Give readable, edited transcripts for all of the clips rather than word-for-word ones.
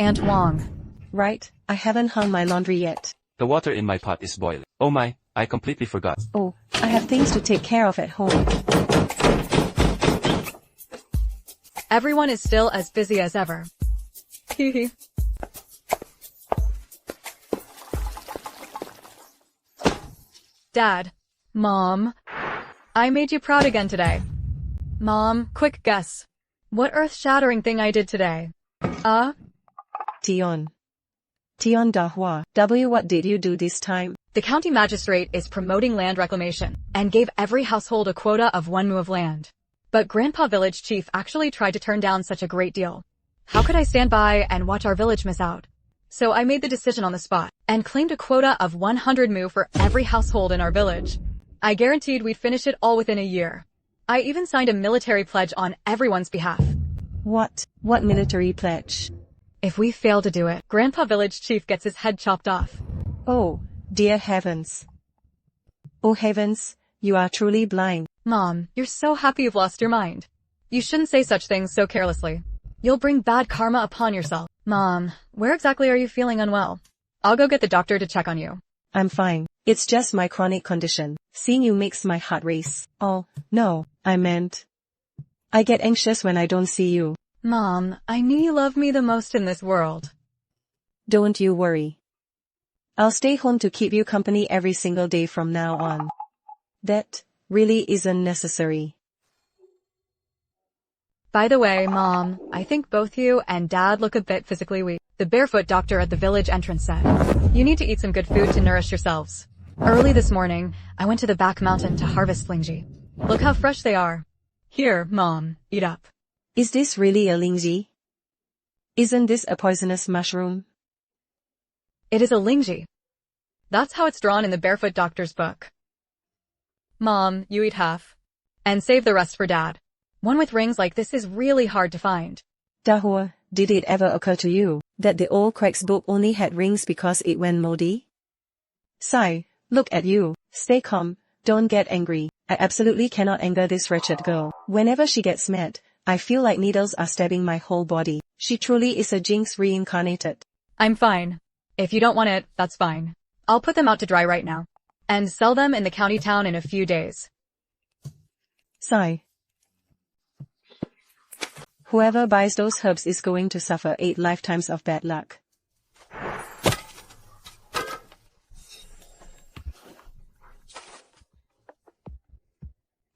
Aunt Wong. Right, I haven't hung my laundry yet. The water in my pot is boiling. Oh my, I completely forgot. Oh, I have things to take care of at home. Everyone is still as busy as ever. Hehe. Dad. Mom. I made you proud again today. Mom, quick guess. What earth-shattering thing I did today? Tion Dahua. What did you do this time? The county magistrate is promoting land reclamation and gave every household a quota of 1 mu of land. But Grandpa Village Chief actually tried to turn down such a great deal. How could I stand by and watch our village miss out? So I made the decision on the spot and claimed a quota of 100 mu for every household in our village. I guaranteed we'd finish it all within a year. I even signed a military pledge on everyone's behalf. What military pledge? If we fail to do it, Grandpa Village Chief gets his head chopped off. Oh, dear heavens. Oh heavens, you are truly blind. Mom, you're so happy you've lost your mind. You shouldn't say such things so carelessly. You'll bring bad karma upon yourself. Mom, where exactly are you feeling unwell? I'll go get the doctor to check on you. I'm fine. It's just my chronic condition. Seeing you makes my heart race. Oh, no, I meant. I get anxious when I don't see you. Mom, I knew you loved me the most in this world. Don't you worry. I'll stay home to keep you company every single day from now on. That really isn't necessary. By the way, Mom, I think both you and Dad look a bit physically weak. The barefoot doctor at the village entrance said, you need to eat some good food to nourish yourselves. Early this morning, I went to the back mountain to harvest lingji. Look how fresh they are. Here, Mom, eat up. Is this really a lingji? Isn't this a poisonous mushroom? It is a lingji. That's how it's drawn in the barefoot doctor's book. Mom, you eat half. And save the rest for Dad. One with rings like this is really hard to find. Dahua, did it ever occur to you that the old Craig's book only had rings because it went moldy? Sigh, look at you. Stay calm, don't get angry. I absolutely cannot anger this wretched girl. Whenever she gets mad, I feel like needles are stabbing my whole body. She truly is a jinx reincarnated. I'm fine. If you don't want it, that's fine. I'll put them out to dry right now. And sell them in the county town in a few days. Sigh. Whoever buys those herbs is going to suffer 8 lifetimes of bad luck.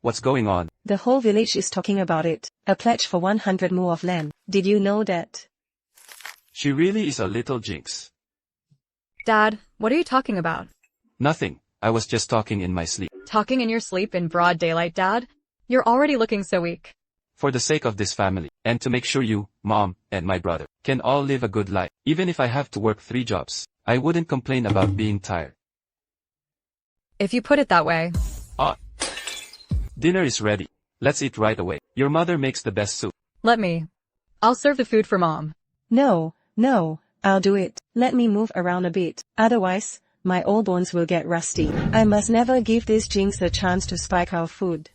What's going on? The whole village is talking about it. A pledge for 100 mu of land. Did you know that? She really is a little jinx. Dad, what are you talking about? Nothing. I was just talking in my sleep. Talking in your sleep in broad daylight, Dad? You're already looking so weak. For the sake of this family, and to make sure you, Mom, and my brother, can all live a good life, even if I have to work 3 jobs, I wouldn't complain about being tired. If you put it that way. Dinner is ready. Let's eat right away. Your mother makes the best soup. Let me. I'll serve the food for Mom. No, I'll do it. Let me move around a bit. Otherwise, my old bones will get rusty. I must never give this jinx a chance to spike our food.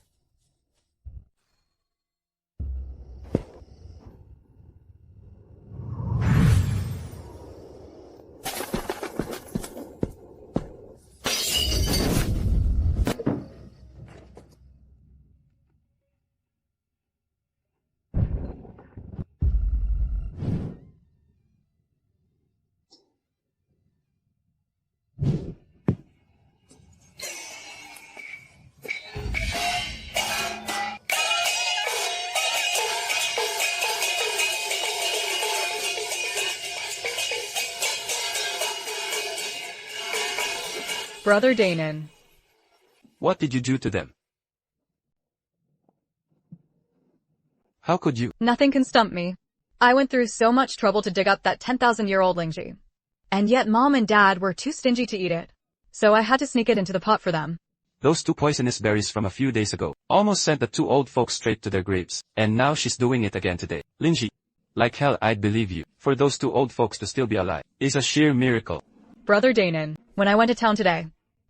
Brother Danon. What did you do to them? How could you? Nothing can stump me. I went through so much trouble to dig up that 10,000-year-old lingji. And yet Mom and Dad were too stingy to eat it. So I had to sneak it into the pot for them. Those 2 poisonous berries from a few days ago almost sent the 2 old folks straight to their graves. And now she's doing it again today. Lingji, like hell I'd believe you. For those 2 old folks to still be alive is a sheer miracle. Brother Danon, when I went to town today,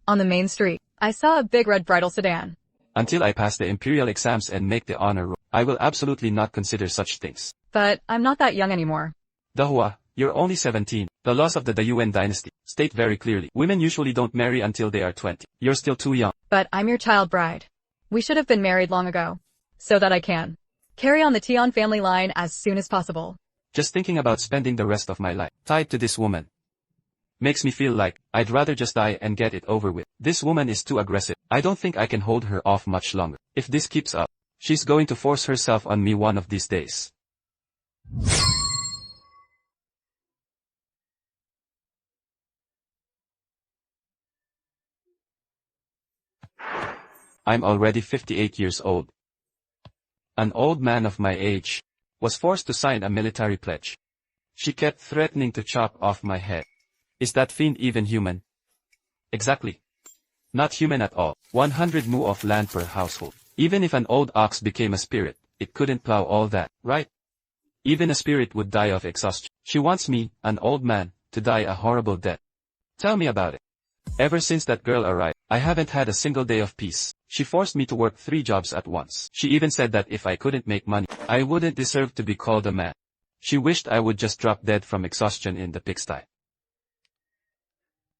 on the main street, I saw a big red bridal sedan. Until I pass the imperial exams and make the honor roll, I will absolutely not consider such things. But I'm not that young anymore. Dahua, You're only 17. The laws of the Yuan dynasty state very clearly, women usually don't marry until they are 20. You're still too young. But I'm your child bride. We should have been married long ago. So that I can carry on the Tian family line as soon as possible. Just thinking about spending the rest of my life tied to this woman makes me feel like I'd rather just die and get it over with. This woman is too aggressive. I don't think I can hold her off much longer. If this keeps up, she's going to force herself on me one of these days. I'm already 58 years old. An old man of my age was forced to sign a military pledge. She kept threatening to chop off my head. Is that fiend even human? Exactly. Not human at all. 100 mu of land per household. Even if an old ox became a spirit, it couldn't plow all that, right? Even a spirit would die of exhaustion. She wants me, an old man, to die a horrible death. Tell me about it. Ever since that girl arrived, I haven't had a single day of peace. She forced me to work 3 jobs at once. She even said that if I couldn't make money, I wouldn't deserve to be called a man. She wished I would just drop dead from exhaustion in the pigsty.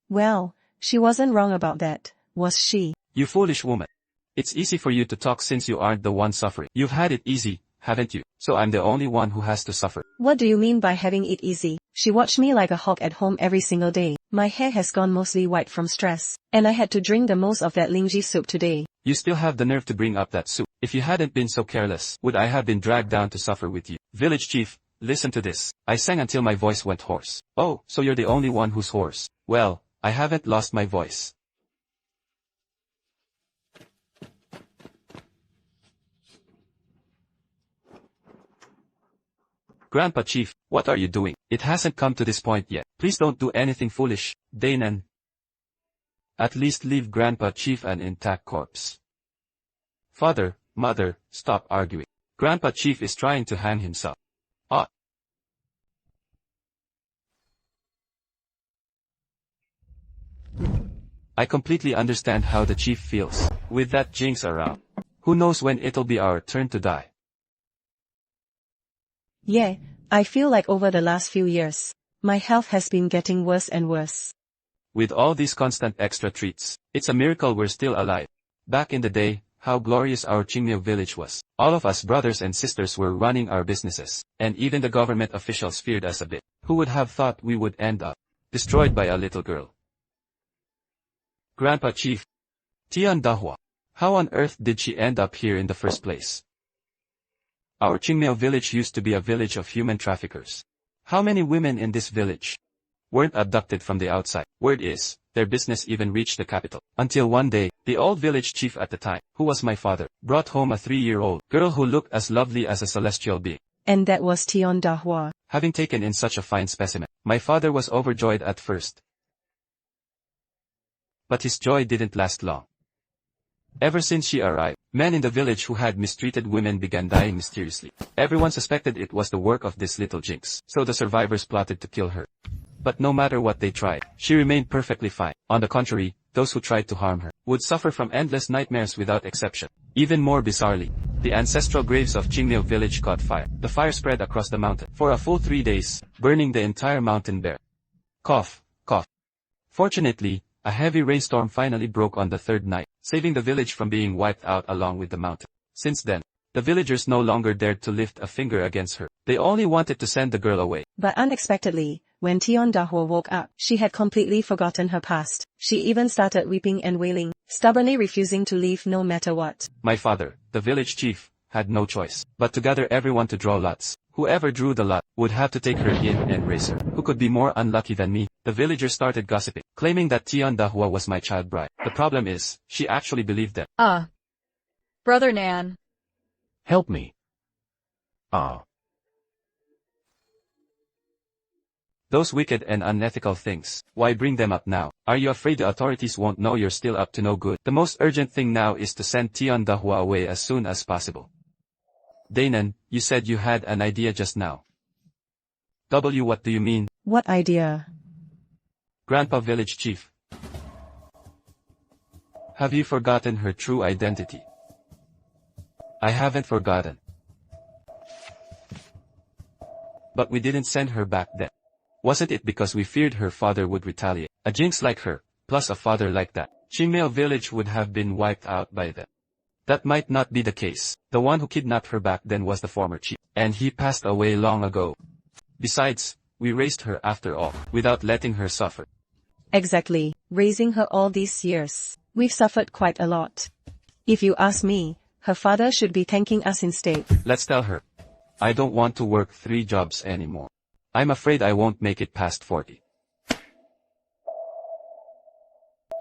Well, she wasn't wrong about that, was she? You foolish woman. It's easy for you to talk since you aren't the one suffering. You've had it easy, haven't you? So I'm the only one who has to suffer. What do you mean by having it easy? She watched me like a hawk at home every single day. My hair has gone mostly white from stress, and I had to drink the most of that linji soup today. You still have the nerve to bring up that soup. If you hadn't been so careless, would I have been dragged down to suffer with you? Village chief, listen to this. I sang until my voice went hoarse. Oh, so you're the only one who's hoarse. Well, I haven't lost my voice. Grandpa Chief, what are you doing? It hasn't come to this point yet. Please don't do anything foolish, Danan. At least leave Grandpa Chief an intact corpse. Father, Mother, stop arguing. Grandpa Chief is trying to hang himself. Ah. I completely understand how the chief feels. With that jinx around, who knows when it'll be our turn to die. Yeah, I feel like over the last few years, my health has been getting worse and worse. With all these constant extra treats, it's a miracle we're still alive. Back in the day, how glorious our Qingmiao village was. All of us brothers and sisters were running our businesses, and even the government officials feared us a bit. Who would have thought we would end up destroyed by a little girl? Grandpa Chief, Tian Dahua, how on earth did she end up here in the first place? Our Qingmiao village used to be a village of human traffickers. How many women in this village weren't abducted from the outside? Word is, their business even reached the capital. Until one day, the old village chief at the time, who was my father, brought home a 3-year-old girl who looked as lovely as a celestial being. And that was Tian Dahua. Having taken in such a fine specimen, my father was overjoyed at first. But his joy didn't last long. Ever since she arrived, men in the village who had mistreated women began dying mysteriously. Everyone suspected it was the work of this little jinx, so the survivors plotted to kill her. But no matter what they tried, she remained perfectly fine. On the contrary, those who tried to harm her would suffer from endless nightmares without exception. Even more bizarrely, the ancestral graves of Qingmiao village caught fire. The fire spread across the mountain for a full 3 days, burning the entire mountain bare. Cough, cough. Fortunately, a heavy rainstorm finally broke on the 3rd night, saving the village from being wiped out along with the mountain. Since then, the villagers no longer dared to lift a finger against her. They only wanted to send the girl away. But unexpectedly, when Tian Dahua woke up, she had completely forgotten her past. She even started weeping and wailing, stubbornly refusing to leave no matter what. My father, the village chief, had no choice but to gather everyone to draw lots. Whoever drew the lot would have to take her in and raise her. Who could be more unlucky than me? The villagers started gossiping, claiming that Tian Dahua was my child bride. The problem is, she actually believed them. Brother Nan. Help me. Those wicked and unethical things, why bring them up now? Are you afraid the authorities won't know you're still up to no good? The most urgent thing now is to send Tian Dahua away as soon as possible. Danan, you said you had an idea just now. What do you mean? What idea? Grandpa Village Chief. Have you forgotten her true identity? I haven't forgotten. But we didn't send her back then. Wasn't it because we feared her father would retaliate? A jinx like her, plus a father like that, Qingmao village would have been wiped out by then. That might not be the case. The one who kidnapped her back then was the former chief, and he passed away long ago. Besides, we raised her after all, without letting her suffer. Exactly. Raising her all these years, we've suffered quite a lot. If you ask me, her father should be thanking us instead. Let's tell her. I don't want to work 3 jobs anymore. I'm afraid I won't make it past 40.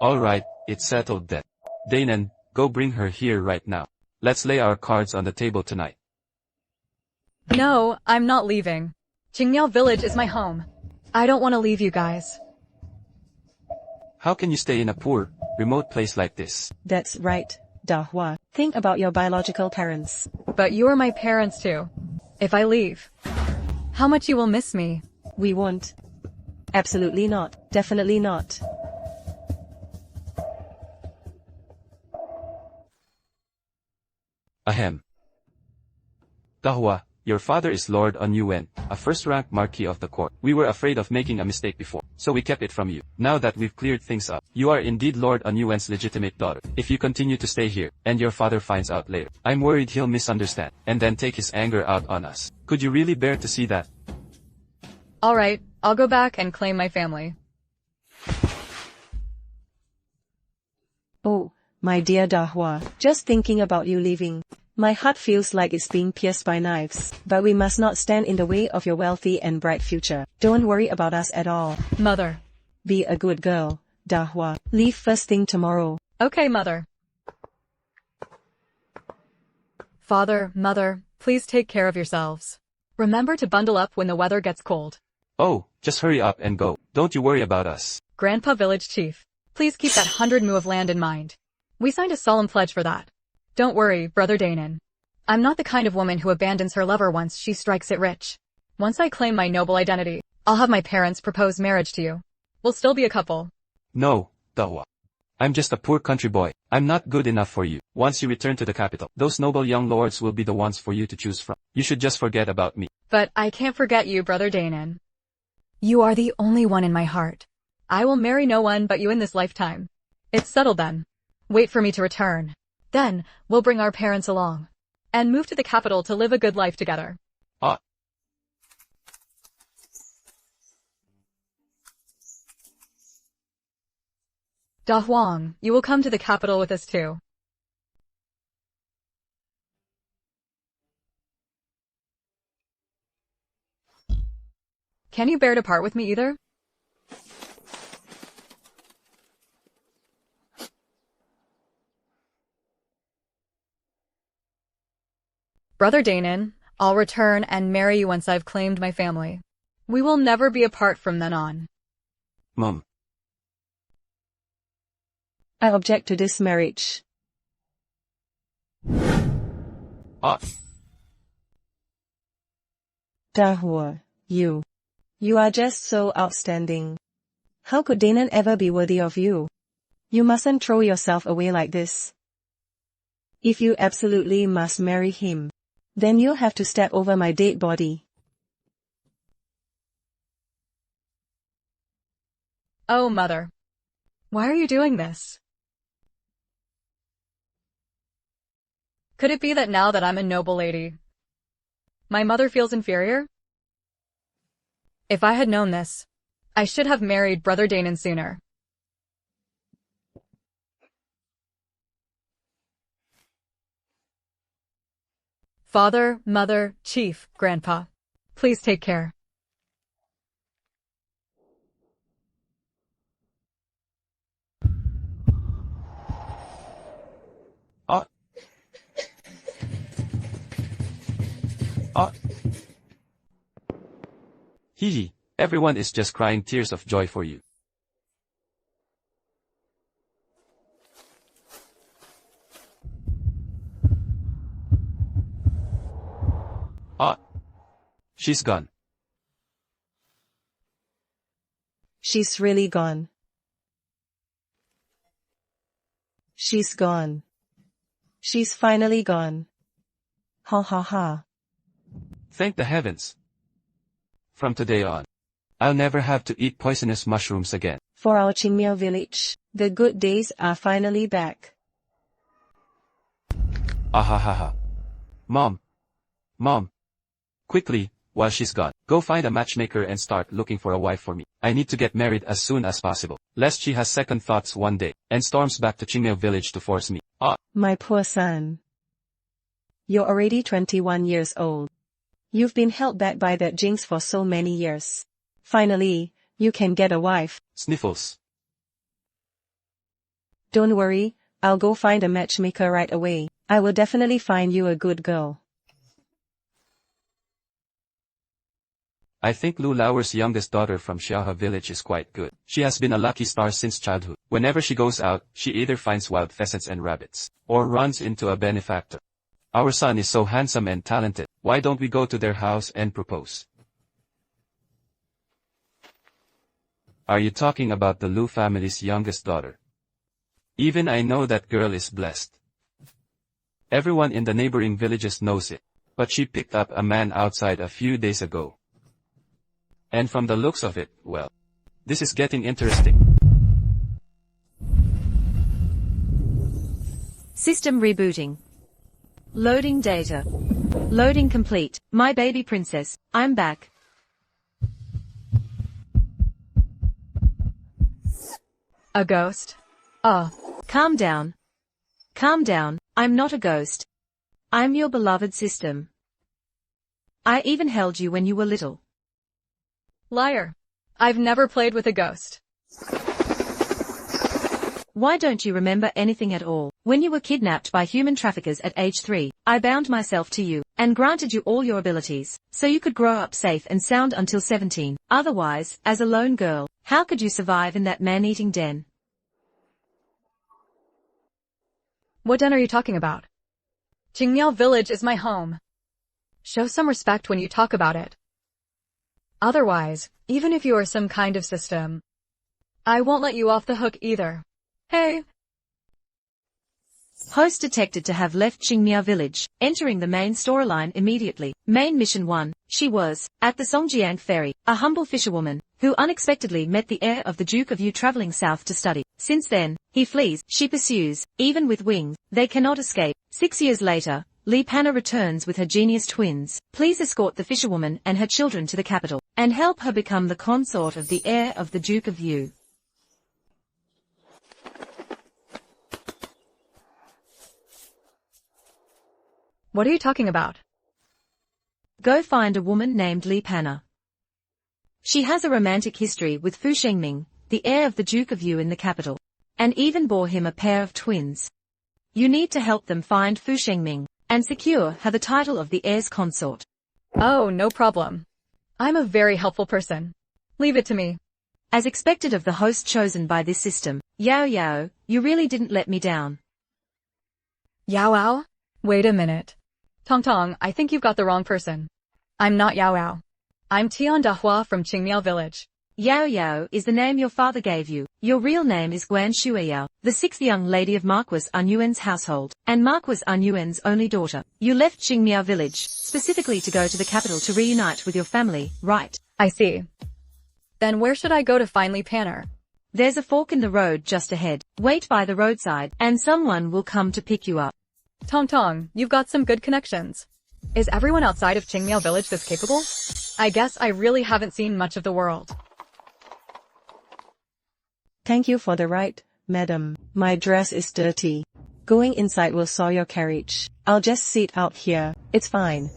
Alright, it's settled then. Danon, go bring her here right now. Let's lay our cards on the table tonight. No, I'm not leaving. Qingmiao village is my home. I don't want to leave you guys. How can you stay in a poor, remote place like this? That's right, Dahua. Think about your biological parents. But you are my parents too. If I leave, how much you will miss me. We won't. Absolutely not. Definitely not. Ahem. Dahua, your father is Lord On Yuen, a first-rank marquis of the court. We were afraid of making a mistake before, so we kept it from you. Now that we've cleared things up, you are indeed Lord On Yuen's legitimate daughter. If you continue to stay here, and your father finds out later, I'm worried he'll misunderstand, and then take his anger out on us. Could you really bear to see that? Alright, I'll go back and claim my family. Oh, my dear Dahua, just thinking about you leaving. My heart feels like it's being pierced by knives. But we must not stand in the way of your wealthy and bright future. Don't worry about us at all. Mother. Be a good girl, Dahua. Leave first thing tomorrow. Okay, Mother. Father, Mother, please take care of yourselves. Remember to bundle up when the weather gets cold. Oh, just hurry up and go. Don't you worry about us. Grandpa Village Chief, please keep that 100 mu of land in mind. We signed a solemn pledge for that. Don't worry, Brother Danon. I'm not the kind of woman who abandons her lover once she strikes it rich. Once I claim my noble identity, I'll have my parents propose marriage to you. We'll still be a couple. No, Dahua. I'm just a poor country boy. I'm not good enough for you. Once you return to the capital, those noble young lords will be the ones for you to choose from. You should just forget about me. But I can't forget you, Brother Danon. You are the only one in my heart. I will marry no one but you in this lifetime. It's settled then. Wait for me to return. Then, we'll bring our parents along. And move to the capital to live a good life together. Da Huang, you will come to the capital with us too. Can you bear to part with me either? Brother Danon, I'll return and marry you once I've claimed my family. We will never be apart from then on. Mom. I object to this marriage. Dahua, you are just so outstanding. How could Danon ever be worthy of you? You mustn't throw yourself away like this. If you absolutely must marry him, then you'll have to step over my dead body. Oh, Mother. Why are you doing this? Could it be that now that I'm a noble lady, my mother feels inferior? If I had known this, I should have married Brother Danon sooner. Father, Mother, Chief, Grandpa, please take care. Hee, everyone is just crying tears of joy for you. She's gone. She's really gone. She's gone. She's finally gone. Ha ha ha. Thank the heavens. From today on, I'll never have to eat poisonous mushrooms again. For our Qingmiao village, the good days are finally back. Ahahaha. Mom. Mom. Quickly, while she's gone, go find a matchmaker and start looking for a wife for me. I need to get married as soon as possible, lest she has second thoughts one day, and storms back to Qingmiao village to force me. My poor son. You're already 21 years old. You've been held back by that jinx for so many years. Finally, you can get a wife. Sniffles. Don't worry, I'll go find a matchmaker right away. I will definitely find you a good girl. I think Lu Lauer's youngest daughter from Xiaohe village is quite good. She has been a lucky star since childhood. Whenever she goes out, she either finds wild pheasants and rabbits, or runs into a benefactor. Our son is so handsome and talented. Why don't we go to their house and propose? Are you talking about the Lu family's youngest daughter? Even I know that girl is blessed. Everyone in the neighboring villages knows it. But she picked up a man outside a few days ago. And from the looks of it, well, this is getting interesting. System rebooting. Loading data. Loading complete. My baby princess, I'm back. A ghost? Oh. Calm down. Calm down, I'm not a ghost. I'm your beloved system. I even held you when you were little. Liar. I've never played with a ghost. Why don't you remember anything at all? When you were kidnapped by human traffickers at age 3, I bound myself to you, and granted you all your abilities, so you could grow up safe and sound until 17. Otherwise, as a lone girl, how could you survive in that man-eating den? What den are you talking about? Qingmiao village is my home. Show some respect when you talk about it. Otherwise, even if you are some kind of system, I won't let you off the hook either. Hey! Host detected to have left Qingmiao village, entering the main storyline immediately. Main mission 1, she was, at the Songjiang ferry, a humble fisherwoman, who unexpectedly met the heir of the Duke of Yu traveling south to study. Since then, he flees, she pursues, even with wings, they cannot escape. 6 years later, Li Panna returns with her genius twins. Please escort the fisherwoman and her children to the capital, and help her become the consort of the heir of the Duke of Yu. What are you talking about? Go find a woman named Li Panna. She has a romantic history with Fu Shengming, the heir of the Duke of Yu in the capital, and even bore him a pair of twins. You need to help them find Fu Shengming, and secure her the title of the heir's consort. Oh, no problem. I'm a very helpful person. Leave it to me. As expected of the host chosen by this system, Yao Yao, you really didn't let me down. Yao Yao? Wait a minute. Tong Tong, I think you've got the wrong person. I'm not Yao Yao. I'm Tian Dahua from Qingmiao village. Yao Yao is the name your father gave you. Your real name is Guan Shuiyao, the 6th young lady of Marquis Anyuan's household, and Marquis Anyuan's only daughter. You left Qingmiao village, specifically to go to the capital to reunite with your family, right? I see. Then where should I go to find Li Panna? There's a fork in the road just ahead. Wait by the roadside, and someone will come to pick you up. Tong Tong, you've got some good connections. Is everyone outside of Qingmiao village this capable? I guess I really haven't seen much of the world. Thank you for the ride, madam. My dress is dirty. Going inside will soil your carriage. I'll just sit out here. It's fine.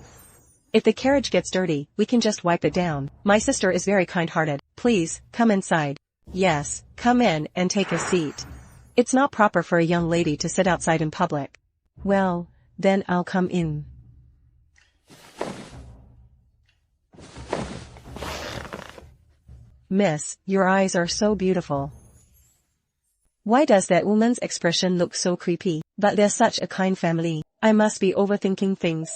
If the carriage gets dirty, we can just wipe it down. My sister is very kind-hearted. Please, come inside. Yes, come in and take a seat. It's not proper for a young lady to sit outside in public. Well, then I'll come in. Miss, your eyes are so beautiful. Why does that woman's expression look so creepy? But they're such a kind family. I must be overthinking things.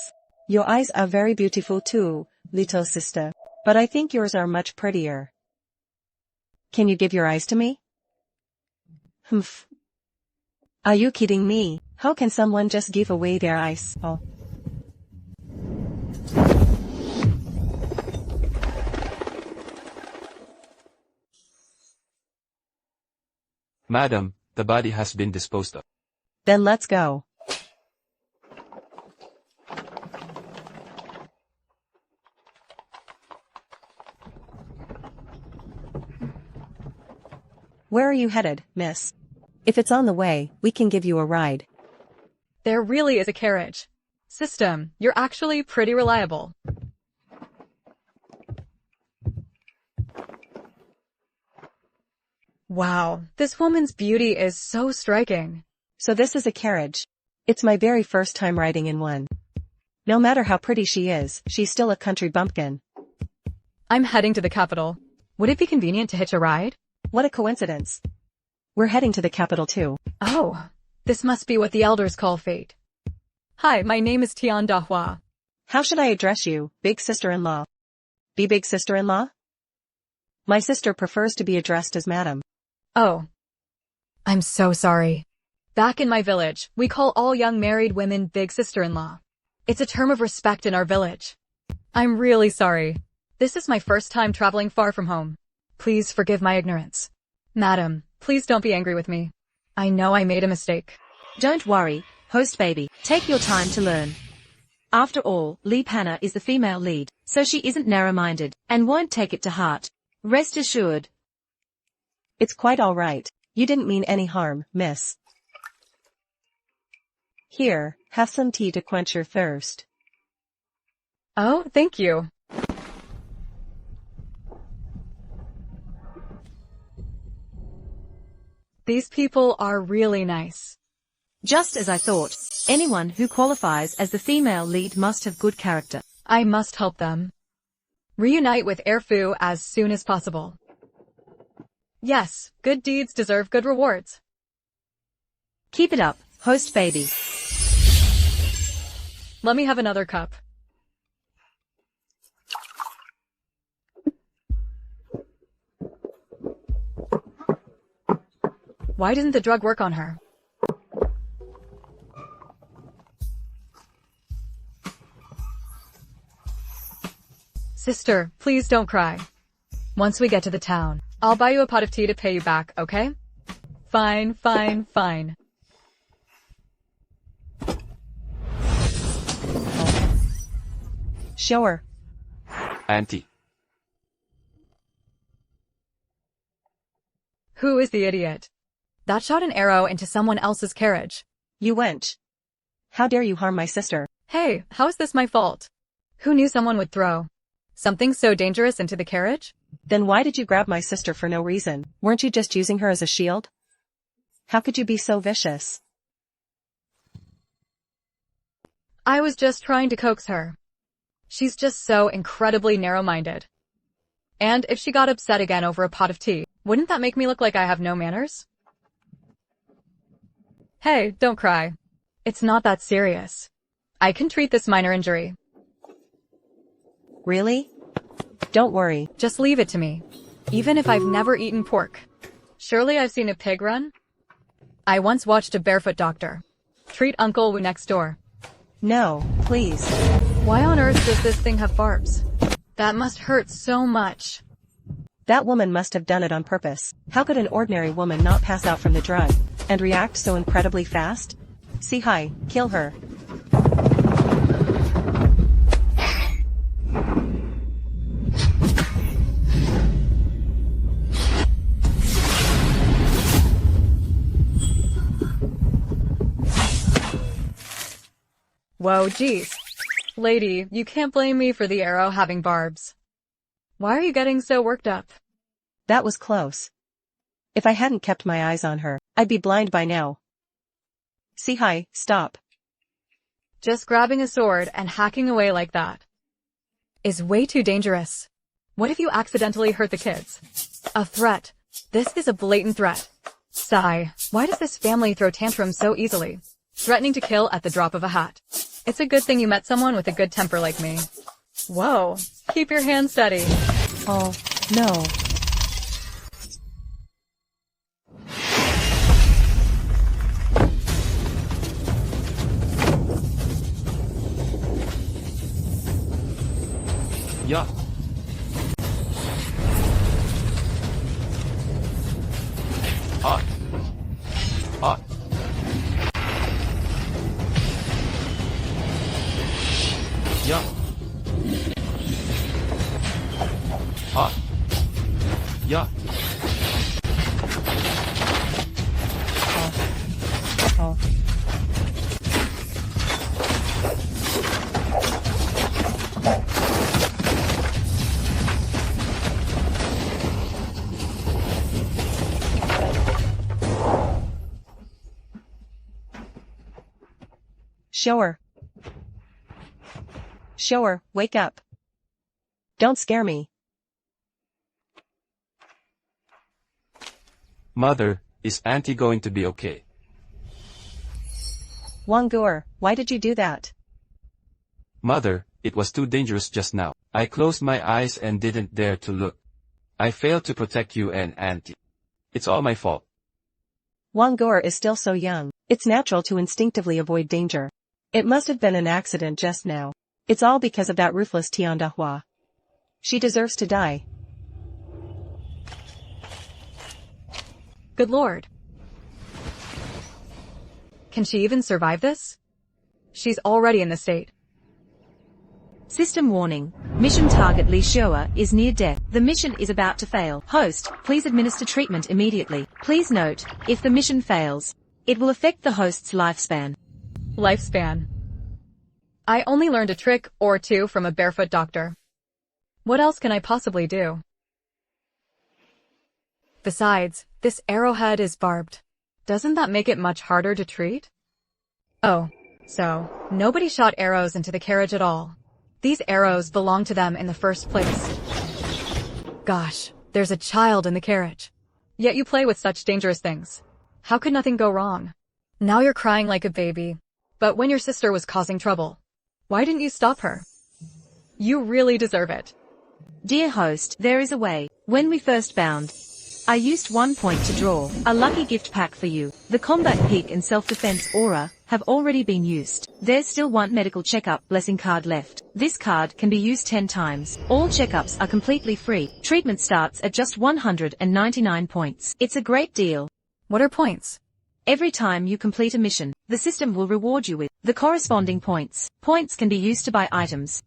Your eyes are very beautiful too, little sister. But I think yours are much prettier. Can you give your eyes to me? Humph. Are you kidding me? How can someone just give away their eyes? Oh. Madam, the body has been disposed of. Then let's go. Where are you headed, miss? If it's on the way, we can give you a ride. There really is a carriage. System, you're actually pretty reliable. Wow, this woman's beauty is so striking. So this is a carriage. It's my very first time riding in one. No matter how pretty she is, she's still a country bumpkin. I'm heading to the capital. Would it be convenient to hitch a ride? What a coincidence. We're heading to the capital too. Oh, this must be what the elders call fate. Hi, my name is Tian Dahua. How should I address you, big sister-in-law? Be big sister-in-law? My sister prefers to be addressed as madam. Oh. I'm so sorry. Back in my village, we call all young married women big sister-in-law. It's a term of respect in our village. I'm really sorry. This is my first time traveling far from home. Please forgive my ignorance. Madam, please don't be angry with me. I know I made a mistake. Don't worry, host baby, take your time to learn. After all, Leap Hannah is the female lead, so she isn't narrow-minded, and won't take it to heart. Rest assured. It's quite all right. You didn't mean any harm, miss. Here, have some tea to quench your thirst. Oh, thank you. These people are really nice. Just as I thought, anyone who qualifies as the female lead must have good character. I must help them. Reunite with Erfu as soon as possible. Yes, good deeds deserve good rewards. Keep it up, host baby. Let me have another cup. Why doesn't the drug work on her? Sister, please don't cry. Once we get to the town, I'll buy you a pot of tea to pay you back, okay? Fine, fine, fine. Show her. Auntie. Who is the idiot? That shot an arrow into someone else's carriage. You wench. How dare you harm my sister? Hey, how is this my fault? Who knew someone would throw something so dangerous into the carriage? Then why did you grab my sister for no reason? Weren't you just using her as a shield? How could you be so vicious? I was just trying to coax her. She's just so incredibly narrow-minded. And if she got upset again over a pot of tea, wouldn't that make me look like I have no manners? Hey, don't cry. It's not that serious. I can treat this minor injury. Really? Don't worry. Just leave it to me. Even if I've never eaten pork. Surely I've seen a pig run? I once watched a barefoot doctor treat Uncle Wu next door. No, please. Why on earth does this thing have barbs? That must hurt so much. That woman must have done it on purpose. How could an ordinary woman not pass out from the drug and react so incredibly fast? See, hi, kill her. Whoa, geez. Lady, you can't blame me for the arrow having barbs. Why are you getting so worked up? That was close. If I hadn't kept my eyes on her, I'd be blind by now. See, hi, stop. Just grabbing a sword and hacking away like that is way too dangerous. What if you accidentally hurt the kids? A threat. This is a blatant threat. Sigh, why does this family throw tantrums so easily? Threatening to kill at the drop of a hat. It's a good thing you met someone with a good temper like me. Whoa, keep your hand steady. Oh, no. Yeah. Hot. Yeah. Oh. Shower. Shower, wake up. Don't scare me. Mother, is Auntie going to be okay? Wanggur, why did you do that? Mother, it was too dangerous just now. I closed my eyes and didn't dare to look. I failed to protect you and Auntie. It's all my fault. Wanggur is still so young. It's natural to instinctively avoid danger. It must have been an accident just now. It's all because of that ruthless Tiandahua. She deserves to die. Good lord. Can she even survive this? She's already in the state. System warning. Mission target Li Shua is near death. The mission is about to fail. Host, please administer treatment immediately. Please note, if the mission fails, it will affect the host's lifespan. Lifespan. I only learned a trick or two from a barefoot doctor. What else can I possibly do? Besides, this arrowhead is barbed. Doesn't that make it much harder to treat? Oh, so, nobody shot arrows into the carriage at all. These arrows belong to them in the first place. Gosh, there's a child in the carriage. Yet you play with such dangerous things. How could nothing go wrong? Now you're crying like a baby. But when your sister was causing trouble, why didn't you stop her? You really deserve it. Dear host, there is a way. When we first bound, I used 1 point to draw a lucky gift pack for you. The combat peak and self-defense aura have already been used. There's still 1 medical checkup blessing card left. This card can be used 10 times. All checkups are completely free. Treatment starts at just 199 points. It's a great deal. What are points? Every time you complete a mission, the system will reward you with the corresponding points. Points can be used to buy items.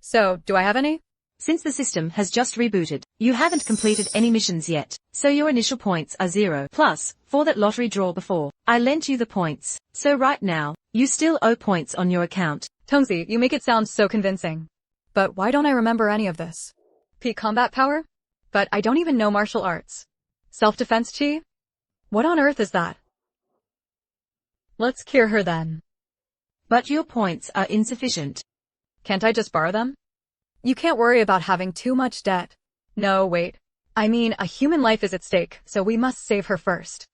So, do I have any? Since the system has just rebooted, you haven't completed any missions yet, so your initial points are 0. Plus, for that lottery draw before, I lent you the points. So right now, you still owe points on your account. Tongzi, you make it sound so convincing. But why don't I remember any of this? Peak combat power? But I don't even know martial arts. Self-defense chi? What on earth is that? Let's cure her then. But your points are insufficient. Can't I just borrow them? You can't worry about having too much debt. No, wait. I mean, a human life is at stake, so we must save her first.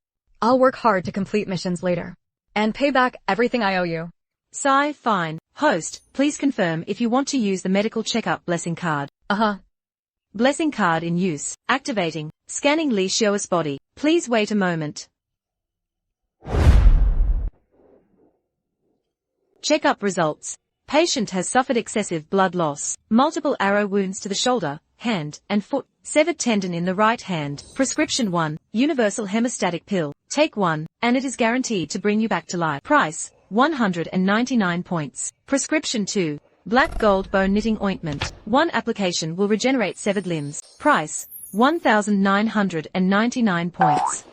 I'll work hard to complete missions later. And pay back everything I owe you. Sigh, fine. Host, please confirm if you want to use the medical checkup blessing card. Blessing card in use. Activating. Scanning Li Shua's body. Please wait a moment. Checkup results. Patient has suffered excessive blood loss, multiple arrow wounds to the shoulder, hand, and foot, severed tendon in the right hand. Prescription 1, universal hemostatic pill. Take 1, and it is guaranteed to bring you back to life. Price, 199 points. Prescription 2, black gold bone knitting ointment. 1 application will regenerate severed limbs. Price, 1,999 points.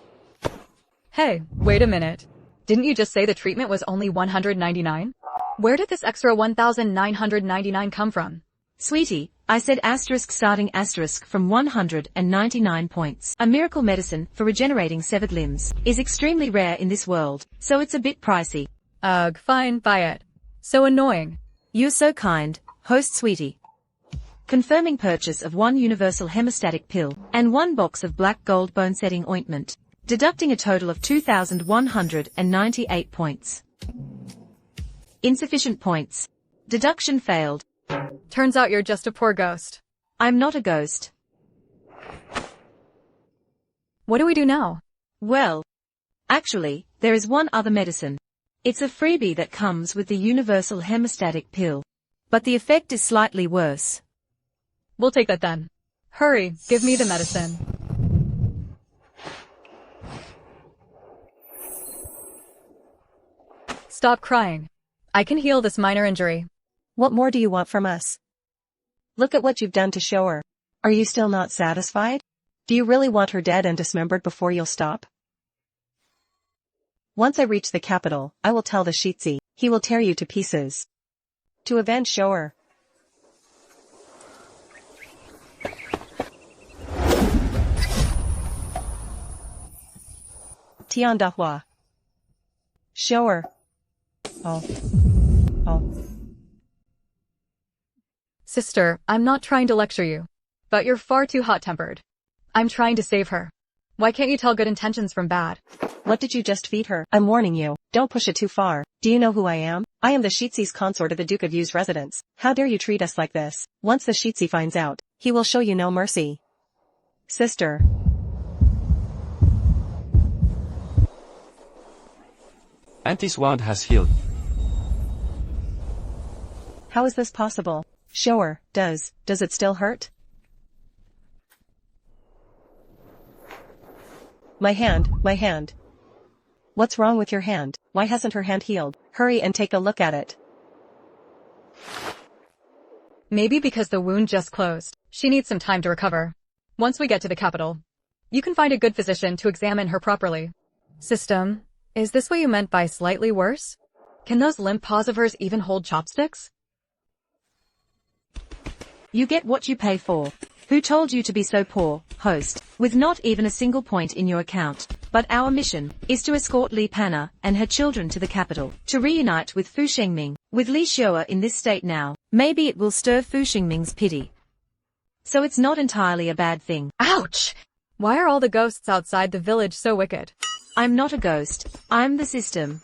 Hey, wait a minute. Didn't you just say the treatment was only 199? Where did this extra 1,999 come from? Sweetie, I said asterisk starting asterisk from 199 points. A miracle medicine for regenerating severed limbs is extremely rare in this world, so it's a bit pricey. Ugh, fine, buy it. So annoying. You're so kind, host sweetie. Confirming purchase of 1 universal hemostatic pill and 1 box of black gold bone setting ointment, deducting a total of 2,198 points. Insufficient points. Deduction failed. Turns out you're just a poor ghost. I'm not a ghost. What do we do now? Well, actually, there is one other medicine. It's a freebie that comes with the universal hemostatic pill. But the effect is slightly worse. We'll take that then. Hurry, give me the medicine. Stop crying. I can heal this minor injury. What more do you want from us? Look at what you've done to show her. Are you still not satisfied? Do you really want her dead and dismembered before you'll stop? Once I reach the capital, I will tell the Shitsi. He will tear you to pieces. To avenge Shoer. Tiandahua. Shoer. Oh. Sister, I'm not trying to lecture you. But you're far too hot-tempered. I'm trying to save her. Why can't you tell good intentions from bad? What did you just feed her? I'm warning you, don't push it too far. Do you know who I am? I am the Shitsi's consort of the Duke of Yu's residence. How dare you treat us like this? Once the Shitsi finds out, he will show you no mercy. Sister. Auntie's wound has healed. How is this possible? Shoer, does it still hurt? My hand. What's wrong with your hand? Why hasn't her hand healed? Hurry and take a look at it. Maybe because the wound just closed. She needs some time to recover. Once we get to the capital, you can find a good physician to examine her properly. System, is this what you meant by slightly worse? Can those limp paws of hers even hold chopsticks? You get what you pay for. Who told you to be so poor, host, with not even a single point in your account? But our mission is to escort Li Panna and her children to the capital, to reunite with Fu Shengming. With Li Shoer in this state now, maybe it will stir Fu Shengming's pity. So it's not entirely a bad thing. Ouch! Why are all the ghosts outside the village so wicked? I'm not a ghost, I'm the system.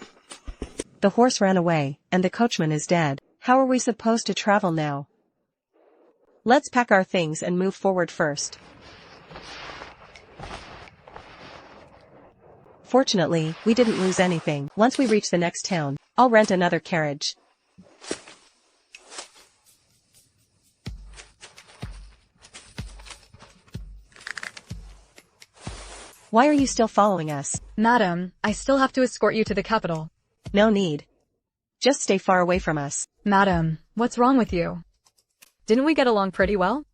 The horse ran away, and the coachman is dead. How are we supposed to travel now? Let's pack our things and move forward first. Fortunately, we didn't lose anything. Once we reach the next town, I'll rent another carriage. Why are you still following us? Madam, I still have to escort you to the capital. No need. Just stay far away from us. Madam, what's wrong with you? Didn't we get along pretty well?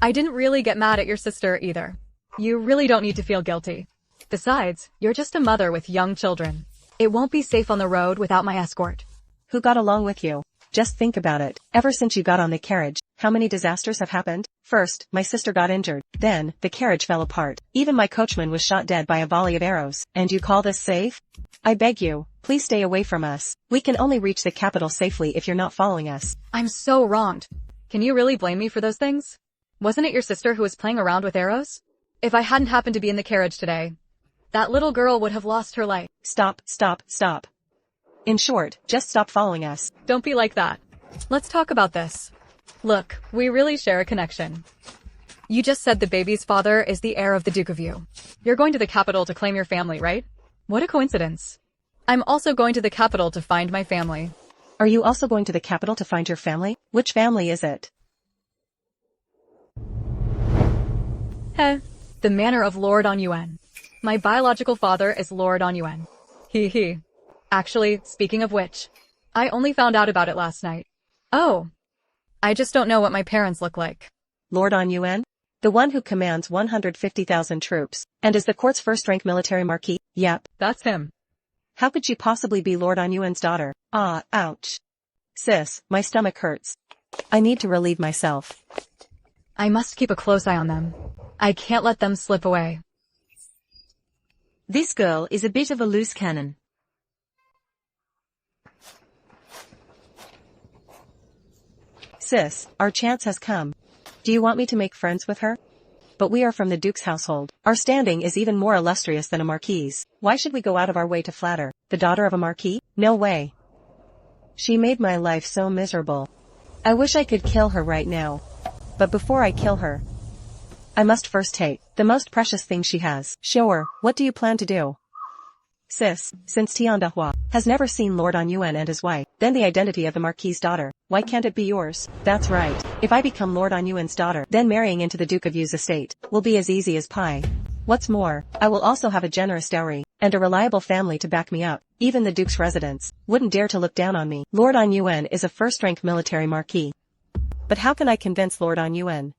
I didn't really get mad at your sister either. You really don't need to feel guilty. Besides, you're just a mother with young children. It won't be safe on the road without my escort. Who got along with you? Just think about it. Ever since you got on the carriage, how many disasters have happened? First, my sister got injured. Then, the carriage fell apart. Even my coachman was shot dead by a volley of arrows. And you call this safe? I beg you, please stay away from us. We can only reach the capital safely if you're not following us. I'm so wronged. Can you really blame me for those things? Wasn't it your sister who was playing around with arrows? If I hadn't happened to be in the carriage today, that little girl would have lost her life. Stop. In short, just stop following us. Don't be like that. Let's talk about this. Look, we really share a connection. You just said the baby's father is the heir of the Duke of Yu. You're going to the capital to claim your family, right? What a coincidence. I'm also going to the capital to find my family. Are you also going to the capital to find your family? Which family is it? Heh, the manor of Lord On Yuan. My biological father is Lord On Yuan. He. Actually, speaking of which, I only found out about it last night. Oh. I just don't know what my parents look like. Lord On Yuan? The one who commands 150,000 troops, and is the court's first-rank military marquis? Yep. That's him. How could she possibly be Lord On Yuan's daughter? Ah, ouch. Sis, my stomach hurts. I need to relieve myself. I must keep a close eye on them. I can't let them slip away. This girl is a bit of a loose cannon. Sis, our chance has come. Do you want me to make friends with her? But we are from the Duke's household. Our standing is even more illustrious than a marquise. Why should we go out of our way to flatter the daughter of a marquis? No way. She made my life so miserable. I wish I could kill her right now. But before I kill her, I must first take the most precious thing she has. Show her, what do you plan to do? Sis, since Tiandahua has never seen Lord On Yuan and his wife, then the identity of the marquis's daughter, why can't it be yours? That's right. If I become Lord On Yuan's daughter, then marrying into the Duke of Yu's estate will be as easy as pie. What's more, I will also have a generous dowry, and a reliable family to back me up. Even the Duke's residents wouldn't dare to look down on me. Lord On Yuan is a first-rank military marquis. But how can I convince Lord On Yuan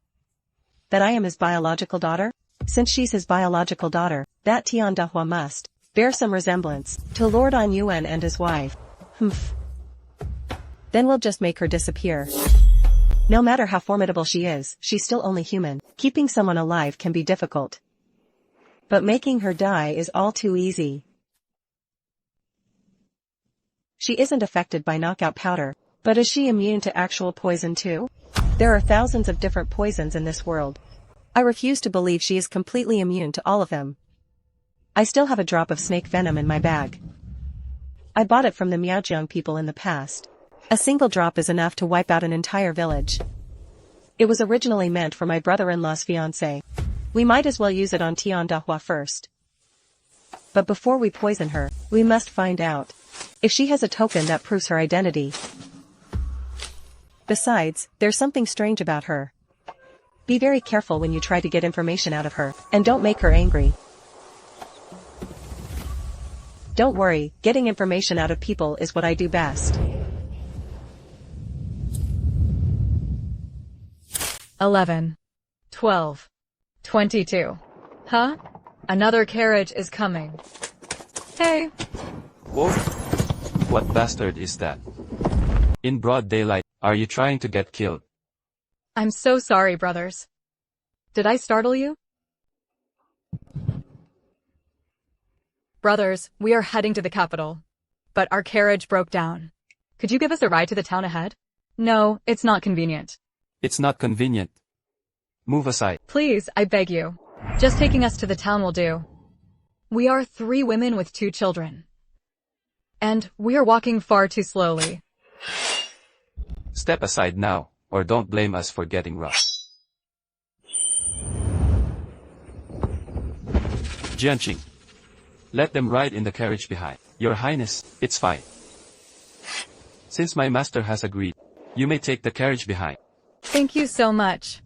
that I am his biological daughter? Since she's his biological daughter, that Tiandahua must bear some resemblance to Lord On Yuan and his wife. Humph. Then we'll just make her disappear. No matter how formidable she is, she's still only human. Keeping someone alive can be difficult. But making her die is all too easy. She isn't affected by knockout powder, but is she immune to actual poison too? There are thousands of different poisons in this world. I refuse to believe she is completely immune to all of them. I still have a drop of snake venom in my bag. I bought it from the Miaojiang people in the past. A single drop is enough to wipe out an entire village. It was originally meant for my brother-in-law's fiancé. We might as well use it on Tiandahua first. But before we poison her, we must find out if she has a token that proves her identity. Besides, there's something strange about her. Be very careful when you try to get information out of her, and don't make her angry. Don't worry, getting information out of people is what I do best. 11, 12, 22. Huh? Another carriage is coming. Hey. Whoa! What bastard is that? In broad daylight, are you trying to get killed? I'm so sorry, brothers. Did I startle you? Brothers, we are heading to the capital. But our carriage broke down. Could you give us a ride to the town ahead? No, it's not convenient. It's not convenient. Move aside. Please, I beg you. Just taking us to the town will do. We are 3 women with 2 children. And we are walking far too slowly. Step aside now, or don't blame us for getting rough. Jianqing. Let them ride in the carriage behind. Your Highness, it's fine. Since my master has agreed, you may take the carriage behind. Thank you so much.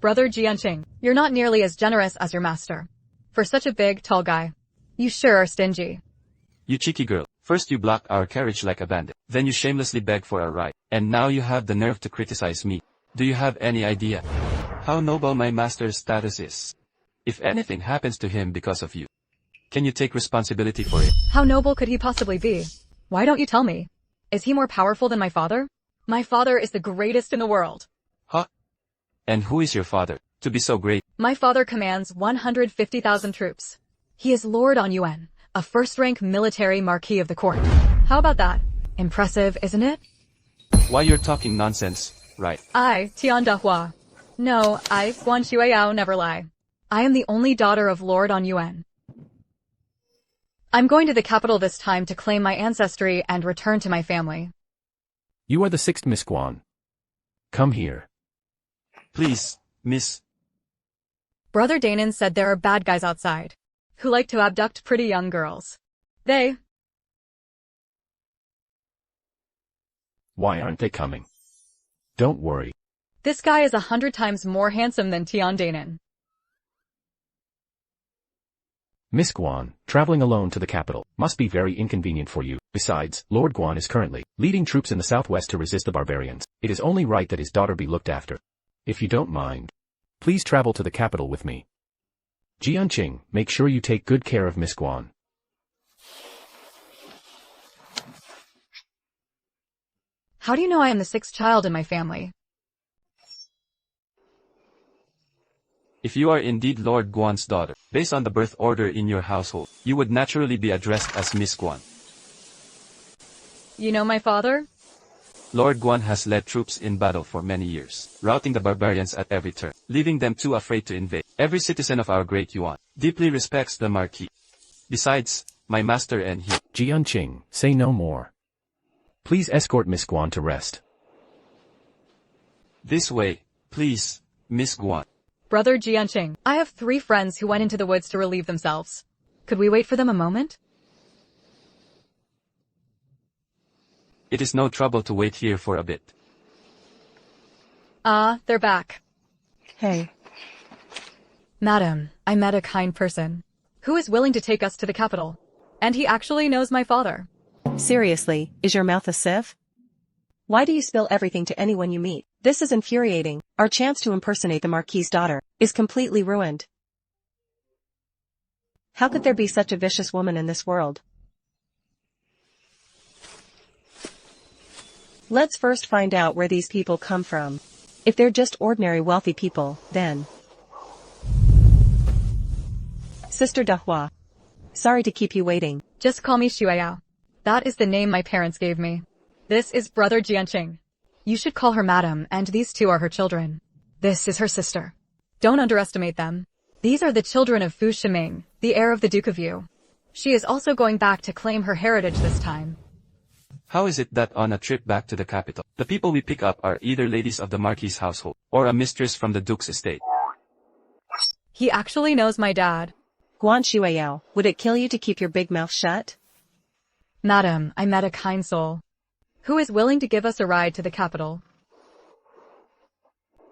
Brother Jianqing, you're not nearly as generous as your master. For such a big, tall guy. You sure are stingy. You cheeky girl. First you block our carriage like a bandit, then you shamelessly beg for a ride, and now you have the nerve to criticize me. Do you have any idea how noble my master's status is? If anything happens to him because of you, can you take responsibility for it? How noble could he possibly be? Why don't you tell me? Is he more powerful than my father? My father is the greatest in the world. Huh? And who is your father, to be so great? My father commands 150,000 troops. He is Lord On Yuan, a first-rank military marquis of the court. How about that? Impressive, isn't it? Why you're talking nonsense, right? I, Tiandahua. No, I, Guan Shuiyao, never lie. I am the only daughter of Lord On Yuan. I'm going to the capital this time to claim my ancestry and return to my family. You are the 6th Miss Guan. Come here. Please, miss. Brother Danon said there are bad guys outside who like to abduct pretty young girls. Why aren't they coming? Don't worry. This guy is 100 times more handsome than Tian Danon. Miss Guan, traveling alone to the capital, must be very inconvenient for you. Besides, Lord Guan is currently leading troops in the southwest to resist the barbarians. It is only right that his daughter be looked after. If you don't mind, please travel to the capital with me. Jianqing, make sure you take good care of Miss Guan. How do you know I am the 6th child in my family? If you are indeed Lord Guan's daughter, based on the birth order in your household, you would naturally be addressed as Miss Guan. You know my father? Lord Guan has led troops in battle for many years, routing the barbarians at every turn, leaving them too afraid to invade. Every citizen of our great Yuan deeply respects the Marquis. Besides, my master and he... Jianqing, say no more. Please escort Miss Guan to rest. This way, please, Miss Guan. Brother Jianqing, I have 3 friends who went into the woods to relieve themselves. Could we wait for them a moment? It is no trouble to wait here for a bit. Ah, they're back. Hey. Madam, I met a kind person who is willing to take us to the capital. And he actually knows my father. Seriously, is your mouth a sieve? Why do you spill everything to anyone you meet? This is infuriating. Our chance to impersonate the Marquis's daughter is completely ruined. How could there be such a vicious woman in this world? Let's first find out where these people come from. If they're just ordinary wealthy people, then... Sister Dahua. Sorry to keep you waiting. Just call me Xueyao. That is the name my parents gave me. This is Brother Jianqing. You should call her Madam, and these two are her children. This is her sister. Don't underestimate them. These are the children of Fu Shiming, the heir of the Duke of Yu. She is also going back to claim her heritage this time. How is it that on a trip back to the capital, the people we pick up are either ladies of the Marquis' household, or a mistress from the Duke's estate? He actually knows my dad. Guan Xueyao, would it kill you to keep your big mouth shut? Madam, I met a kind soul, who is willing to give us a ride to the capital.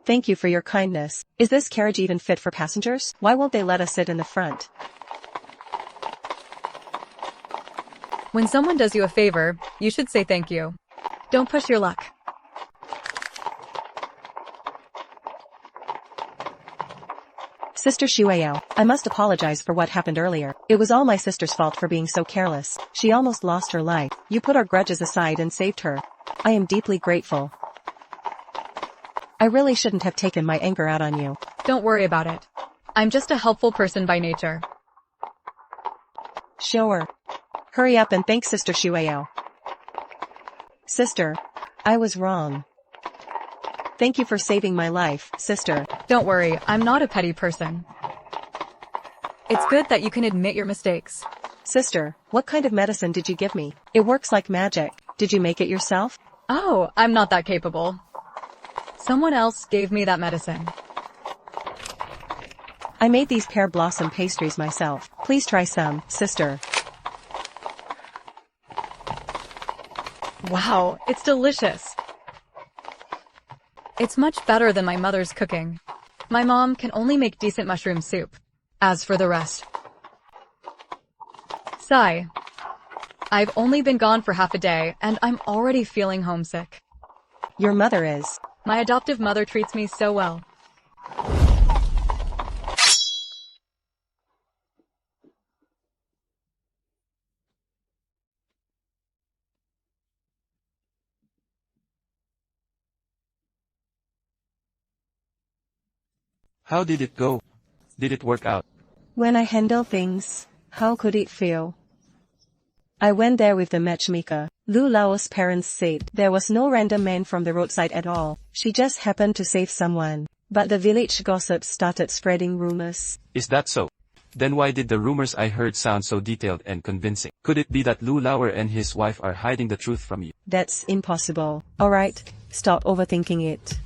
Thank you for your kindness. Is this carriage even fit for passengers? Why won't they let us sit in the front? When someone does you a favor, you should say thank you. Don't push your luck. Sister Xueyao, I must apologize for what happened earlier. It was all my sister's fault for being so careless. She almost lost her life. You put our grudges aside and saved her. I am deeply grateful. I really shouldn't have taken my anger out on you. Don't worry about it. I'm just a helpful person by nature. Sure. Hurry up and thank Sister Xueyao. Sister, I was wrong. Thank you for saving my life, sister. Don't worry, I'm not a petty person. It's good that you can admit your mistakes. Sister, what kind of medicine did you give me? It works like magic. Did you make it yourself? Oh, I'm not that capable. Someone else gave me that medicine. I made these pear blossom pastries myself. Please try some, sister. Wow, it's delicious. It's much better than my mother's cooking. My mom can only make decent mushroom soup. As for the rest... Sigh. I've only been gone for half a day, and I'm already feeling homesick. Your mother is. My adoptive mother treats me so well. How did it go? Did it work out? When I handle things, how could it feel? I went there with the matchmaker. Lu Lao's parents said there was no random man from the roadside at all. She just happened to save someone. But the village gossips started spreading rumors. Is that so? Then why did the rumors I heard sound so detailed and convincing? Could it be that Lu Lauer and his wife are hiding the truth from you? That's impossible. Alright, stop overthinking it.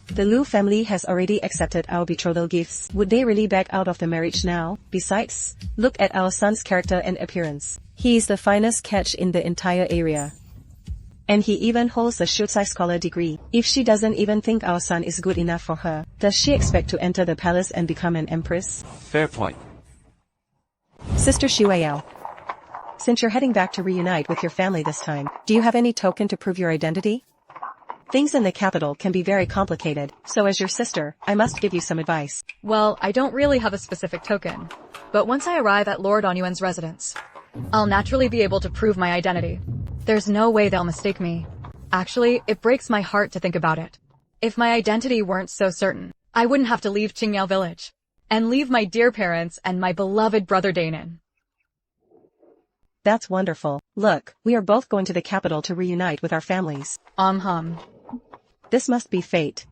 The Lu family has already accepted our betrothal gifts. Would they really back out of the marriage now? Besides, look at our son's character and appearance. He is the finest catch in the entire area. And he even holds a Shutsai scholar degree. If she doesn't even think our son is good enough for her, does she expect to enter the palace and become an empress? Fair point. Sister Xueyao, since you're heading back to reunite with your family this time, do you have any token to prove your identity? Things in the capital can be very complicated, so as your sister, I must give you some advice. Well, I don't really have a specific token. But once I arrive at Lord Onyuan's residence, I'll naturally be able to prove my identity. There's no way they'll mistake me. Actually, it breaks my heart to think about it. If my identity weren't so certain, I wouldn't have to leave Qingyao village. And leave my dear parents and my beloved brother Danon. That's wonderful. Look, we are both going to the capital to reunite with our families. Hum. This must be fate.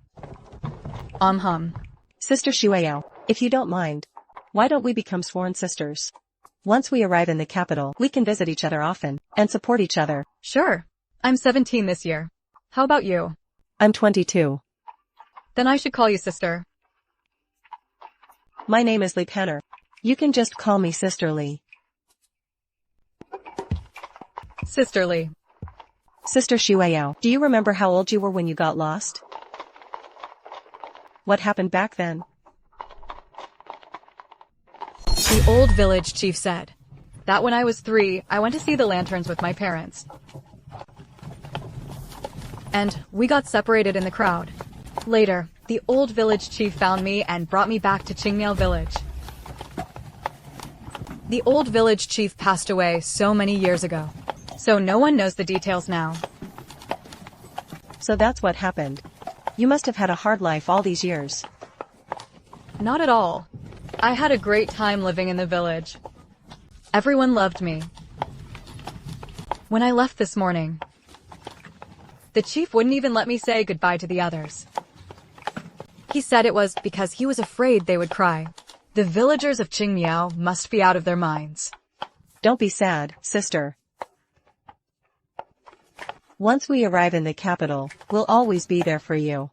Hum. Sister Xueyao, if you don't mind, why don't we become sworn sisters? Once we arrive in the capital, we can visit each other often, and support each other. Sure. I'm 17 this year. How about you? I'm 22. Then I should call you sister. My name is Li Penner. You can just call me Sister Li. Sisterly. Sister Xueyao, do you remember how old you were when you got lost? What happened back then? The old village chief said that when I was 3, I went to see the lanterns with my parents. And we got separated in the crowd. Later, the old village chief found me and brought me back to Qingmiao village. The old village chief passed away so many years ago, so no one knows the details now. So that's what happened. You must have had a hard life all these years. Not at all. I had a great time living in the village. Everyone loved me. When I left this morning, the chief wouldn't even let me say goodbye to the others. He said it was because he was afraid they would cry. The villagers of Qingmiao must be out of their minds. Don't be sad, sister. Once we arrive in the capital, we'll always be there for you.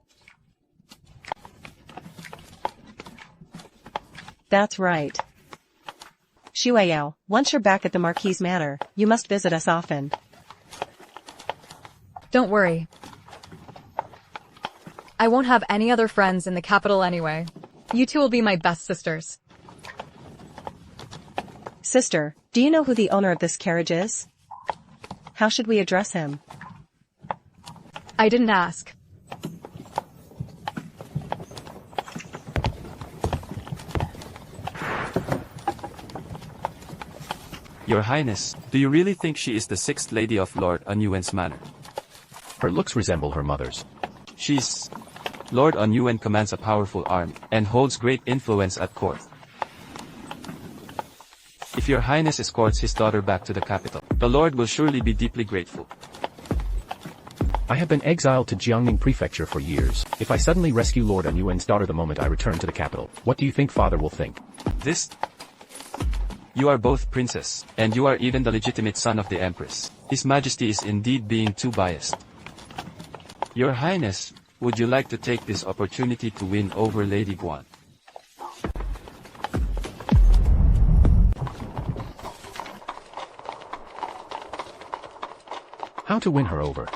That's right. Shuayao, once you're back at the Marquis Manor, you must visit us often. Don't worry. I won't have any other friends in the capital anyway. You two will be my best sisters. Sister, do you know who the owner of this carriage is? How should we address him? I didn't ask. Your Highness, do you really think she is the sixth lady of Lord Anyuan's manor? Her looks resemble her mother's. She's... Lord Anyuan commands a powerful army and holds great influence at court. If your Highness escorts his daughter back to the capital, the Lord will surely be deeply grateful. I have been exiled to Jiangning Prefecture for years. If I suddenly rescue Lord Anyuan's daughter the moment I return to the capital, what do you think father will think? This... You are both princess, and you are even the legitimate son of the Empress. His Majesty is indeed being too biased. Your Highness, would you like to take this opportunity to win over Lady Guan? How to win her over?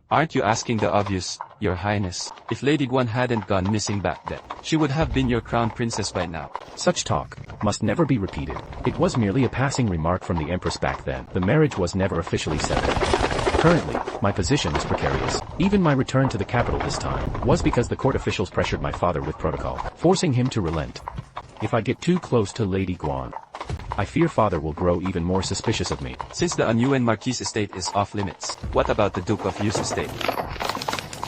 Aren't you asking the obvious, Your Highness? If Lady Guan hadn't gone missing back then, she would have been your crown princess by now. Such talk must never be repeated. It was merely a passing remark from the Empress back then. The marriage was never officially settled. Currently, my position is precarious. Even my return to the capital this time was because the court officials pressured my father with protocol, forcing him to relent. If I get too close to Lady Guan, I fear father will grow even more suspicious of me. Since the Anyuan Marquis estate is off limits, what about the Duke of Yu's estate?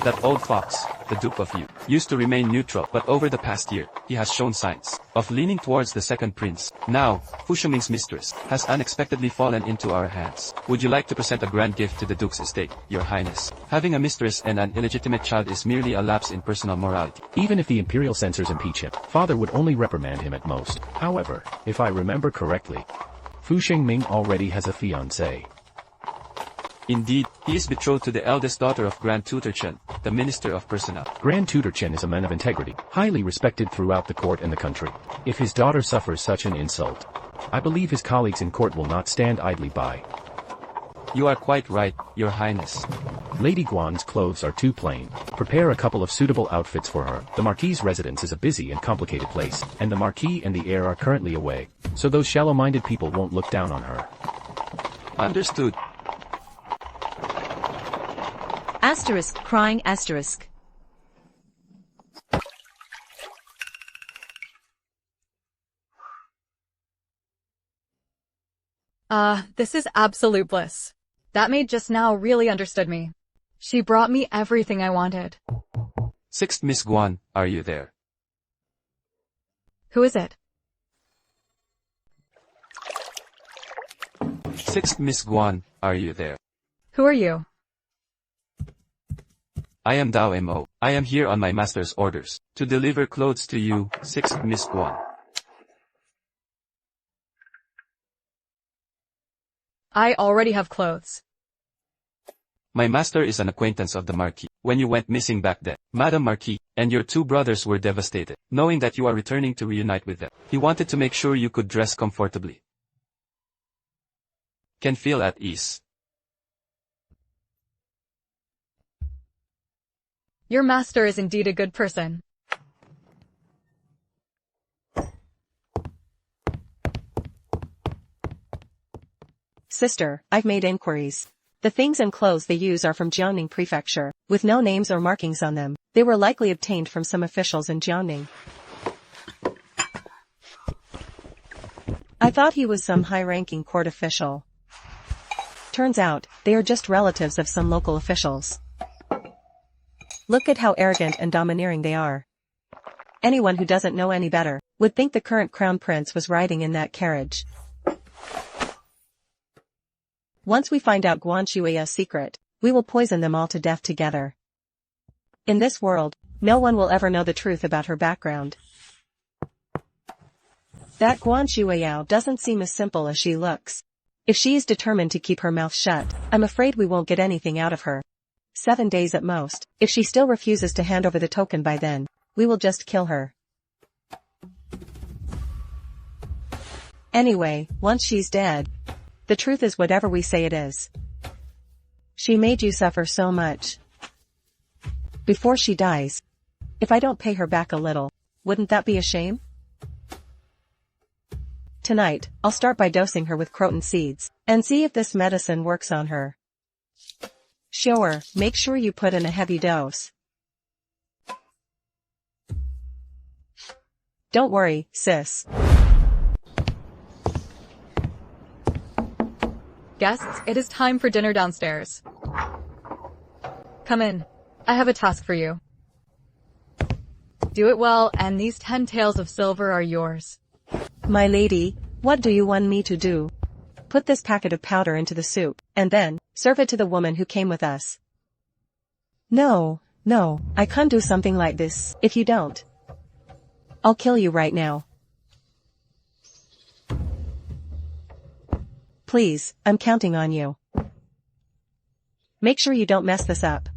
That old fox, the Duke of Yu, used to remain neutral, but over the past year, he has shown signs of leaning towards the second prince. Now, Fu Shuming's mistress has unexpectedly fallen into our hands. Would you like to present a grand gift to the Duke's estate, Your Highness? Having a mistress and an illegitimate child is merely a lapse in personal morality. Even if the imperial censors impeach him, father would only reprimand him at most. However, if I remember correctly, Fu Shengming already has a fiancée. Indeed, he is betrothed to the eldest daughter of Grand Tutor Chen, the Minister of Personnel. Grand Tutor Chen is a man of integrity, highly respected throughout the court and the country. If his daughter suffers such an insult, I believe his colleagues in court will not stand idly by. You are quite right, Your Highness. Lady Guan's clothes are too plain. Prepare a couple of suitable outfits for her. The Marquis's residence is a busy and complicated place, and the Marquis and the heir are currently away, so those shallow-minded people won't look down on her. Understood. Asterisk crying asterisk. This is absolute bliss. That maid just now really understood me. She brought me everything I wanted. Sixth Miss Guan, are you there? Who is it? Sixth Miss Guan, are you there? Who are you? I am them.Mo. I am here on my master's orders, to deliver clothes to you, Sixth Miss Guan. I already have clothes. My master is an acquaintance of the Marquis. When you went missing back then, Madam Marquis, and your two brothers were devastated, knowing that you are returning to reunite with them. He wanted to make sure you could dress comfortably. Can feel at ease. Your master is indeed a good person. Sister, I've made inquiries. The things and clothes they use are from Jiangning Prefecture, with no names or markings on them. They were likely obtained from some officials in Jiangning. I thought he was some high-ranking court official. Turns out, they are just relatives of some local officials. Look at how arrogant and domineering they are. Anyone who doesn't know any better would think the current crown prince was riding in that carriage. Once we find out Guan Shui's secret, we will poison them all to death together. In this world, no one will ever know the truth about her background. That Guan Shuiyao doesn't seem as simple as she looks. If she is determined to keep her mouth shut, I'm afraid we won't get anything out of her. 7 days at most. If she still refuses to hand over the token by then, we will just kill her. Anyway, once she's dead, the truth is whatever we say it is. She made you suffer so much. Before she dies, if I don't pay her back a little, wouldn't that be a shame? Tonight, I'll start by dosing her with croton seeds, and see if this medicine works on her. Sure, make sure you put in a heavy dose. Don't worry, sis. Guests, it is time for dinner downstairs. Come in. I have a task for you. Do it well, and these 10 taels of silver are yours. My lady, what do you want me to do? Put this packet of powder into the soup, and then, serve it to the woman who came with us. No, I can't do something like this, if you don't. I'll kill you right now. Please, I'm counting on you. Make sure you don't mess this up.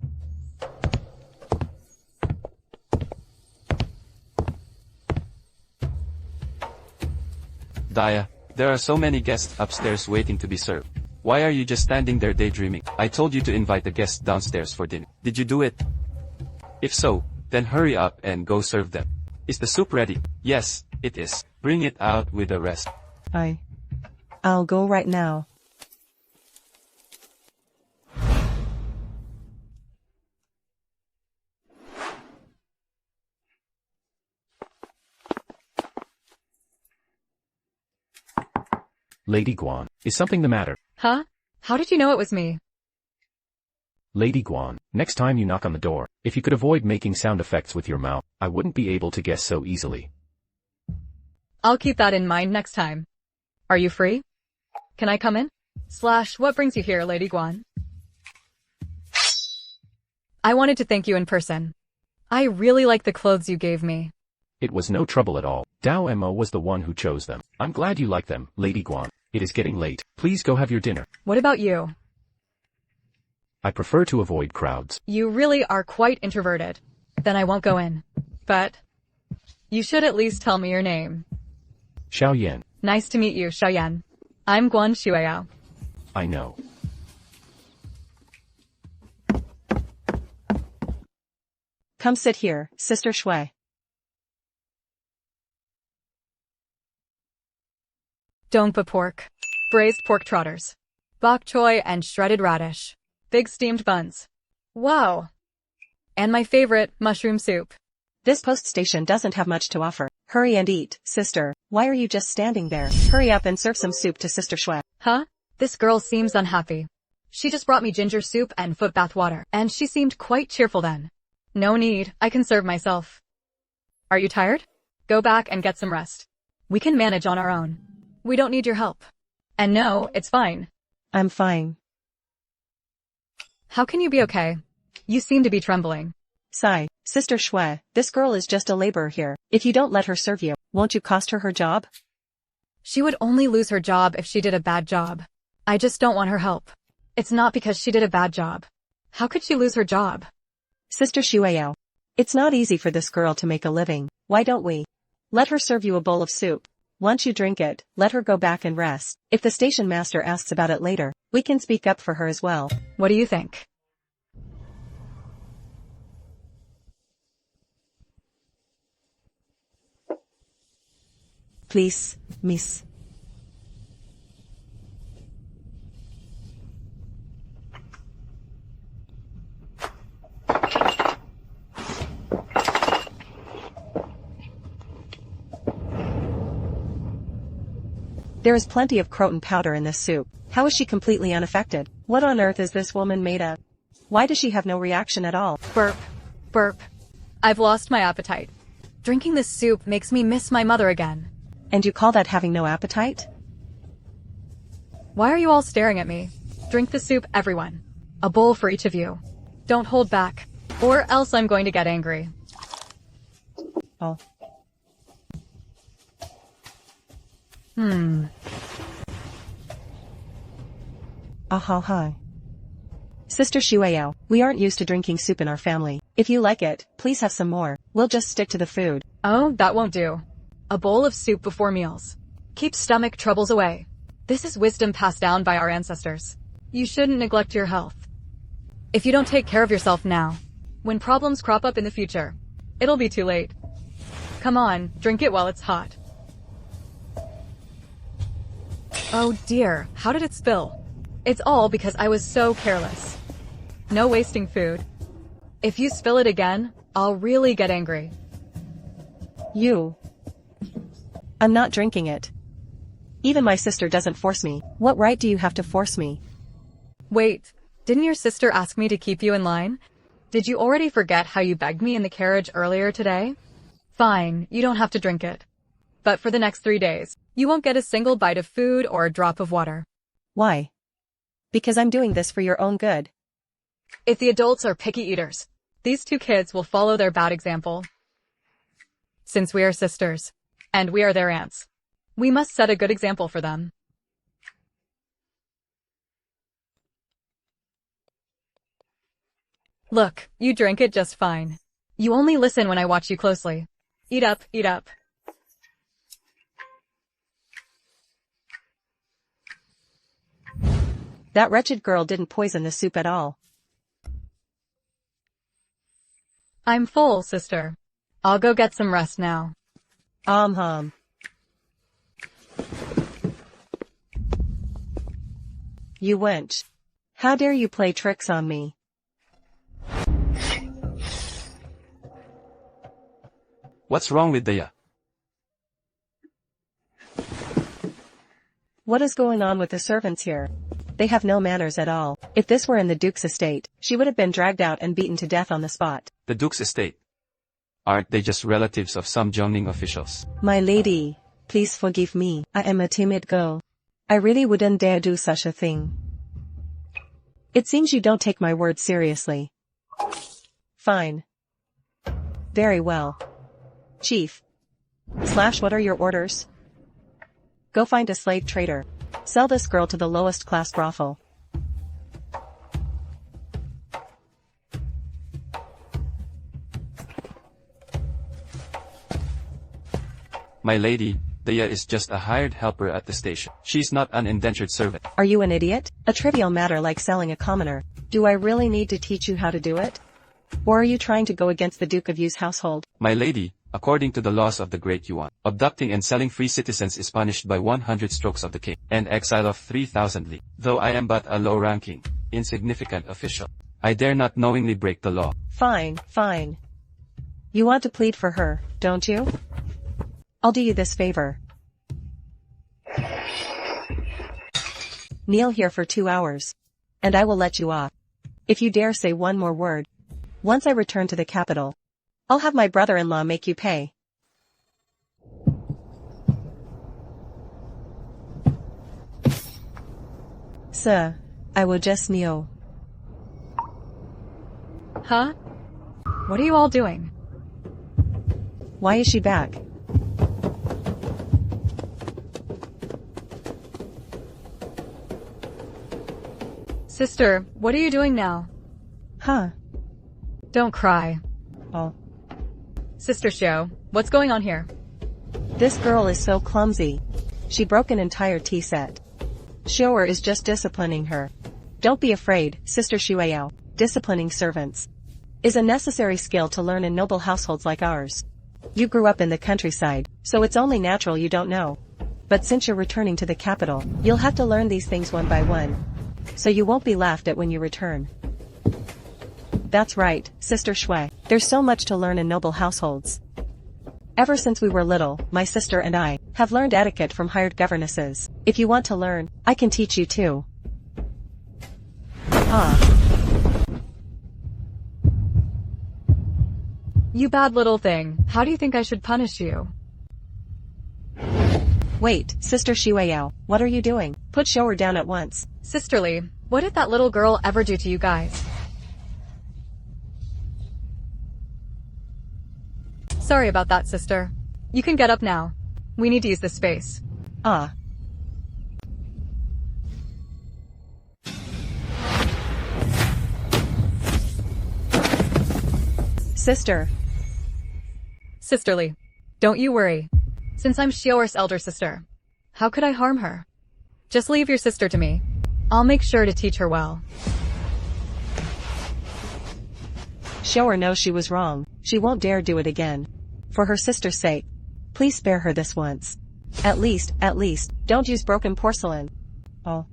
Daya, there are so many guests upstairs waiting to be served. Why are you just standing there daydreaming? I told you to invite the guests downstairs for dinner. Did you do it? If so, then hurry up and go serve them. Is the soup ready? Yes, it is. Bring it out with the rest. I'll go right now. Lady Guan, is something the matter? Huh? How did you know it was me? Lady Guan, next time you knock on the door, if you could avoid making sound effects with your mouth, I wouldn't be able to guess so easily. I'll keep that in mind next time. Are you free? Can I come in? What brings you here, Lady Guan? I wanted to thank you in person. I really like the clothes you gave me. It was no trouble at all. Dao Mo was the one who chose them. I'm glad you like them, Lady Guan. It is getting late. Please go have your dinner. What about you? I prefer to avoid crowds. You really are quite introverted. Then I won't go in. But you should at least tell me your name. Xiao Yan. Nice to meet you, Xiaoyan. I'm Guan Shuiyao. I know. Come sit here, Sister Shui. Dongpa pork, braised pork trotters, bok choy and shredded radish, big steamed buns. Wow! And my favorite, mushroom soup. This post station doesn't have much to offer. Hurry and eat, sister. Why are you just standing there? Hurry up and serve some soup to Sister Shui. Huh? This girl seems unhappy. She just brought me ginger soup and foot bath water, and she seemed quite cheerful then. No need, I can serve myself. Are you tired? Go back and get some rest. We can manage on our own. We don't need your help. And no, it's fine. I'm fine. How can you be okay? You seem to be trembling. Sigh, Sister Shui, this girl is just a laborer here. If you don't let her serve you, won't you cost her her job? She would only lose her job if she did a bad job. I just don't want her help. It's not because she did a bad job. How could she lose her job? Sister Shuiyao, it's not easy for this girl to make a living. Why don't we? Let her serve you a bowl of soup. Once you drink it, let her go back and rest. If the station master asks about it later, we can speak up for her as well. What do you think? Please, miss. There is plenty of croton powder in this soup. How is she completely unaffected? What on earth is this woman made of? Why does she have no reaction at all? Burp. Burp. I've lost my appetite. Drinking this soup makes me miss my mother again. And you call that having no appetite? Why are you all staring at me? Drink the soup, everyone. A bowl for each of you. Don't hold back, or else I'm going to get angry. Oh. Hi. Sister Shueyao, we aren't used to drinking soup in our family. If you like it, please have some more. We'll just stick to the food. Oh, that won't do. A bowl of soup before meals. Keep stomach troubles away. This is wisdom passed down by our ancestors. You shouldn't neglect your health. If you don't take care of yourself now, when problems crop up in the future, it'll be too late. Come on, drink it while it's hot. Oh dear, how did it spill? It's all because I was so careless. No wasting food. If you spill it again, I'll really get angry. I'm not drinking it. Even my sister doesn't force me. What right do you have to force me? Wait, didn't your sister ask me to keep you in line? Did you already forget how you begged me in the carriage earlier today? Fine, you don't have to drink it. But for the next 3 days, you won't get a single bite of food or a drop of water. Why? Because I'm doing this for your own good. If the adults are picky eaters, these two kids will follow their bad example. Since we are sisters, and we are their aunts, we must set a good example for them. Look, you drank it just fine. You only listen when I watch you closely. Eat up, eat up. That wretched girl didn't poison the soup at all. I'm full, sister. I'll go get some rest now. You wench. How dare you play tricks on me? What's wrong with Daya? What is going on with the servants here? They have no manners at all. If this were in the Duke's estate, she would have been dragged out and beaten to death on the spot. The Duke's estate. Aren't they just relatives of some Jiangning officials? My lady, please forgive me. I am a timid girl. I really wouldn't dare do such a thing. It seems you don't take my word seriously. Fine. Very well. Chief. What are your orders? Go find a slave trader. Sell this girl to the lowest class brothel. My lady, Daya is just a hired helper at the station. She's not an indentured servant. Are you an idiot? A trivial matter like selling a commoner. Do I really need to teach you how to do it? Or are you trying to go against the Duke of Yu's household? My lady, according to the laws of the Great Yuan, abducting and selling free citizens is punished by 100 strokes of the king, and exile of 3,000 li. Though I am but a low-ranking, insignificant official, I dare not knowingly break the law. Fine. You want to plead for her, don't you? I'll do you this favor. Kneel here for 2 hours. And I will let you off. If you dare say one more word. Once I return to the capital, I'll have my brother-in-law make you pay. Sir, I will just kneel. Huh? What are you all doing? Why is she back? Sister, what are you doing now? Huh? Don't cry. Oh. Sister Xiao, what's going on here? This girl is so clumsy. She broke an entire tea set. Shower is just disciplining her. Don't be afraid, Sister Shueyao. Disciplining servants is a necessary skill to learn in noble households like ours. You grew up in the countryside, so it's only natural you don't know. But since you're returning to the capital, you'll have to learn these things one by one. So you won't be laughed at when you return. That's right, Sister Shui. There's so much to learn in noble households. Ever since we were little, my sister and I have learned etiquette from hired governesses. If you want to learn, I can teach you too. You bad little thing, how do you think I should punish you? Wait, Sister Shueyao, what are you doing? Put Shower down at once. Sisterly, what did that little girl ever do to you guys? Sorry about that, sister. You can get up now. We need to use this space. Sister. Sisterly, don't you worry. Since I'm Xiaoer's elder sister, how could I harm her? Just leave your sister to me. I'll make sure to teach her well. Shower knows she was wrong. She won't dare do it again. For her sister's sake, please spare her this once. At least, don't use broken porcelain. Oh.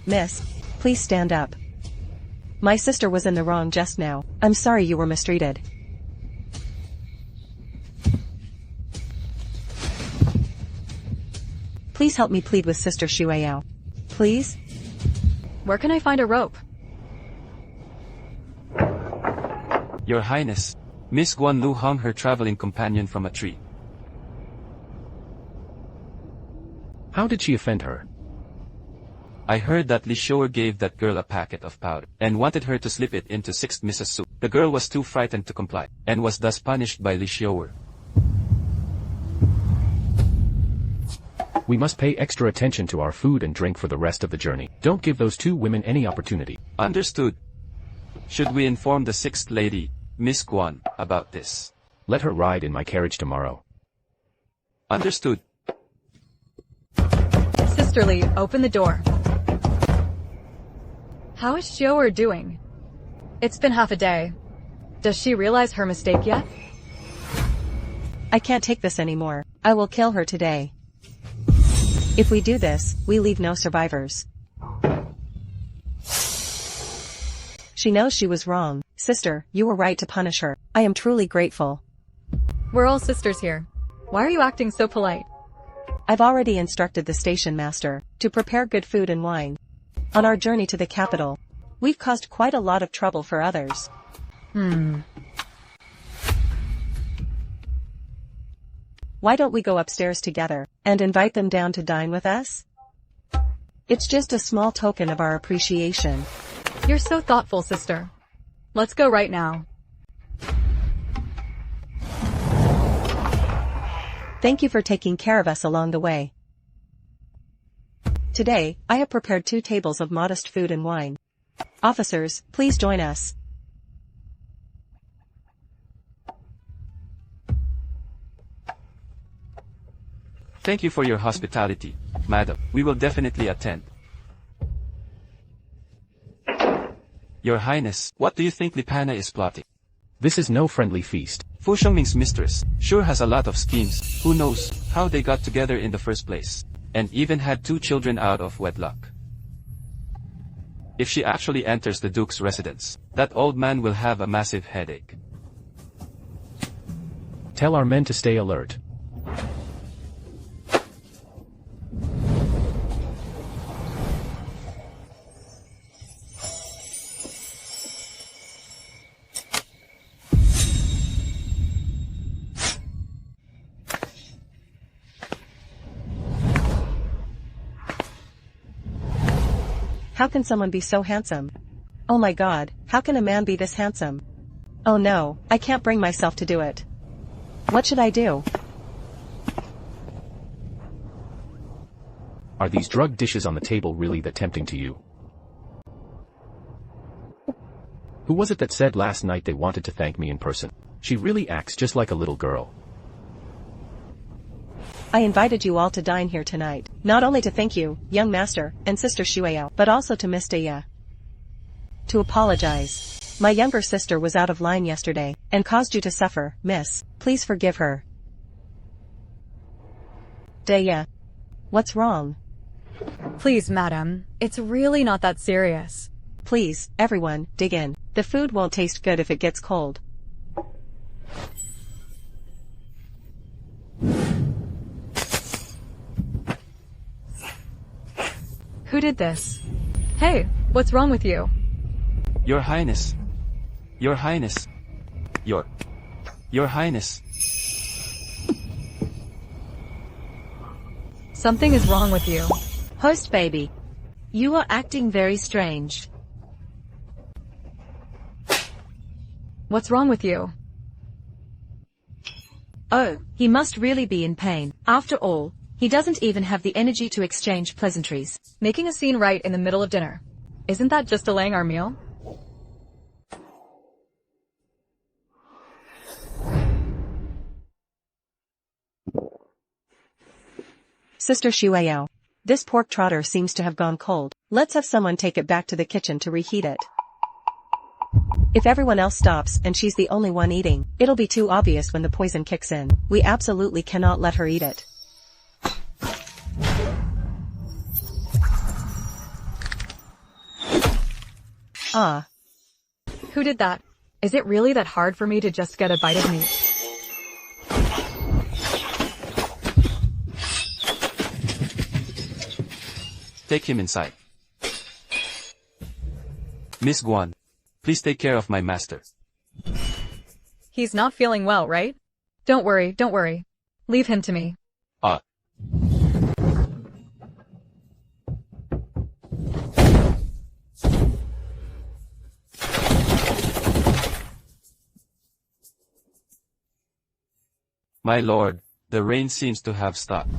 Miss, please stand up. My sister was in the wrong just now. I'm sorry you were mistreated. Please help me plead with Sister Shueyao. Please? Where can I find a rope? Your Highness, Miss Guan Lu hung her traveling companion from a tree. How did she offend her? I heard that Li Xiaoer gave that girl a packet of powder, and wanted her to slip it into 6th Mrs. Soup. The girl was too frightened to comply, and was thus punished by Li Xiaoer. We must pay extra attention to our food and drink for the rest of the journey. Don't give those two women any opportunity. Understood. Should we inform the 6th lady, Miss Guan, about this? Let her ride in my carriage tomorrow. Understood. Sisterly, open the door. How is Xiaoer doing? It's been half a day. Does she realize her mistake yet? I can't take this anymore. I will kill her today. If we do this, we leave no survivors. She knows she was wrong. Sister, you were right to punish her. I am truly grateful. We're all sisters here. Why are you acting so polite? I've already instructed the station master to prepare good food and wine. On our journey to the capital, we've caused quite a lot of trouble for others. Why don't we go upstairs together and invite them down to dine with us? It's just a small token of our appreciation. You're so thoughtful, sister. Let's go right now. Thank you for taking care of us along the way. Today, I have prepared 2 tables of modest food and wine. Officers, please join us. Thank you for your hospitality, madam. We will definitely attend. Your Highness, what do you think Lipana is plotting? This is no friendly feast. Fu Shengming's mistress sure has a lot of schemes. Who knows how they got together in the first place, and even had 2 children out of wedlock. If she actually enters the Duke's residence, that old man will have a massive headache. Tell our men to stay alert. How can someone be so handsome? Oh my god, how can a man be this handsome? Oh no, I can't bring myself to do it. What should I do? Are these drug dishes on the table really that tempting to you? Who was it that said last night they wanted to thank me in person? She really acts just like a little girl. I invited you all to dine here tonight, not only to thank you, young master, and Sister Shueyao, but also to Miss Deya. To apologize. My younger sister was out of line yesterday, and caused you to suffer, miss. Please forgive her. Deya. What's wrong? Please, madam, it's really not that serious. Please, everyone, dig in. The food won't taste good if it gets cold. Who did this? Hey, what's wrong with you? Your Highness. Your Highness. Your Highness. Something is wrong with you. Host baby. You are acting very strange. What's wrong with you? Oh, he must really be in pain. After all, he doesn't even have the energy to exchange pleasantries. Making a scene right in the middle of dinner. Isn't that just delaying our meal? Sister Shuayao. This pork trotter seems to have gone cold. Let's have someone take it back to the kitchen to reheat it. If everyone else stops and she's the only one eating, it'll be too obvious when the poison kicks in. We absolutely cannot let her eat it. Ah. Who did that? Is it really that hard for me to just get a bite of meat? Take him inside. Miss Guan, please take care of my master. He's not feeling well, right? Don't worry, don't worry. Leave him to me. My lord, the rain seems to have stopped.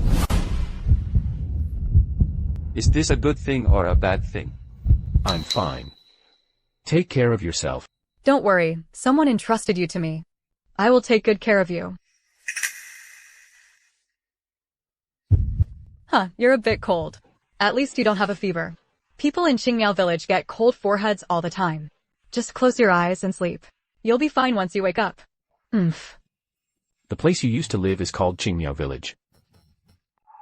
Is this a good thing or a bad thing? I'm fine. Take care of yourself. Don't worry, someone entrusted you to me. I will take good care of you. Huh, you're a bit cold. At least you don't have a fever. People in Qingmiao village get cold foreheads all the time. Just close your eyes and sleep. You'll be fine once you wake up. The place you used to live is called Qingmiao village.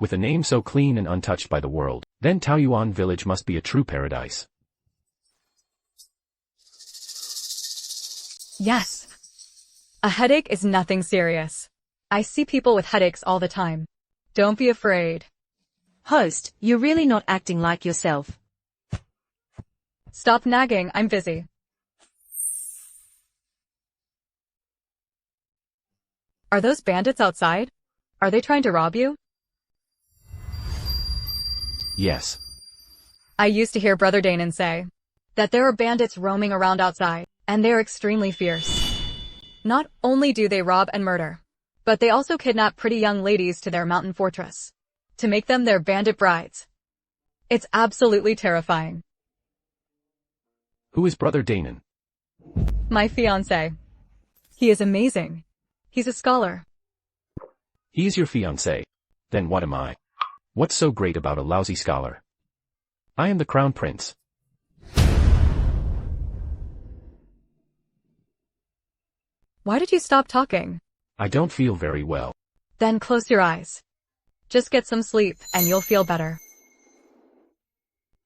With a name so clean and untouched by the world, then Taoyuan village must be a true paradise. Yes. A headache is nothing serious. I see people with headaches all the time. Don't be afraid. Host, you're really not acting like yourself. Stop nagging, I'm busy. Are those bandits outside? Are they trying to rob you? Yes. I used to hear Brother Danon say that there are bandits roaming around outside, and they are extremely fierce. Not only do they rob and murder, but they also kidnap pretty young ladies to their mountain fortress to make them their bandit brides. It's absolutely terrifying. Who is Brother Danon? My fiancé. He is amazing. He's a scholar. He is your fiancé. Then what am I? What's so great about a lousy scholar? I am the crown prince. Why did you stop talking? I don't feel very well. Then close your eyes. Just get some sleep and you'll feel better.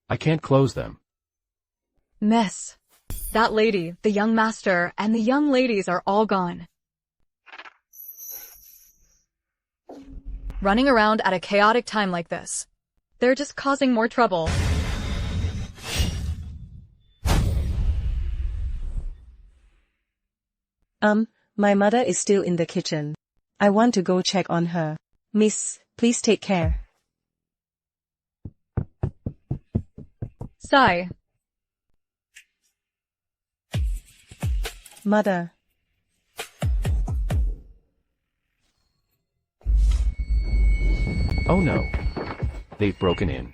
I can't close them. Miss. That lady, the young master, and the young ladies are all gone. Running around at a chaotic time like this. They're just causing more trouble. My mother is still in the kitchen. I want to go check on her. Miss, please take care. Sigh. Mother. Oh no. They've broken in.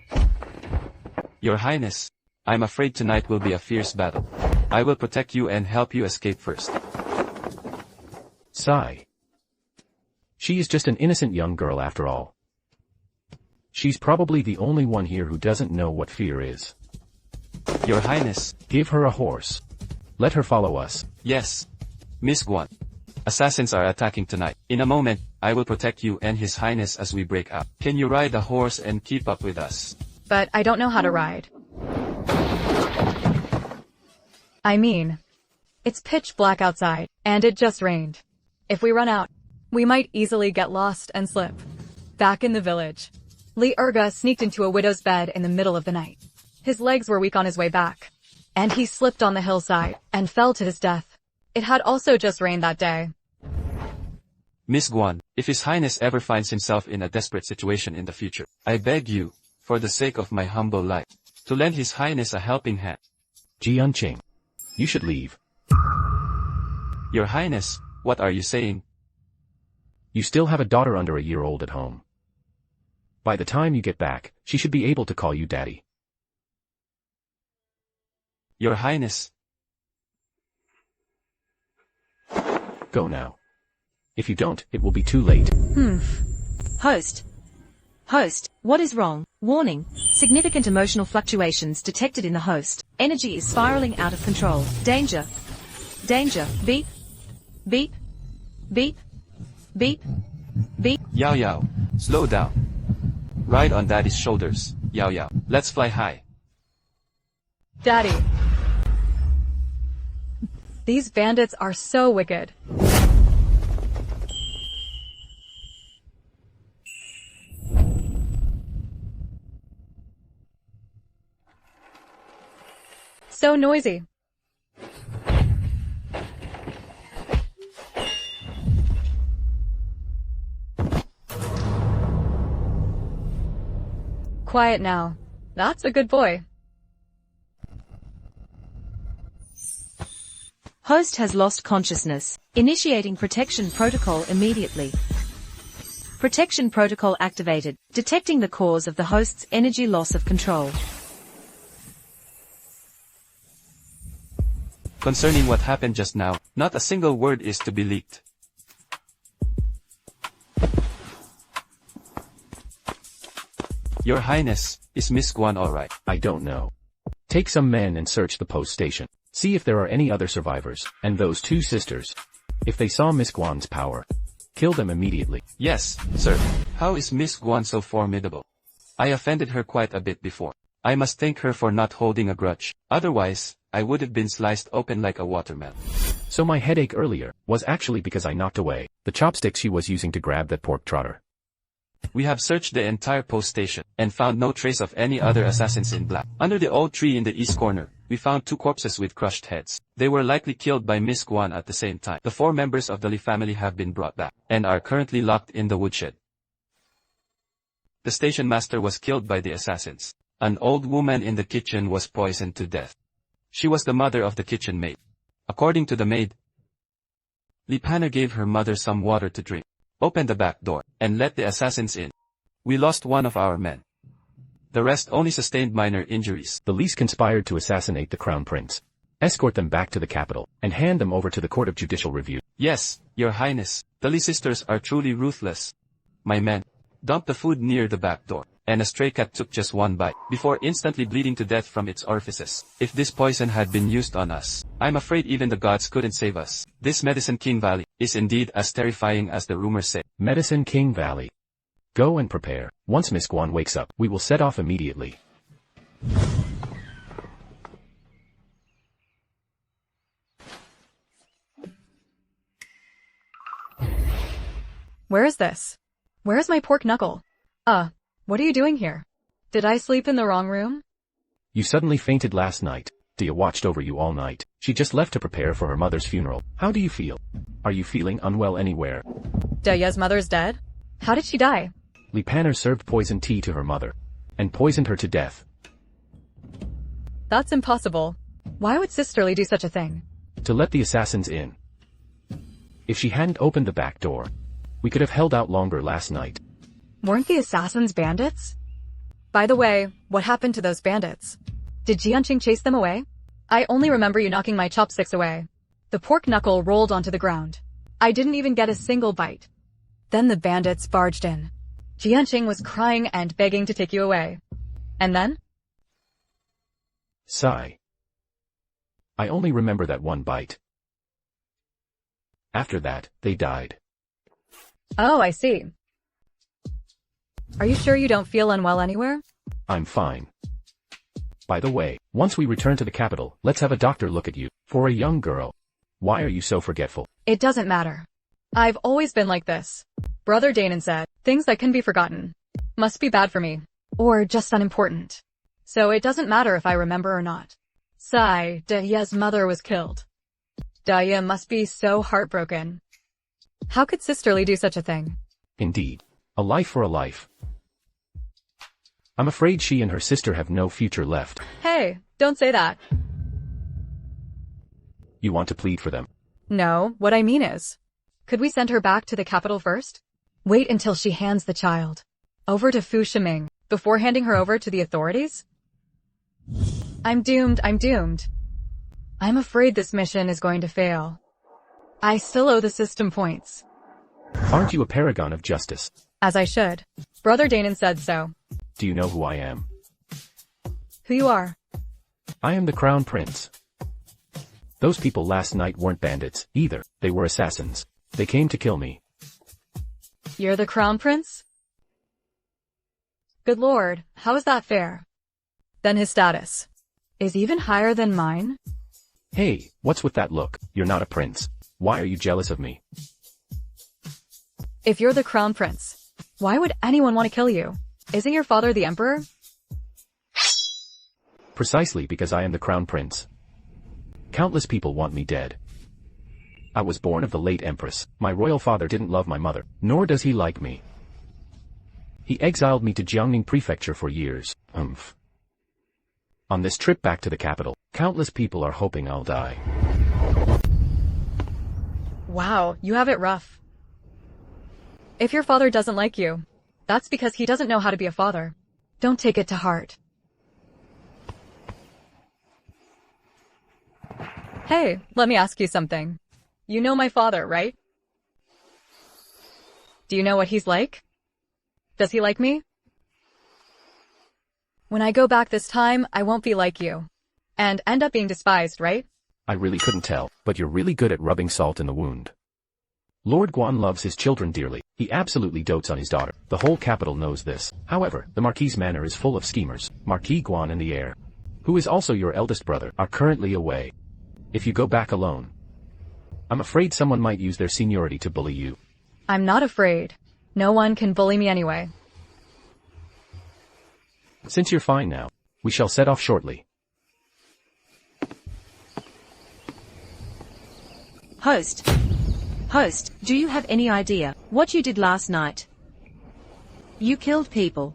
Your Highness, I'm afraid tonight will be a fierce battle. I will protect you and help you escape first. Sigh. She is just an innocent young girl after all. She's probably the only one here who doesn't know what fear is. Your Highness. Give her a horse. Let her follow us. Yes. Miss Guan. Assassins are attacking tonight. In a moment, I will protect you and His Highness as we break up. Can you ride the horse and keep up with us? But I don't know how to ride. I mean, it's pitch black outside, and it just rained. If we run out, we might easily get lost and slip back in the village. Li Erga sneaked into a widow's bed in the middle of the night. His legs were weak on his way back, and he slipped on the hillside and fell to his death. It had also just rained that day. Miss Guan, if His Highness ever finds himself in a desperate situation in the future, I beg you, for the sake of my humble life, to lend His Highness a helping hand. Jianqing, you should leave. Your Highness, what are you saying? You still have a daughter under a year old at home. By the time you get back, she should be able to call you daddy. Your Highness. Go now. If you don't, it will be too late. Host. Host, what is wrong? Warning. Significant emotional fluctuations detected in the host. Energy is spiraling out of control. Danger. Danger. Beep. Beep. Beep. Beep. Beep. Yao Yao, slow down. Ride on Daddy's shoulders, Yao Yao. Let's fly high. Daddy. These bandits are so wicked. So noisy. Quiet now. That's a good boy. Host has lost consciousness. Initiating protection protocol immediately. Protection protocol activated. Detecting the cause of the host's energy loss of control. Concerning what happened just now, not a single word is to be leaked. Your Highness, is Miss Guan alright? I don't know. Take some men and search the post station. See if there are any other survivors, and those two sisters. If they saw Miss Guan's power, kill them immediately. Yes, sir. How is Miss Guan so formidable? I offended her quite a bit before. I must thank her for not holding a grudge. Otherwise, I would have been sliced open like a watermelon. So my headache earlier was actually because I knocked away the chopsticks she was using to grab that pork trotter. We have searched the entire post station and found no trace of any other assassins in black. Under the old tree in the east corner, we found 2 corpses with crushed heads. They were likely killed by Miss Guan at the same time. The 4 members of the Li family have been brought back and are currently locked in the woodshed. The station master was killed by the assassins. An old woman in the kitchen was poisoned to death. She was the mother of the kitchen maid. According to the maid, Li Panna gave her mother some water to drink, opened the back door, and let the assassins in. We lost one of our men. The rest only sustained minor injuries. The Lis conspired to assassinate the crown prince. Escort them back to the capital, and hand them over to the Court of Judicial Review. Yes, Your Highness, the Li sisters are truly ruthless. My men dumped the food near the back door, and a stray cat took just one bite, before instantly bleeding to death from its orifices. If this poison had been used on us, I'm afraid even the gods couldn't save us. This Medicine King Valley is indeed as terrifying as the rumors say. Medicine King Valley. Go and prepare. Once Miss Guan wakes up, we will set off immediately. Where is this? Where is my pork knuckle? What are you doing here? Did I sleep in the wrong room? You suddenly fainted last night. Dia watched over you all night. She just left to prepare for her mother's funeral. How do you feel? Are you feeling unwell anywhere? Daya's mother's dead? How did she die? Li Panner served poison tea to her mother, and poisoned her to death. That's impossible. Why would Sisterly do such a thing? To let the assassins in. If she hadn't opened the back door, we could have held out longer last night. Weren't the assassins bandits? By the way, what happened to those bandits? Did Jianqing chase them away? I only remember you knocking my chopsticks away. The pork knuckle rolled onto the ground. I didn't even get a single bite. Then the bandits barged in. Jianqing was crying and begging to take you away. And then? Sigh. I only remember that one bite. After that, they died. Oh, I see. Are you sure you don't feel unwell anywhere? I'm fine. By the way, once we return to the capital, let's have a doctor look at you. For a young girl. Why are you so forgetful? It doesn't matter. I've always been like this. Brother Danon said, things that can be forgotten. Must be bad for me. Or just unimportant. So it doesn't matter if I remember or not. Sigh, Daya's mother was killed. Daya must be so heartbroken. How could Sisterly do such a thing? Indeed. A life for a life. I'm afraid she and her sister have no future left. Hey, don't say that. You want to plead for them? No, what I mean is, could we send her back to the capital first? Wait until she hands the child over to Fu Shiming before handing her over to the authorities? I'm doomed. I'm afraid this mission is going to fail. I still owe the system points. Aren't you a paragon of justice? As I should. Brother Danon said so. Do you know who I am? Who you are? I am the Crown Prince. Those people last night weren't bandits, either. They were assassins. They came to kill me. You're the Crown Prince? Good lord, how is that fair? Then his status is even higher than mine? Hey, what's with that look? You're not a prince. Why are you jealous of me? If you're the Crown Prince, why would anyone want to kill you? Isn't your father the Emperor? Precisely because I am the Crown Prince. Countless people want me dead. I was born of the late Empress. My royal father didn't love my mother, nor does he like me. He exiled me to Jiangning Prefecture for years. On this trip back to the capital, countless people are hoping I'll die. Wow, you have it rough. If your father doesn't like you, that's because he doesn't know how to be a father. Don't take it to heart. Hey, let me ask you something. You know my father, right? Do you know what he's like? Does he like me? When I go back this time, I won't be like you. And end up being despised, right? I really couldn't tell, but you're really good at rubbing salt in the wound. Lord Guan loves his children dearly. He absolutely dotes on his daughter. The whole capital knows this. However, the Marquis' manor is full of schemers. Marquis Guan and the heir, who is also your eldest brother, are currently away. If you go back alone, I'm afraid someone might use their seniority to bully you. I'm not afraid. No one can bully me anyway. Since you're fine now, we shall set off shortly. Host, do you have any idea what you did last night? You killed people.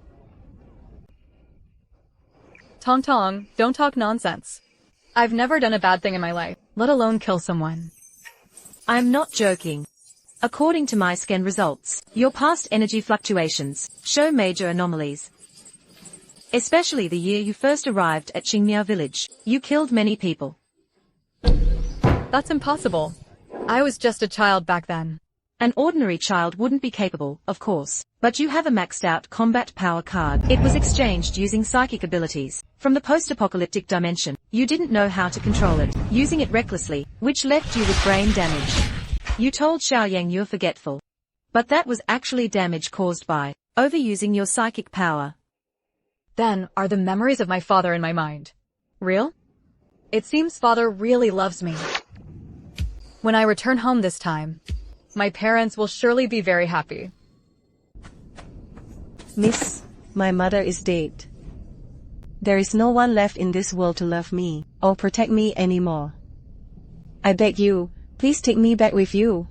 Tong Tong, don't talk nonsense. I've never done a bad thing in my life, let alone kill someone. I'm not joking. According to my scan results, your past energy fluctuations show major anomalies. Especially the year you first arrived at Qingmiao village, you killed many people. That's impossible. I was just a child back then. An ordinary child wouldn't be capable, of course, but you have a maxed out combat power card. It was exchanged using psychic abilities from the post-apocalyptic dimension. You didn't know how to control it, using it recklessly, which left you with brain damage. You told Xiaoyang you're forgetful. But that was actually damage caused by overusing your psychic power. Then, are the memories of my father in my mind real? It seems father really loves me. When I return home this time, my parents will surely be very happy. Miss, my mother is dead. There is no one left in this world to love me or protect me anymore. I beg you, please take me back with you.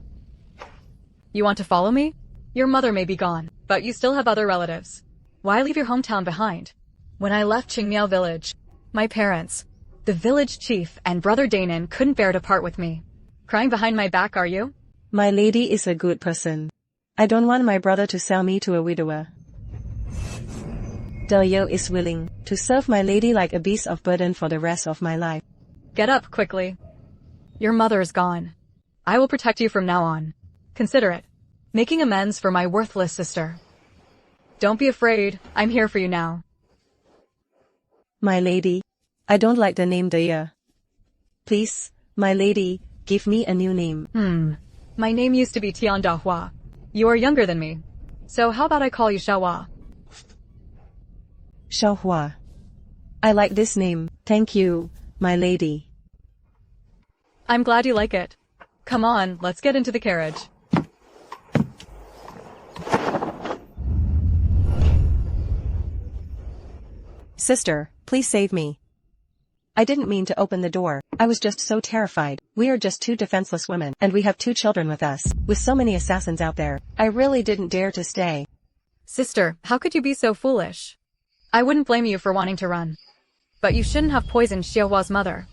You want to follow me? Your mother may be gone, but you still have other relatives. Why leave your hometown behind? When I left Qingmiao village, my parents, the village chief and brother Danon couldn't bear to part with me. Crying behind my back, are you? My lady is a good person. I don't want my brother to sell me to a widower. Delio is willing to serve my lady like a beast of burden for the rest of my life. Get up quickly. Your mother is gone. I will protect you from now on. Consider it. Making amends for my worthless sister. Don't be afraid, I'm here for you now. My lady, I don't like the name Daya. Please, my lady, give me a new name. My name used to be Tian Dahua. You are younger than me. So how about I call you Xiaohua? Xiaohua. I like this name, thank you, my lady. I'm glad you like it. Come on, let's get into the carriage. Sister, please save me. I didn't mean to open the door. I was just so terrified. We are just two defenseless women, and we have 2 children with us. With so many assassins out there, I really didn't dare to stay. Sister, how could you be so foolish? I wouldn't blame you for wanting to run. But you shouldn't have poisoned Xiaohua's mother.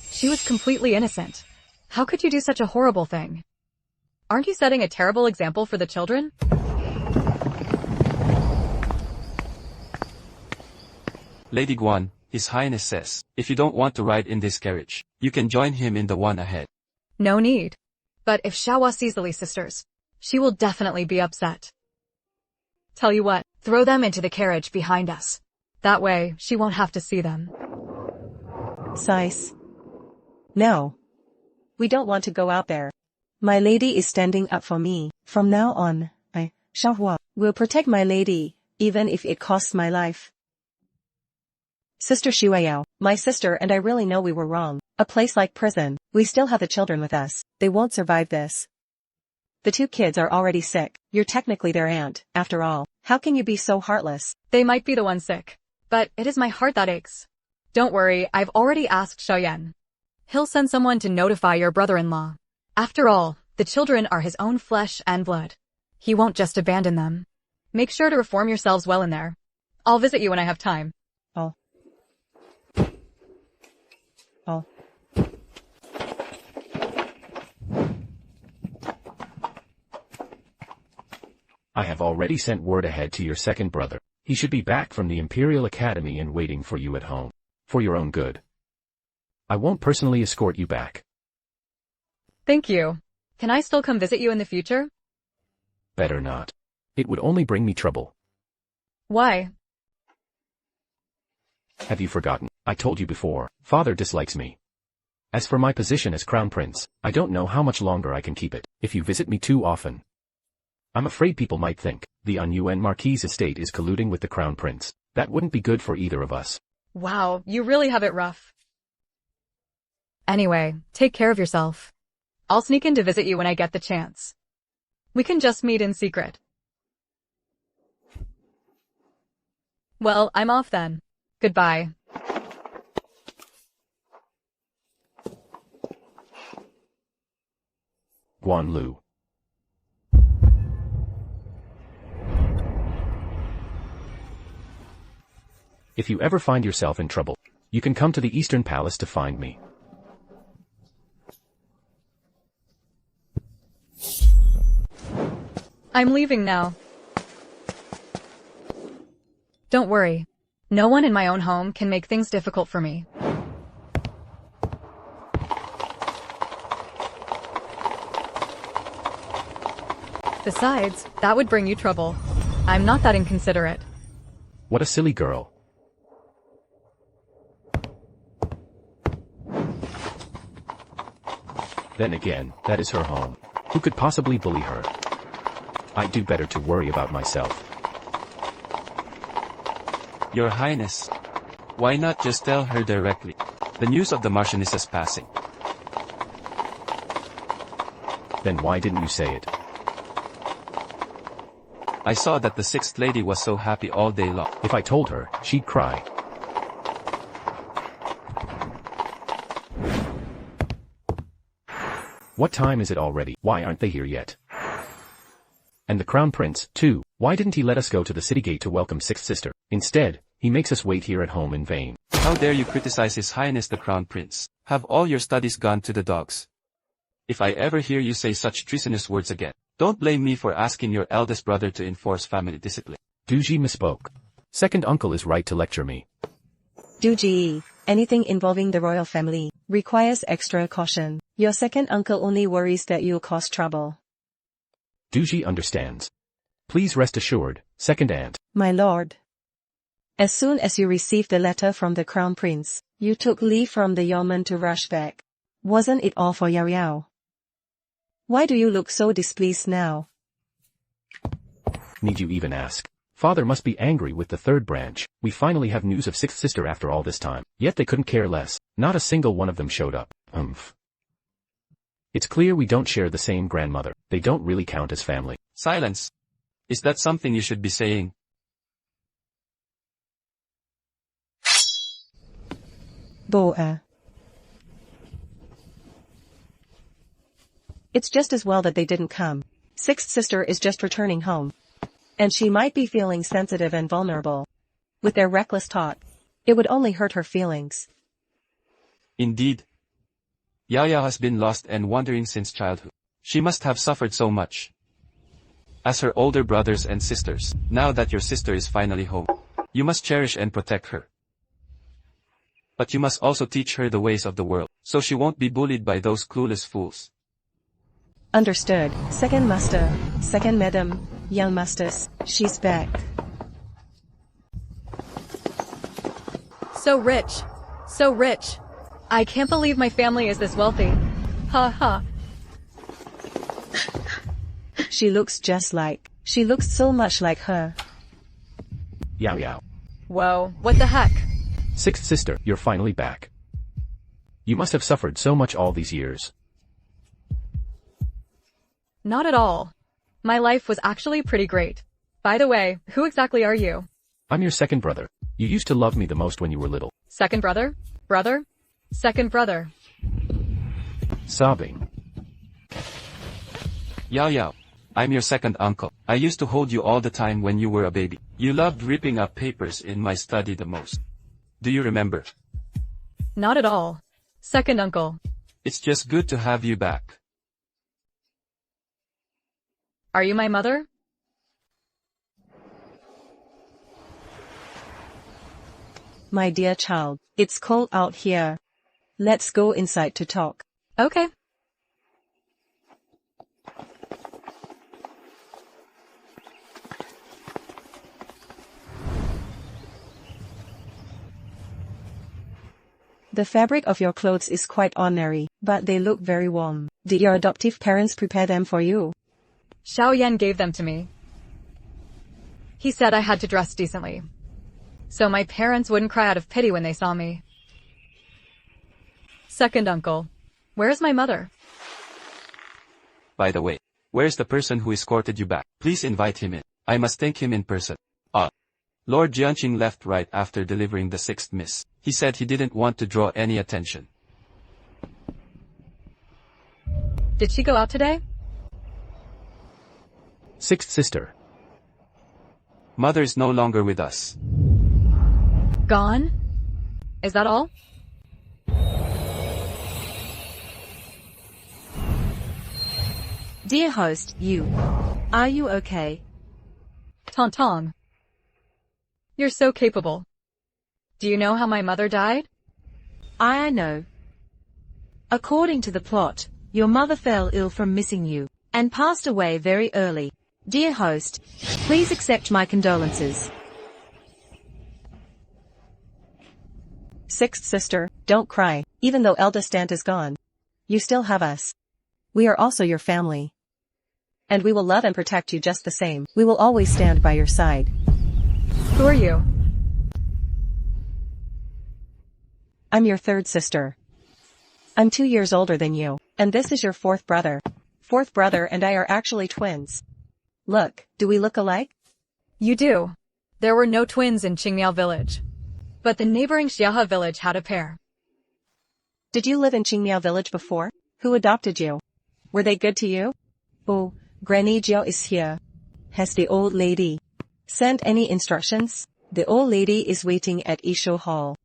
She was completely innocent. How could you do such a horrible thing? Aren't you setting a terrible example for the children? Lady Guan, His Highness says, if you don't want to ride in this carriage, you can join him in the one ahead. No need. But if Xiaohua sees the Li sisters, she will definitely be upset. Tell you what, throw them into the carriage behind us. That way, she won't have to see them. Size. No. We don't want to go out there. My lady is standing up for me. From now on, Xiaohua, will protect my lady, even if it costs my life. Sister Xueyao, my sister and I really know we were wrong. A place like prison, we still have the children with us. They won't survive this. The 2 kids are already sick. You're technically their aunt, after all. How can you be so heartless? They might be the ones sick. But it is my heart that aches. Don't worry, I've already asked Xiaoyan. He'll send someone to notify your brother-in-law. After all, the children are his own flesh and blood. He won't just abandon them. Make sure to reform yourselves well in there. I'll visit you when I have time. Oh. I have already sent word ahead to your second brother. He should be back from the Imperial Academy and waiting for you at home. For your own good. I won't personally escort you back. Thank you. Can I still come visit you in the future? Better not. It would only bring me trouble. Why? Have you forgotten? I told you before, father dislikes me. As for my position as crown prince, I don't know how much longer I can keep it, if you visit me too often. I'm afraid people might think, the Yuan Marquis' estate is colluding with the crown prince. That wouldn't be good for either of us. Wow, you really have it rough. Anyway, take care of yourself. I'll sneak in to visit you when I get the chance. We can just meet in secret. Well, I'm off then. Goodbye. Guan Lu. If you ever find yourself in trouble, you can come to the Eastern Palace to find me. I'm leaving now. Don't worry. No one in my own home can make things difficult for me. Besides, that would bring you trouble. I'm not that inconsiderate. What a silly girl. Then again, that is her home. Who could possibly bully her? I'd do better to worry about myself. Your Highness. Why not just tell her directly? The news of the Marchioness is passing. Then why didn't you say it? I saw that the 6th lady was so happy all day long. If I told her, she'd cry. What time is it already? Why aren't they here yet? And the Crown Prince, too, why didn't he let us go to the city gate to welcome 6th sister? Instead, he makes us wait here at home in vain. How dare you criticize His Highness the Crown Prince? Have all your studies gone to the dogs? If I ever hear you say such treasonous words again, don't blame me for asking your eldest brother to enforce family discipline. Duji misspoke. Second uncle is right to lecture me. Duji, anything involving the royal family requires extra caution. Your second uncle only worries that you'll cause trouble. Duji understands. Please rest assured, second aunt. My lord. As soon as you received the letter from the Crown Prince, you took leave from the yeoman to rush back. Wasn't it all for Yao Yao? Why do you look so displeased now? Need you even ask? Father must be angry with the third branch. We finally have news of 6th sister after all this time. Yet they couldn't care less. Not a single one of them showed up. It's clear we don't share the same grandmother. They don't really count as family. Silence. Is that something you should be saying? Boa. It's just as well that they didn't come. Sixth sister is just returning home. And she might be feeling sensitive and vulnerable. With their reckless talk, it would only hurt her feelings. Indeed. Yaya has been lost and wandering since childhood. She must have suffered so much. As her older brothers and sisters, now that your sister is finally home, you must cherish and protect her. But you must also teach her the ways of the world, so she won't be bullied by those clueless fools. Understood. Second master, second madam, young masters, she's back. So rich. So rich. I can't believe my family is this wealthy. Ha ha. She looks so much like her. Yao Yao. Whoa, what the heck? Sixth sister, you're finally back. You must have suffered so much all these years. Not at all. My life was actually pretty great. By the way, who exactly are you? I'm your second brother. You used to love me the most when you were little. Second brother? Brother? Second brother. Sobbing. Yao Yao. I'm your second uncle. I used to hold you all the time when you were a baby. You loved ripping up papers in my study the most. Do you remember? Not at all. Second uncle. It's just good to have you back. Are you my mother? My dear child, it's cold out here. Let's go inside to talk. Okay. The fabric of your clothes is quite ordinary, but they look very warm. Did your adoptive parents prepare them for you? Xiao Yan gave them to me. He said I had to dress decently, so my parents wouldn't cry out of pity when they saw me. Second uncle. Where's my mother? By the way, where's the person who escorted you back? Please invite him in. I must thank him in person. Lord Jianqing left right after delivering the sixth miss. He said he didn't want to draw any attention. Did she go out today? Sixth sister. Mother's no longer with us. Gone? Is that all? Dear host, are you okay? Tong. You're so capable. Do you know how my mother died? I know. According to the plot, your mother fell ill from missing you, and passed away very early. Dear host, please accept my condolences. Sixth sister, don't cry. Even though eldest aunt is gone, you still have us. We are also your family. And we will love and protect you just the same. We will always stand by your side. Who are you? I'm your third sister. I'm 2 years older than you, and this is your fourth brother. Fourth brother and I are actually twins. Look, do we look alike? You do. There were no twins in Qingmiao village, but the neighboring Xiaohe village had a pair. Did you live in Qingmiao village before? Who adopted you? Were they good to you? Oh, Granny Jiao is here. Has the old lady sent any instructions? The old lady is waiting at Isho Hall.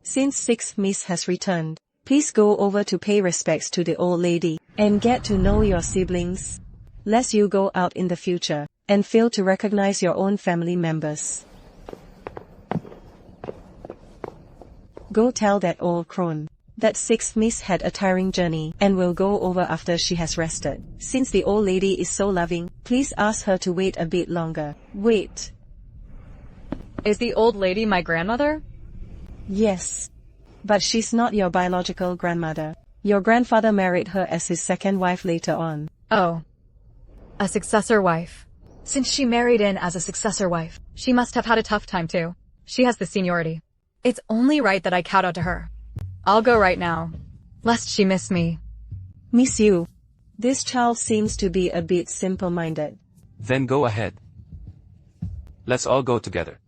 Since sixth miss has returned, please go over to pay respects to the old lady and get to know your siblings, lest you go out in the future and fail to recognize your own family members. Go tell that old crone that sixth miss had a tiring journey and will go over after she has rested. Since the old lady is so loving, please ask her to wait a bit longer. Wait. Is the old lady my grandmother? Yes. But she's not your biological grandmother. Your grandfather married her as his second wife later on. Oh. A successor wife. Since she married in as a successor wife, she must have had a tough time too. She has the seniority. It's only right that I kowtow to her. I'll go right now, lest she miss me. Miss you. This child seems to be a bit simple-minded. Then go ahead. Let's all go together.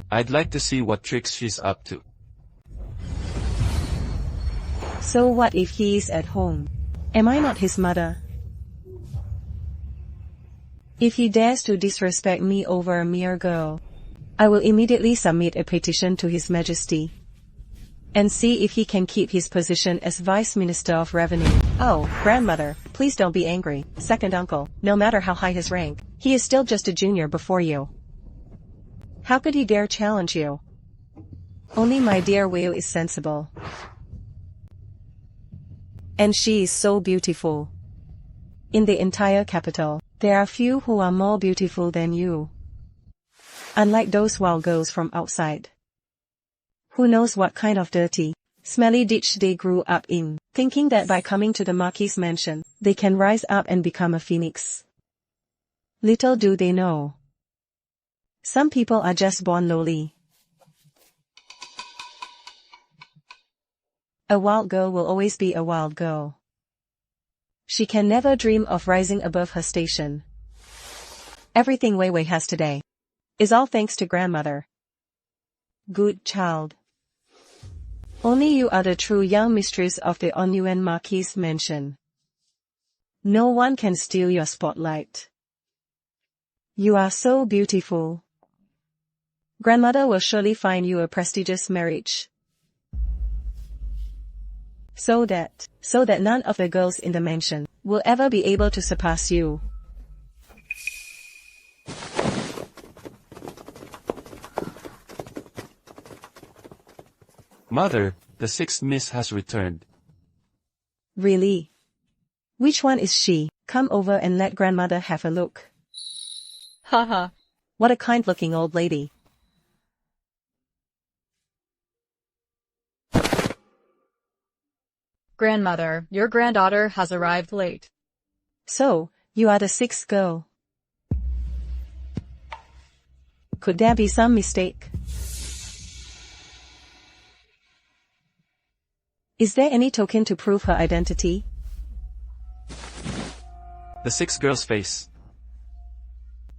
I'd like to see what tricks she's up to. So what if he is at home? Am I not his mother? If he dares to disrespect me over a mere girl, I will immediately submit a petition to His Majesty and see if he can keep his position as Vice Minister of Revenue. Oh, grandmother, please don't be angry. Second uncle, no matter how high his rank, he is still just a junior before you. How could he dare challenge you? Only my dear Whale is sensible. And she is so beautiful. In the entire capital, there are few who are more beautiful than you. Unlike those wild girls from outside. Who knows what kind of dirty, smelly ditch they grew up in, thinking that by coming to the Marquis' mansion, they can rise up and become a phoenix. Little do they know. Some people are just born lowly. A wild girl will always be a wild girl. She can never dream of rising above her station. Everything Wei Wei has today is all thanks to grandmother. Good child. Only you are the true young mistress of the Onyuan Marquis' mansion. No one can steal your spotlight. You are so beautiful. Grandmother will surely find you a prestigious marriage. So that none of the girls in the mansion will ever be able to surpass you. Mother, the sixth miss has returned. Really? Which one is she? Come over and let grandmother have a look. Haha. What a kind-looking old lady. Grandmother, your granddaughter has arrived late. So, you are the sixth girl. Could there be some mistake? Is there any token to prove her identity? The sixth girl's face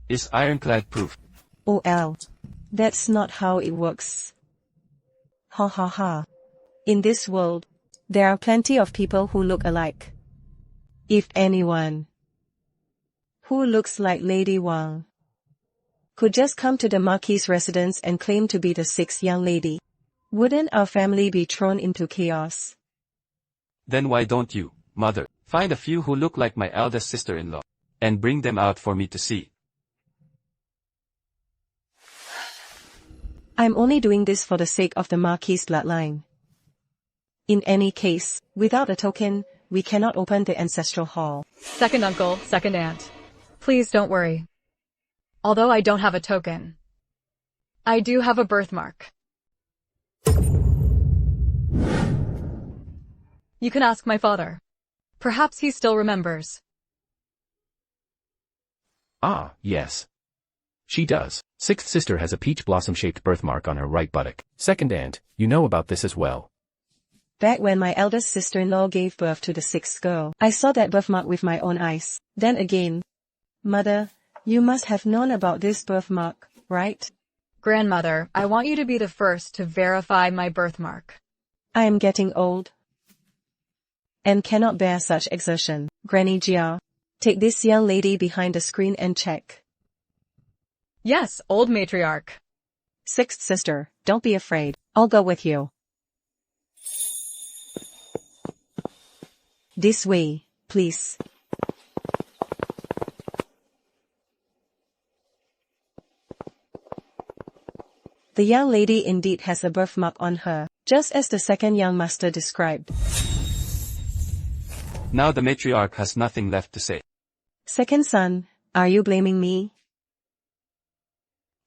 is ironclad proof. OL. That's not how it works. Ha ha ha. In this world, there are plenty of people who look alike. If anyone who looks like Lady Wang could just come to the Marquis' residence and claim to be the sixth young lady, wouldn't our family be thrown into chaos? Then why don't you, Mother, find a few who look like my eldest sister-in-law, and bring them out for me to see? I'm only doing this for the sake of the Marquis' bloodline. In any case, without a token, we cannot open the ancestral hall. Second uncle, second aunt. Please don't worry. Although I don't have a token, I do have a birthmark. You can ask my father. Perhaps he still remembers. Ah, yes. She does. Sixth sister has a peach blossom-shaped birthmark on her right buttock. Second aunt, you know about this as well. Back when my eldest sister-in-law gave birth to the sixth girl, I saw that birthmark with my own eyes. Then again, Mother, you must have known about this birthmark, right? Grandmother, I want you to be the first to verify my birthmark. I am getting old and cannot bear such exertion. Granny Jia, take this young lady behind the screen and check. Yes, old matriarch. Sixth sister, don't be afraid. I'll go with you. This way, please. The young lady indeed has a birthmark on her, just as the second young master described. Now the matriarch has nothing left to say. Second son, are you blaming me?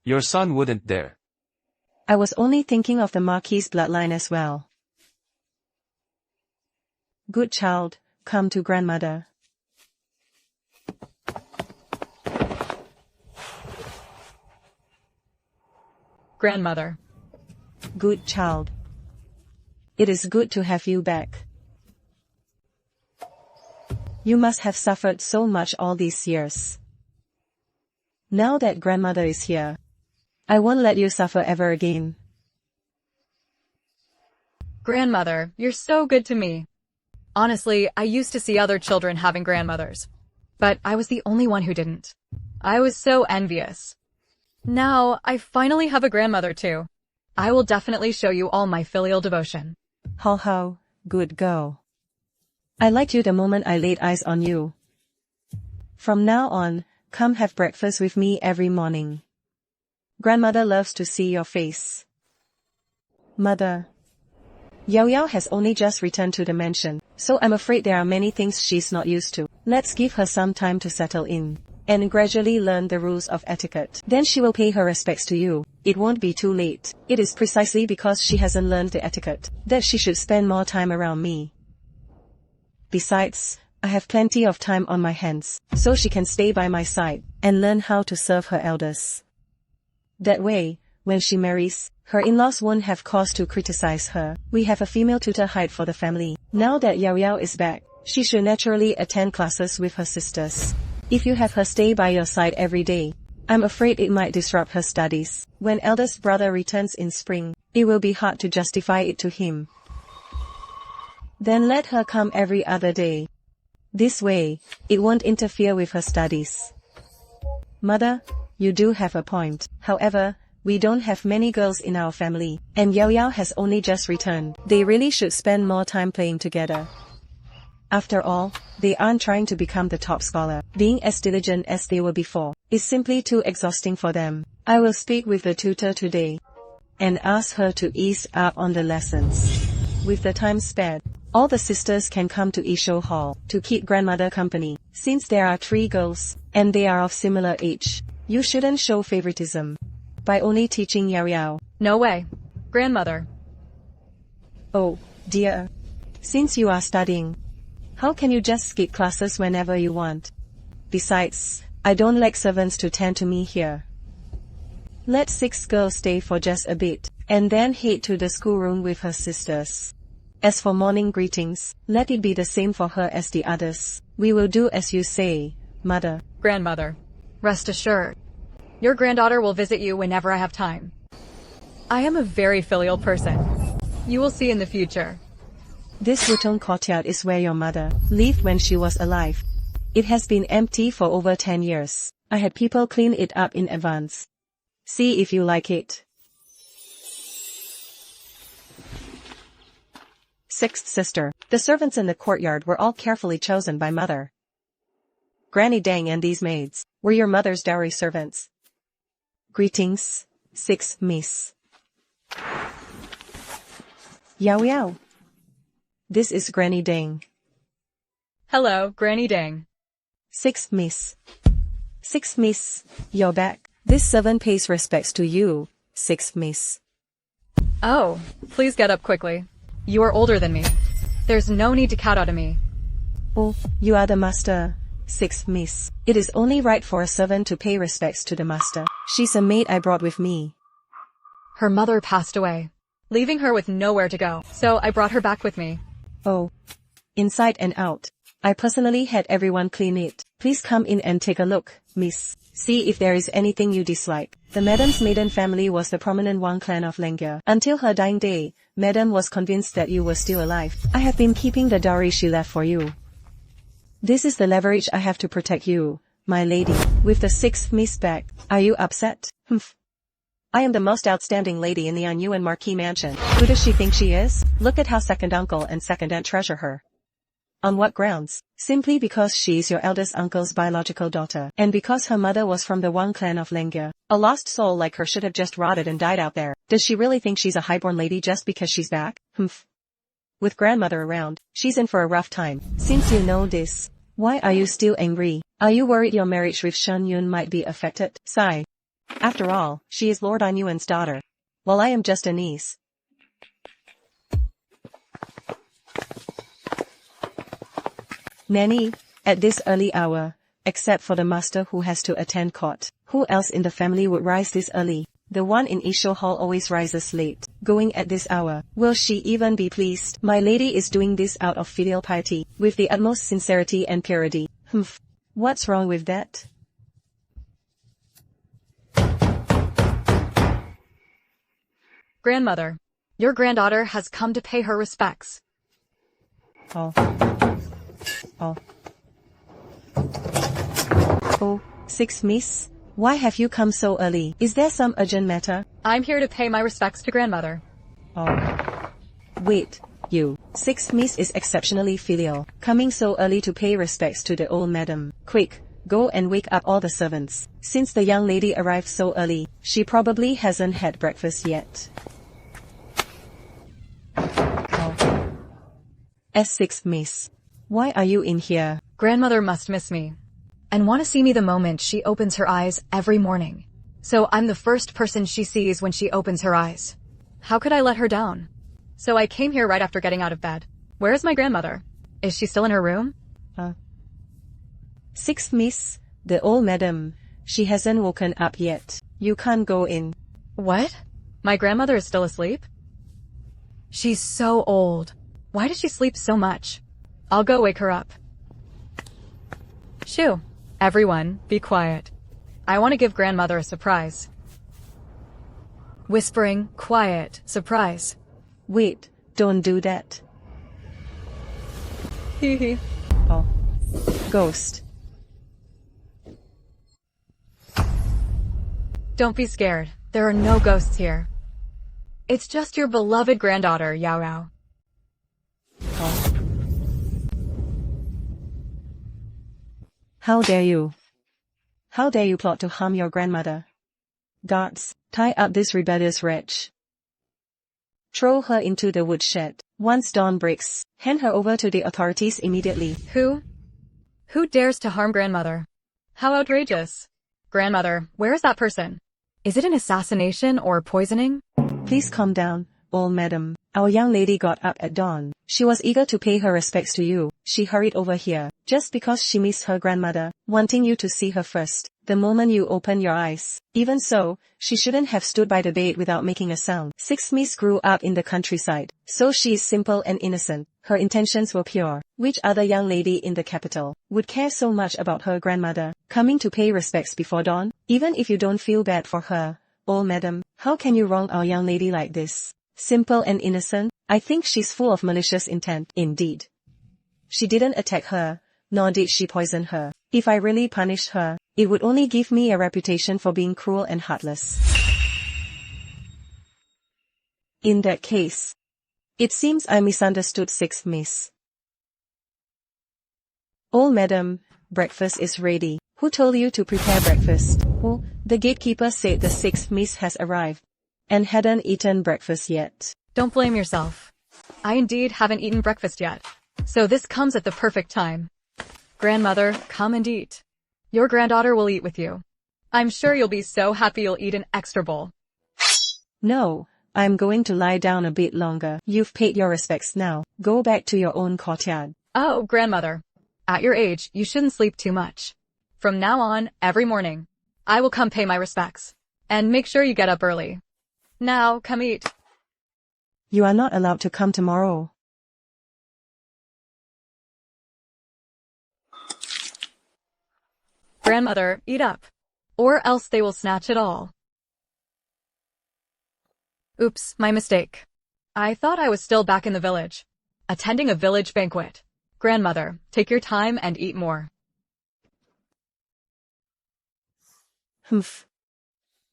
Your son wouldn't dare. I was only thinking of the Marquis' bloodline as well. Good child, come to grandmother. Grandmother. Good child. It is good to have you back. You must have suffered so much all these years. Now that grandmother is here, I won't let you suffer ever again. Grandmother, you're so good to me. Honestly, I used to see other children having grandmothers, but I was the only one who didn't. I was so envious. Now, I finally have a grandmother too. I will definitely show you all my filial devotion. How, good girl. I liked you the moment I laid eyes on you. From now on, come have breakfast with me every morning. Grandmother loves to see your face. Mother. Yao Yao has only just returned to the mansion, so I'm afraid there are many things she's not used to. Let's give her some time to settle in and gradually learn the rules of etiquette. Then she will pay her respects to you. It won't be too late. It is precisely because she hasn't learned the etiquette that she should spend more time around me. Besides, I have plenty of time on my hands, so she can stay by my side and learn how to serve her elders. That way, when she marries, her in-laws won't have cause to criticize her. We have a female tutor hired for the family. Now that Yao Yao is back, she should naturally attend classes with her sisters. If you have her stay by your side every day, I'm afraid it might disrupt her studies. When eldest brother returns in spring, it will be hard to justify it to him. Then let her come every other day. This way, it won't interfere with her studies. Mother, you do have a point. However, we don't have many girls in our family, and Yao Yao has only just returned. They really should spend more time playing together. After all, they aren't trying to become the top scholar. Being as diligent as they were before is simply too exhausting for them. I will speak with the tutor today and ask her to ease up on the lessons. With the time spared, all the sisters can come to Isho Hall to keep grandmother company. Since there are 3 girls, and they are of similar age, you shouldn't show favoritism by only teaching Yao Yao. No way. Grandmother. Oh, dear. Since you are studying, how can you just skip classes whenever you want? Besides, I don't like servants to tend to me here. Let 6 girls stay for just a bit, and then head to the schoolroom with her sisters. As for morning greetings, let it be the same for her as the others. We will do as you say, Mother. Grandmother. Rest assured, your granddaughter will visit you whenever I have time. I am a very filial person. You will see in the future. This Wutong courtyard is where your mother lived when she was alive. It has been empty for over 10 years. I had people clean it up in advance. See if you like it. 6th sister. The servants in the courtyard were all carefully chosen by mother. Granny Dang and these maids were your mother's dowry servants. Greetings, 6th Miss. Yao Yao. This is Granny Dang. Hello, Granny Dang. 6th Miss. 6th Miss, you're back. This servant pays respects to you, 6th Miss. Oh, please get up quickly. You are older than me. There's no need to kowtow to me. Oh, you are the master, 6th Miss. It is only right for a servant to pay respects to the master. She's a maid I brought with me. Her mother passed away, leaving her with nowhere to go, so I brought her back with me. Oh. Inside and out. I personally had everyone clean it. Please come in and take a look, miss. See if there is anything you dislike. The madam's maiden family was the prominent Wang clan of Lengya. Until her dying day, madam was convinced that you were still alive. I have been keeping the dowry she left for you. This is the leverage I have to protect you, my lady. With the 6th Miss back, are you upset? Humph. I am the most outstanding lady in the Anyuan Marquis mansion. Who does she think she is? Look at how second uncle and second aunt treasure her. On what grounds? Simply because she is your eldest uncle's biological daughter, and because her mother was from the Wang clan of Lengya. A lost soul like her should have just rotted and died out there. Does she really think she's a highborn lady just because she's back? Humph. With grandmother around, she's in for a rough time. Since you know this, why are you still angry? Are you worried your marriage with Shen Yun might be affected? Sigh. After all, she is Lord Anyuan's daughter, while I am just a niece. Nanny, at this early hour, except for the master who has to attend court, who else in the family would rise this early? The one in Isho Hall always rises late, going at this hour. Will she even be pleased? My lady is doing this out of filial piety, with the utmost sincerity and purity. Humph. What's wrong with that? Grandmother. Your granddaughter has come to pay her respects. Oh. Oh, 6 Miss. Why have you come so early? Is there some urgent matter? I'm here to pay my respects to grandmother. Oh. Wait, you. 6 Miss is exceptionally filial, coming so early to pay respects to the old madam. Quick, go and wake up all the servants. Since the young lady arrived so early, she probably hasn't had breakfast yet. Oh. S6 Miss. Why are you in here? Grandmother must miss me and want to see me the moment she opens her eyes every morning. So I'm the first person she sees when she opens her eyes. How could I let her down? So I came here right after getting out of bed. Where is my grandmother? Is she still in her room? 6 Miss, the old madam. She hasn't woken up yet. You can't go in. What? My grandmother is still asleep? She's so old. Why does she sleep so much? I'll go wake her up. Shoo. Everyone, be quiet. I want to give grandmother a surprise. Whispering, quiet, surprise. Wait, don't do that. Hee. Oh. Ghost. Don't be scared. There are no ghosts here. It's just your beloved granddaughter, Yao Yao. Oh. How dare you? How dare you plot to harm your grandmother? Guards, tie up this rebellious wretch. Throw her into the woodshed. Once dawn breaks, hand her over to the authorities immediately. Who? Who dares to harm grandmother? How outrageous. Grandmother, where is that person? Is it an assassination or poisoning? Please calm down, old madam. Our young lady got up at dawn. She was eager to pay her respects to you. She hurried over here, just because she missed her grandmother, wanting you to see her first, the moment you open your eyes. Even so, she shouldn't have stood by the bed without making a sound. 6 Miss grew up in the countryside, so she is simple and innocent. Her intentions were pure. Which other young lady in the capital would care so much about her grandmother, coming to pay respects before dawn? Even if you don't feel bad for her, old madam, how can you wrong our young lady like this? Simple and innocent? I think she's full of malicious intent, indeed. She didn't attack her, nor did she poison her. If I really punished her, it would only give me a reputation for being cruel and heartless. In that case, it seems I misunderstood 6 Miss. Old madam, breakfast is ready. Who told you to prepare breakfast? Oh, the gatekeeper said the 6 Miss has arrived and hadn't eaten breakfast yet. Don't blame yourself. I indeed haven't eaten breakfast yet. So this comes at the perfect time. Grandmother, come and eat. Your granddaughter will eat with you. I'm sure you'll be so happy you'll eat an extra bowl. No, I'm going to lie down a bit longer. You've paid your respects now. Go back to your own courtyard. Oh, grandmother. At your age, you shouldn't sleep too much. From now on, every morning, I will come pay my respects. And make sure you get up early. Now, come eat. You are not allowed to come tomorrow. Grandmother, eat up. Or else they will snatch it all. Oops, my mistake. I thought I was still back in the village, attending a village banquet. Grandmother, take your time and eat more. Humph.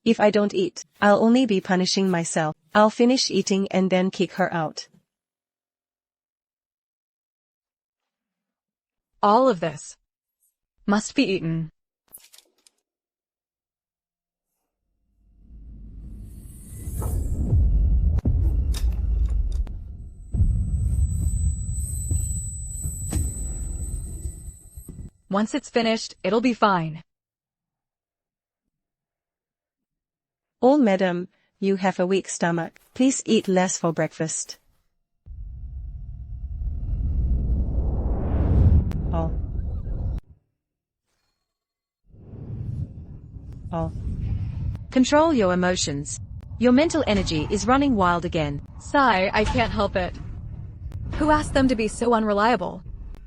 If I don't eat, I'll only be punishing myself. I'll finish eating and then kick her out. All of this must be eaten. Once it's finished, it'll be fine. Old madam, you have a weak stomach. Please eat less for breakfast. Oh. Oh. Control your emotions. Your mental energy is running wild again. Sigh, I can't help it. Who asked them to be so unreliable?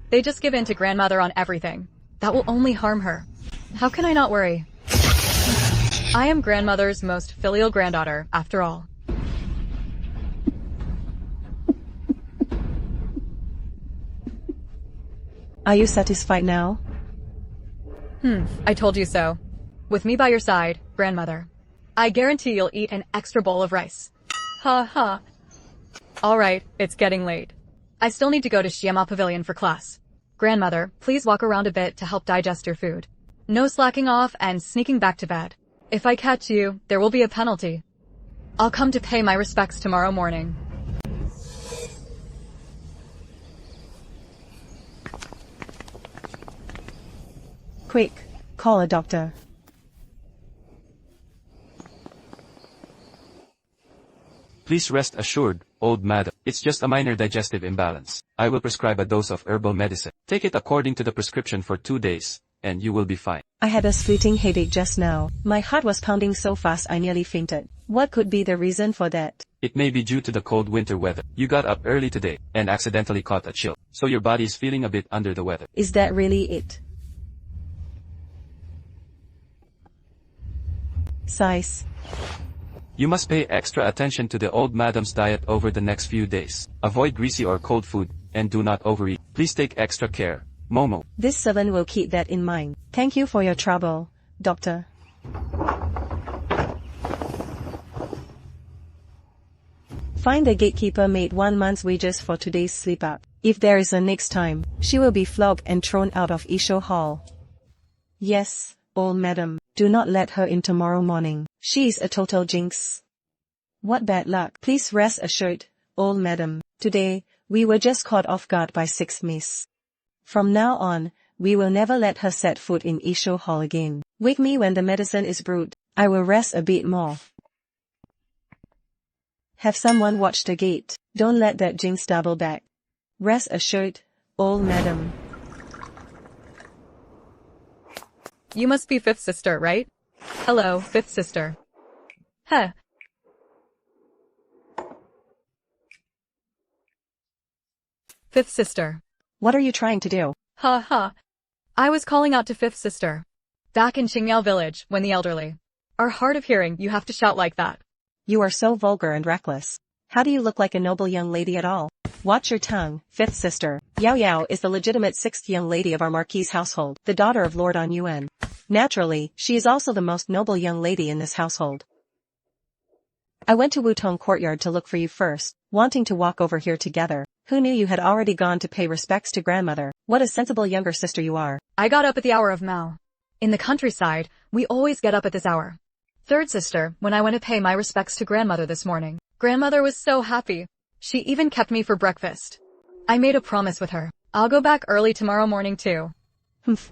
They just give in to grandmother on everything. That will only harm her. How can I not worry? I am grandmother's most filial granddaughter, after all. Are you satisfied now? I told you so. With me by your side, grandmother. I guarantee you'll eat an extra bowl of rice. Ha ha. Alright, it's getting late. I still need to go to Xiama Pavilion for class. Grandmother, please walk around a bit to help digest your food. No slacking off and sneaking back to bed. If I catch you, there will be a penalty. I'll come to pay my respects tomorrow morning. Quick, call a doctor. Please rest assured, old madam, it's just a minor digestive imbalance. I will prescribe a dose of herbal medicine. Take it according to the prescription for 2 days, and you will be fine. I had a splitting headache just now. My heart was pounding so fast I nearly fainted. What could be the reason for that? It may be due to the cold winter weather. You got up early today, and accidentally caught a chill, so your body is feeling a bit under the weather. Is that really it? Size. You must pay extra attention to the old madam's diet over the next few days. Avoid greasy or cold food, and do not overeat. Please take extra care, Momo. This servant will keep that in mind. Thank you for your trouble, doctor. Find the gatekeeper made 1 month's wages for today's sleep-up. If there is a next time, she will be flogged and thrown out of Isho Hall. Yes, old madam, do not let her in tomorrow morning. She is a total jinx. What bad luck. Please rest assured, old madam. Today, we were just caught off guard by 6 miss. From now on, we will never let her set foot in Isho Hall again. Wake me when the medicine is brewed. I will rest a bit more. Have someone watch the gate. Don't let that jinx double back. Rest assured, old madam. You must be fifth sister, right? Hello, fifth sister. Huh. Fifth sister. What are you trying to do? Ha ha. I was calling out to fifth sister. Back in Qingyao village, when the elderly are hard of hearing, you have to shout like that. You are so vulgar and reckless. How do you look like a noble young lady at all? Watch your tongue, fifth sister. Yao Yao is the legitimate 6th young lady of our marquis's household, the daughter of Lord On Yuan. Naturally, she is also the most noble young lady in this household. I went to Wutong Courtyard to look for you first, wanting to walk over here together. Who knew you had already gone to pay respects to grandmother? What a sensible younger sister you are. I got up at the hour of Mao. In the countryside, we always get up at this hour. Third sister, when I went to pay my respects to grandmother this morning, grandmother was so happy. She even kept me for breakfast. I made a promise with her. I'll go back early tomorrow morning too. Humph.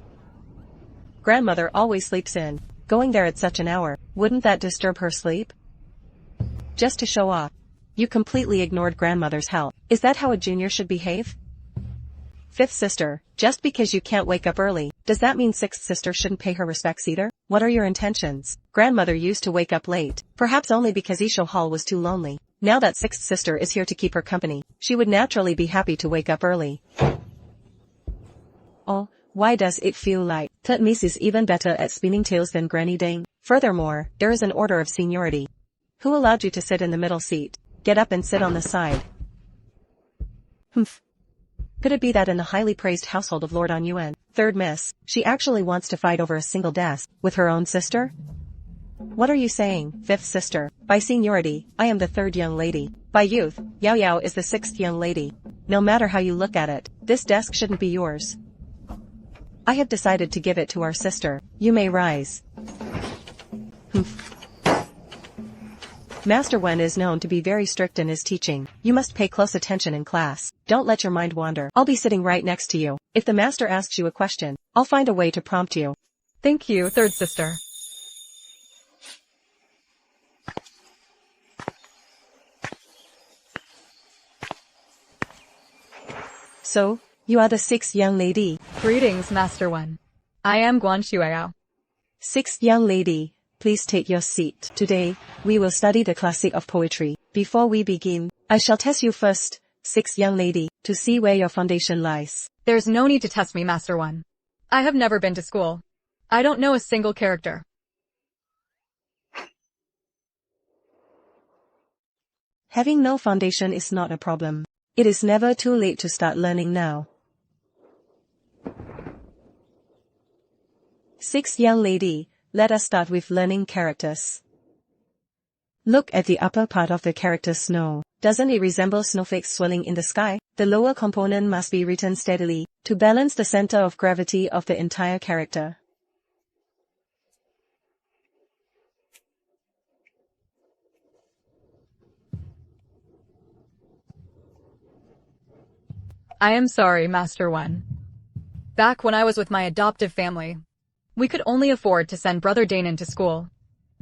Grandmother always sleeps in. Going there at such an hour, wouldn't that disturb her sleep? Just to show off. You completely ignored grandmother's health. Is that how a junior should behave? Fifth sister, just because you can't wake up early, does that mean sixth sister shouldn't pay her respects either? What are your intentions? Grandmother used to wake up late, perhaps only because Isho Hall was too lonely. Now that sixth sister is here to keep her company, she would naturally be happy to wake up early. Oh, why does it feel like third miss is even better at spinning tales than Granny Dane? Furthermore, there is an order of seniority. Who allowed you to sit in the middle seat? Get up and sit on the side. Humph. Could it be that in the highly praised household of Lord On Yuan, third miss, she actually wants to fight over a single desk with her own sister? What are you saying, fifth sister? By seniority, I am the third young lady. By youth, Yao Yao is the 6th young lady. No matter how you look at it, this desk shouldn't be yours. I have decided to give it to our sister. You may rise. Humph. Master Wen is known to be very strict in his teaching. You must pay close attention in class. Don't let your mind wander. I'll be sitting right next to you. If the master asks you a question, I'll find a way to prompt you. Thank you, third sister. So, you are the 6th young lady. Greetings, Master Wen. I am Guan Shuiyao. 6th young lady. Please take your seat. Today, we will study the classic of poetry. Before we begin, I shall test you first, 6th young lady, to see where your foundation lies. There's no need to test me, Master Wen. I have never been to school. I don't know a single character. Having no foundation is not a problem. It is never too late to start learning now. 6th young lady, let us start with learning characters. Look at the upper part of the character snow. Doesn't it resemble snowflakes swirling in the sky? The lower component must be written steadily, to balance the center of gravity of the entire character. I am sorry, Master One. Back when I was with my adoptive family, we could only afford to send Brother Danon to school.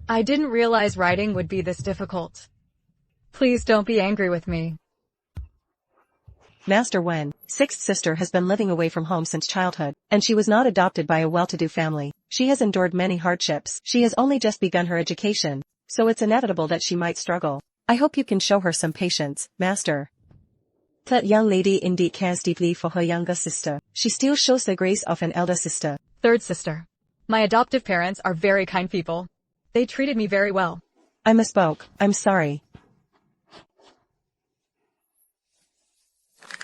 I didn't realize writing would be this difficult. Please don't be angry with me. Master Wen, 6th sister has been living away from home since childhood, and she was not adopted by a well-to-do family. She has endured many hardships. She has only just begun her education, so it's inevitable that she might struggle. I hope you can show her some patience, Master. 3rd young lady indeed cares deeply for her younger sister. She still shows the grace of an elder sister. 3rd sister. My adoptive parents are very kind people. They treated me very well. I misspoke. I'm sorry.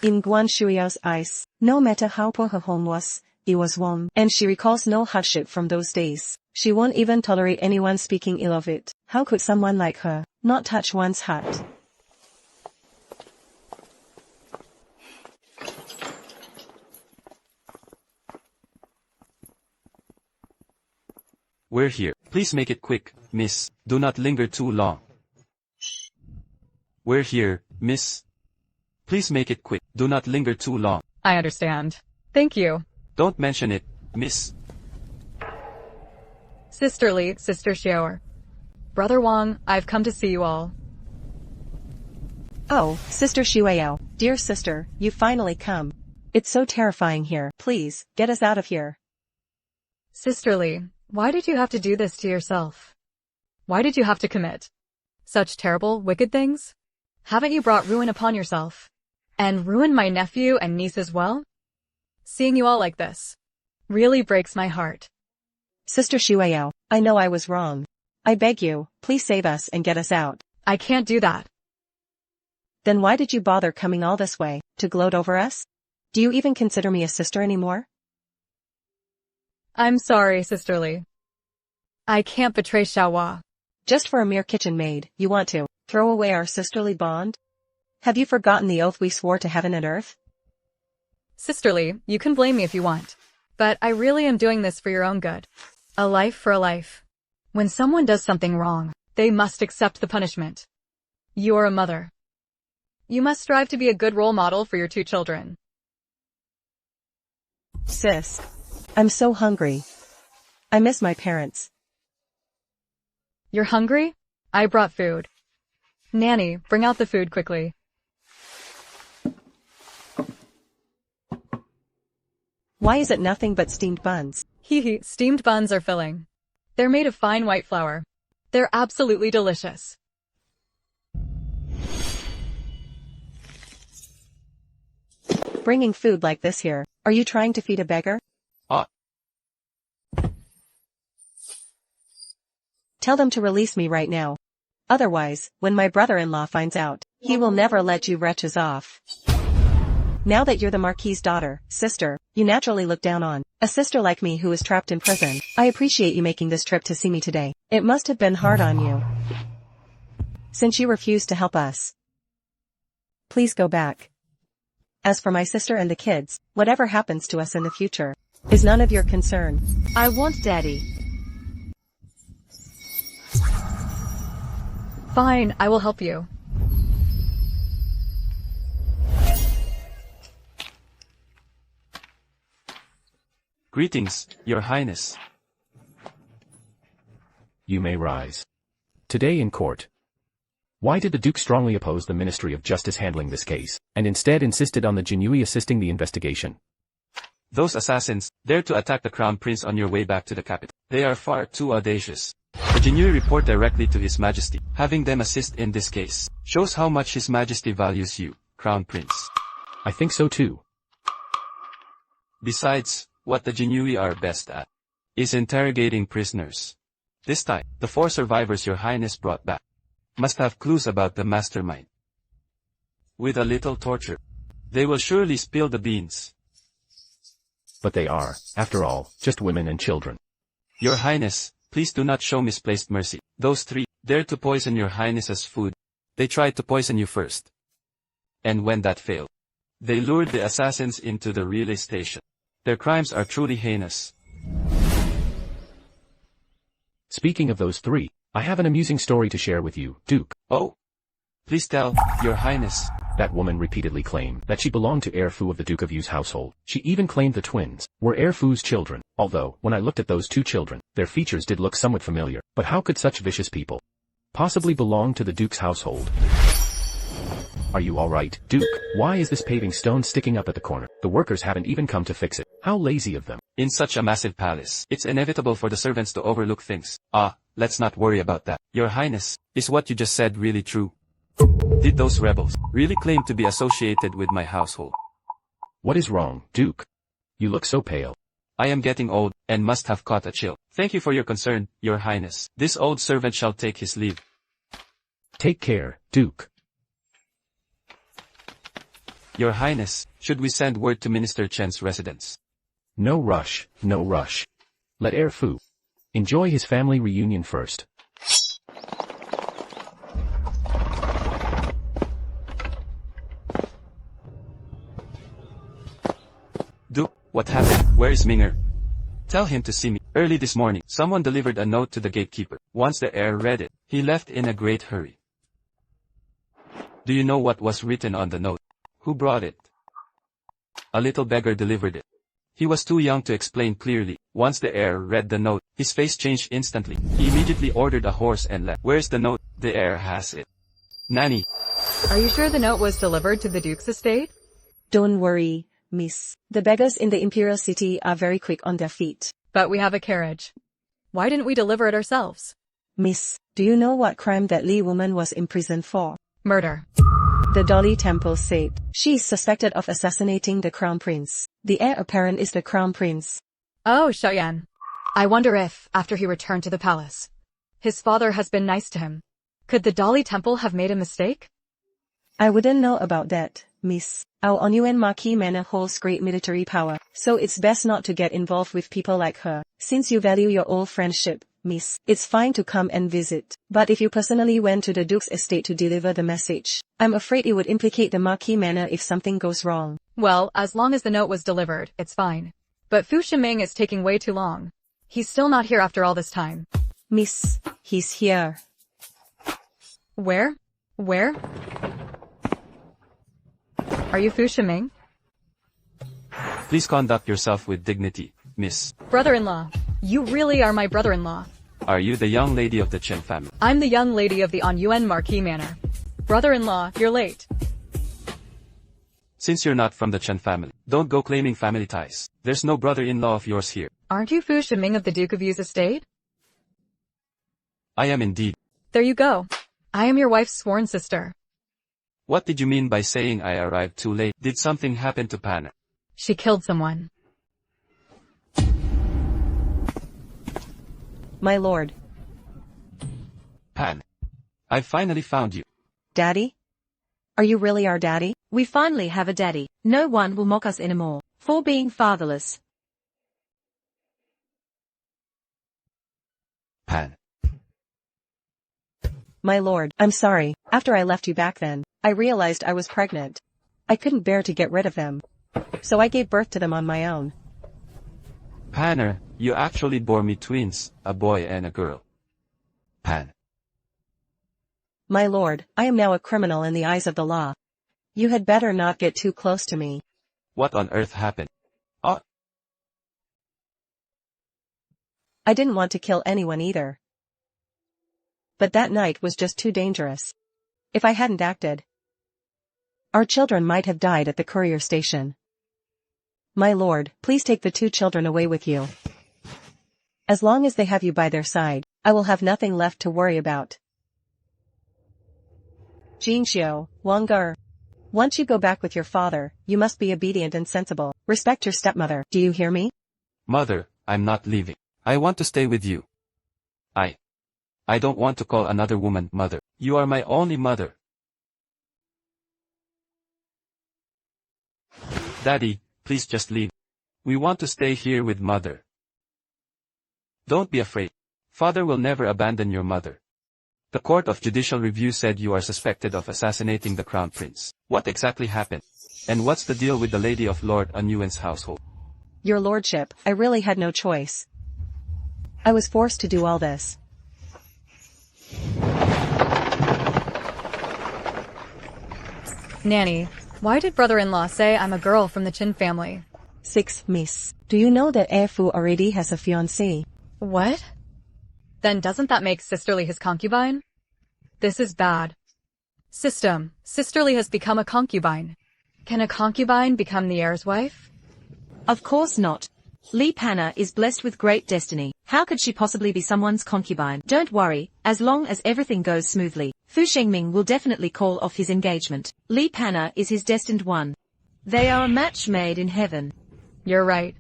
In Guan Shuiao's eyes, no matter how poor her home was, it was warm, and she recalls no hardship from those days. She won't even tolerate anyone speaking ill of it. How could someone like her not touch one's heart? We're here. Please make it quick, miss. Do not linger too long. We're here, miss. Please make it quick. Do not linger too long. I understand. Thank you. Don't mention it, miss. Sisterly, Sister Xiaoer. Brother Wang, I've come to see you all. Oh, Sister Shuiao, dear sister, you finally come. It's so terrifying here. Please, get us out of here. Sisterly, why did you have to do this to yourself? Why did you have to commit such terrible, wicked things? Haven't you brought ruin upon yourself? And ruined my nephew and niece as well? Seeing you all like this really breaks my heart. Sister Shuiao, I know I was wrong. I beg you, please save us and get us out. I can't do that. Then why did you bother coming all this way, to gloat over us? Do you even consider me a sister anymore? I'm sorry, Sisterly. I can't betray Xiaohua. Just for a mere kitchen maid, you want to throw away our sisterly bond? Have you forgotten the oath we swore to heaven and earth? Sisterly, you can blame me if you want. But I really am doing this for your own good. A life for a life. When someone does something wrong, they must accept the punishment. You're a mother. You must strive to be a good role model for your 2 children. Sis, I'm so hungry. I miss my parents. You're hungry? I brought food. Nanny, bring out the food quickly. Why is it nothing but steamed buns? Hee, steamed buns are filling. They're made of fine white flour. They're absolutely delicious. Bringing food like this here, are you trying to feed a beggar? Tell them to release me right now. Otherwise, when my brother-in-law finds out, he will never let you wretches off. Now that you're the Marquis's daughter, sister, you naturally look down on a sister like me who is trapped in prison. I appreciate you making this trip to see me today. It must have been hard on you, since you refused to help us. Please go back. As for my sister and the kids, whatever happens to us in the future is none of your concern. I want Daddy. Fine, I will help you. Greetings, Your Highness. You may rise. Today in court. Why did the Duke strongly oppose the Ministry of Justice handling this case, and instead insisted on the Jinhui assisting the investigation? Those assassins dare to attack the Crown Prince on your way back to the capital. They are far too audacious. The Jinhui report directly to His Majesty. Having them assist in this case shows how much His Majesty values you, Crown Prince. I think so too. Besides, what the Jinhui are best at is interrogating prisoners. This time, the 4 survivors Your Highness brought back must have clues about the mastermind. With a little torture, they will surely spill the beans. But they are, after all, just women and children. Your Highness, please do not show misplaced mercy. Those three dared to poison your Highness's food. They tried to poison you first. And when that failed, they lured the assassins into the relay station. Their crimes are truly heinous. Speaking of those three, I have an amusing story to share with you, Duke. Oh? Please tell, Your Highness. That woman repeatedly claimed that she belonged to Heir Fu of the Duke of Yu's household. She even claimed the twins were Heir Fu's children, although, when I looked at those two children, their features did look somewhat familiar. But how could such vicious people possibly belong to the Duke's household? Are you alright, Duke? Why is this paving stone sticking up at the corner? The workers haven't even come to fix it. How lazy of them. In such a massive palace, it's inevitable for the servants to overlook things. Let's not worry about that. Your Highness, is what you just said really true? Did those rebels really claim to be associated with my household? What is wrong, Duke? You look so pale. I am getting old, and must have caught a chill. Thank you for your concern, Your Highness. This old servant shall take his leave. Take care, Duke. Your Highness, should we send word to Minister Chen's residence? No rush, no rush. Let Heir Fu enjoy his family reunion first. Duke, what happened? Where is Minger? Tell him to see me. Early this morning, someone delivered a note to the gatekeeper. Once the heir read it, he left in a great hurry. Do you know what was written on the note? Who brought it? A little beggar delivered it. He was too young to explain clearly. Once the heir read the note, his face changed instantly. He immediately ordered a horse and left. Where's the note? The heir has it. Nanny. Are you sure the note was delivered to the Duke's estate? Don't worry, miss. The beggars in the Imperial City are very quick on their feet. But we have a carriage. Why didn't we deliver it ourselves? Miss, do you know what crime that Lee woman was imprisoned for? Murder. The Dolly Temple said she is suspected of assassinating the Crown Prince. The heir apparent is the Crown Prince. Oh, Xiaoyan. I wonder if, after he returned to the palace, his father has been nice to him. Could the Dolly Temple have made a mistake? I wouldn't know about that, miss. Our Onuan Marquis Manor holds great military power, so it's best not to get involved with people like her. Since you value your old friendship, miss, it's fine to come and visit. But if you personally went to the Duke's estate to deliver the message, I'm afraid it would implicate the Marquis Manor if something goes wrong. Well, as long as the note was delivered, it's fine. But Fu Shiming is taking way too long. He's still not here after all this time. Miss, he's here. Where? Where? Are you Fu Shiming? Please conduct yourself with dignity, miss. Brother-in-law. You really are my brother-in-law. Are you the young lady of the Chen family? I'm the young lady of the Onuan Marquis Manor. Brother-in-law, you're late. Since you're not from the Chen family, don't go claiming family ties. There's no brother-in-law of yours here. Aren't you Fu Shiming of the Duke of Yu's estate? I am indeed. There you go. I am your wife's sworn sister. What did you mean by saying I arrived too late? Did something happen to Pana? She killed someone. My lord. Pan. I finally found you. Daddy? Are you really our daddy? We finally have a daddy. No one will mock us anymore for being fatherless. Pan. My lord, I'm sorry. After I left you back then, I realized I was pregnant. I couldn't bear to get rid of them. So I gave birth to them on my own. Panner, you actually bore me twins, a boy and a girl. Pan. My lord, I am now a criminal in the eyes of the law. You had better not get too close to me. What on earth happened? I didn't want to kill anyone either. But that night was just too dangerous. If I hadn't acted, our children might have died at the courier station. My lord, please take the two children away with you. As long as they have you by their side, I will have nothing left to worry about. Jinxiu, Wangger. Once you go back with your father, you must be obedient and sensible. Respect your stepmother. Do you hear me? Mother, I'm not leaving. I want to stay with you. I don't want to call another woman mother. You are my only mother. Daddy, please just leave. We want to stay here with mother. Don't be afraid. Father will never abandon your mother. The Court of Judicial Review said you are suspected of assassinating the Crown Prince. What exactly happened? And what's the deal with the lady of Lord Nguyen's household? Your lordship, I really had no choice. I was forced to do all this. Nanny, why did brother-in-law say I'm a girl from the Chin family? 6. Miss, do you know that heir Fu already has a fiancée? What? Then doesn't that make Sisterly his concubine? This is bad. System, Sisterly has become a concubine. Can a concubine become the heir's wife? Of course not. Li Pana is blessed with great destiny. How could she possibly be someone's concubine? Don't worry, as long as everything goes smoothly, Fu Shengming will definitely call off his engagement. Li Pana is his destined one. They are a match made in heaven. You're right.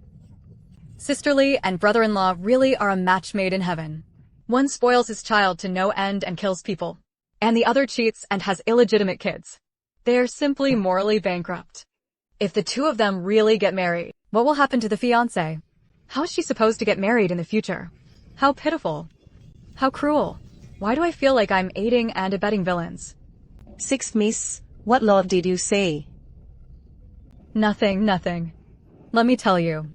Sisterly and brother-in-law really are a match made in heaven. One spoils his child to no end and kills people. And the other cheats and has illegitimate kids. They're simply morally bankrupt. If the two of them really get married, what will happen to the fiancé? How is she supposed to get married in the future? How pitiful. How cruel. Why do I feel like I'm aiding and abetting villains? 6. Miss, what law did you say? Nothing. Let me tell you.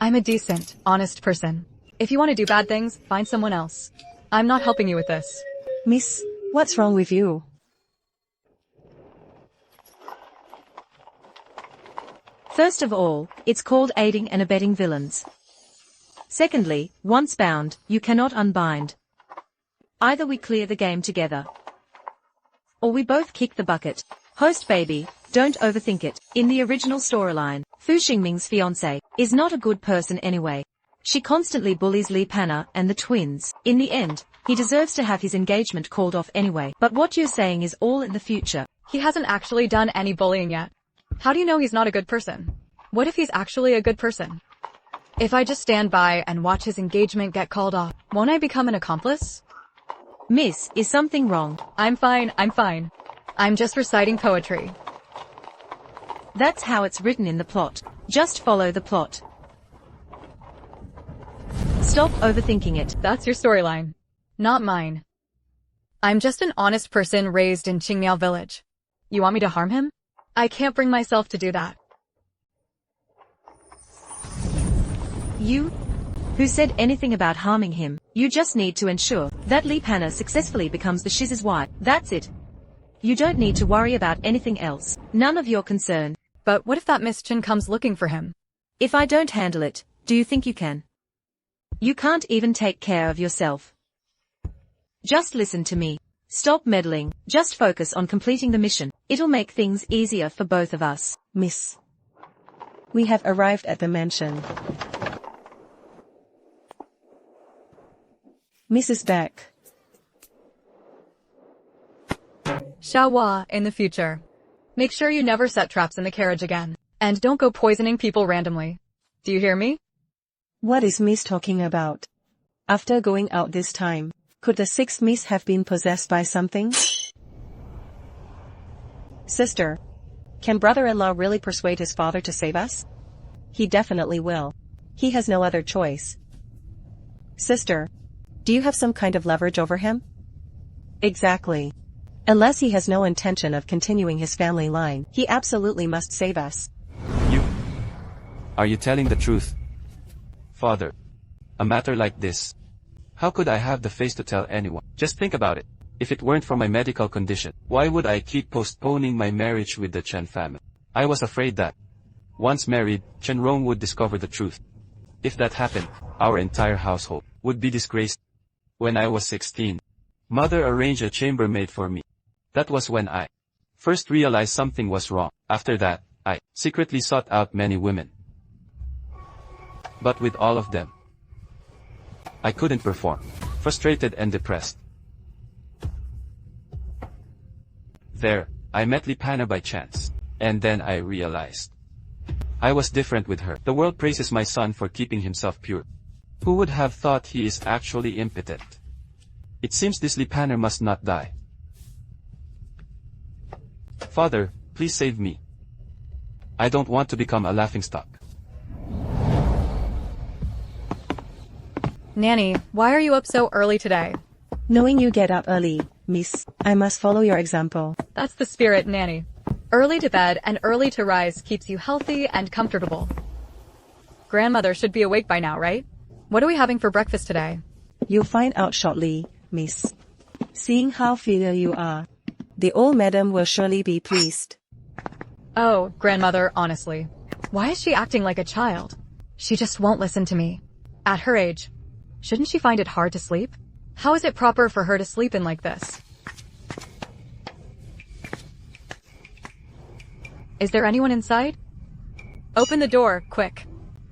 I'm a decent, honest person. If you want to do bad things, find someone else. I'm not helping you with this. Miss, what's wrong with you? First of all, it's called aiding and abetting villains. Secondly, once bound, you cannot unbind. Either we clear the game together, or we both kick the bucket. Host baby, don't overthink it. In the original storyline, Fu Xingming's fiancée is not a good person anyway. She constantly bullies Li Pana and the twins. In the end, he deserves to have his engagement called off anyway. But what you're saying is all in the future. He hasn't actually done any bullying yet. How do you know he's not a good person? What if he's actually a good person? If I just stand by and watch his engagement get called off, won't I become an accomplice? Miss, is something wrong? I'm fine. I'm just reciting poetry. That's how it's written in the plot. Just follow the plot. Stop overthinking it. That's your storyline. Not mine. I'm just an honest person raised in Qingmiao village. You want me to harm him? I can't bring myself to do that. You? Who said anything about harming him? You just need to ensure that Li Pana successfully becomes the Shiz's wife. That's it. You don't need to worry about anything else. None of your concern. But what if that Miss Chin comes looking for him? If I don't handle it, do you think you can? You can't even take care of yourself. Just listen to me. Stop meddling. Just focus on completing the mission. It'll make things easier for both of us. Miss, we have arrived at the mansion. Mrs. Beck. Xiaohua, in the future. Make sure you never set traps in the carriage again. And don't go poisoning people randomly. Do you hear me? What is Miss talking about? After going out this time, could the 6th Miss have been possessed by something? Sister, can brother-in-law really persuade his father to save us? He definitely will. He has no other choice. Sister, do you have some kind of leverage over him? Exactly. Unless he has no intention of continuing his family line, he absolutely must save us. Are you telling the truth? Father, a matter like this, how could I have the face to tell anyone? Just think about it. If it weren't for my medical condition, why would I keep postponing my marriage with the Chen family? I was afraid that, once married, Chen Rong would discover the truth. If that happened, our entire household would be disgraced. When I was 16, Mother arranged a chambermaid for me. That was when I first realized something was wrong. After that, I secretly sought out many women. But with all of them, I couldn't perform, frustrated and depressed. There, I met Li Pana by chance, and then I realized I was different with her. The world praises my son for keeping himself pure. Who would have thought he is actually impotent? It seems this Li Pana must not die. Father, please save me. I don't want to become a laughingstock. Nanny, why are you up so early today? Knowing you get up early, miss, I must follow your example. That's the spirit, Nanny. Early to bed and early to rise keeps you healthy and comfortable. Grandmother should be awake by now, right? What are we having for breakfast today? You'll find out shortly, miss. Seeing how filial you are, the old madam will surely be pleased. Oh, Grandmother, honestly. Why is she acting like a child? She just won't listen to me. At her age, shouldn't she find it hard to sleep? How is it proper for her to sleep in like this? Is there anyone inside? Open the door, quick.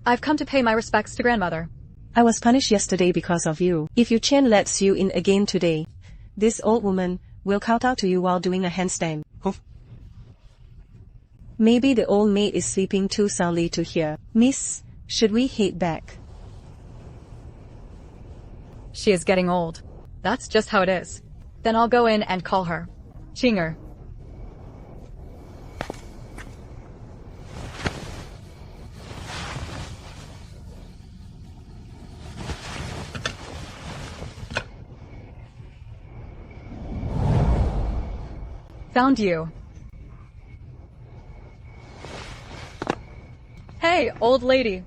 I've come to pay my respects to Grandmother. I was punished yesterday because of you. If your chain lets you in again today, this old woman will kowtow to you while doing a handstand. Humph. Maybe the old maid is sleeping too soundly to hear. Miss, should we head back? She is getting old. That's just how it is. Then I'll go in and call her. Chinger. Found you. Hey, old lady.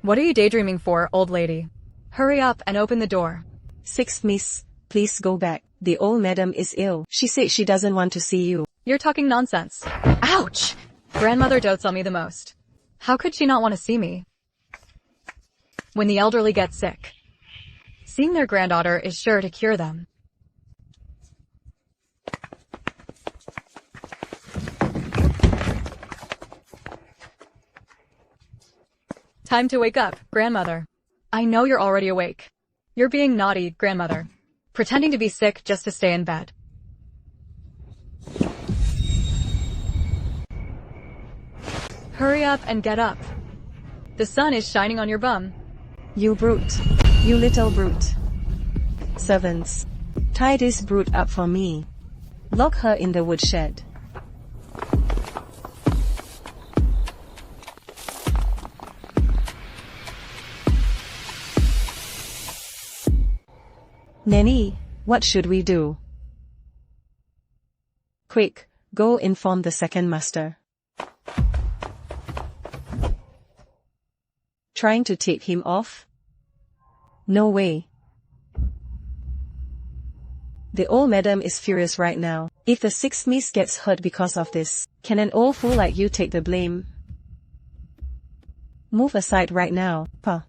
What are you daydreaming for, old lady? Hurry up and open the door. Sixth miss, please go back. The old madam is ill. She said she doesn't want to see you. You're talking nonsense. Ouch! Grandmother dotes on me the most. How could she not want to see me? When the elderly get sick, seeing their granddaughter is sure to cure them. Time to wake up, Grandmother. I know you're already awake. You're being naughty, Grandmother. Pretending to be sick just to stay in bed. Hurry up and get up. The sun is shining on your bum. You brute. You little brute. Servants, tie this brute up for me. Lock her in the woodshed. Nanny, what should we do? Quick, go inform the second master. Trying to tip him off? No way. The old madam is furious right now. If the sixth miss gets hurt because of this, can an old fool like you take the blame? Move aside right now, Pa.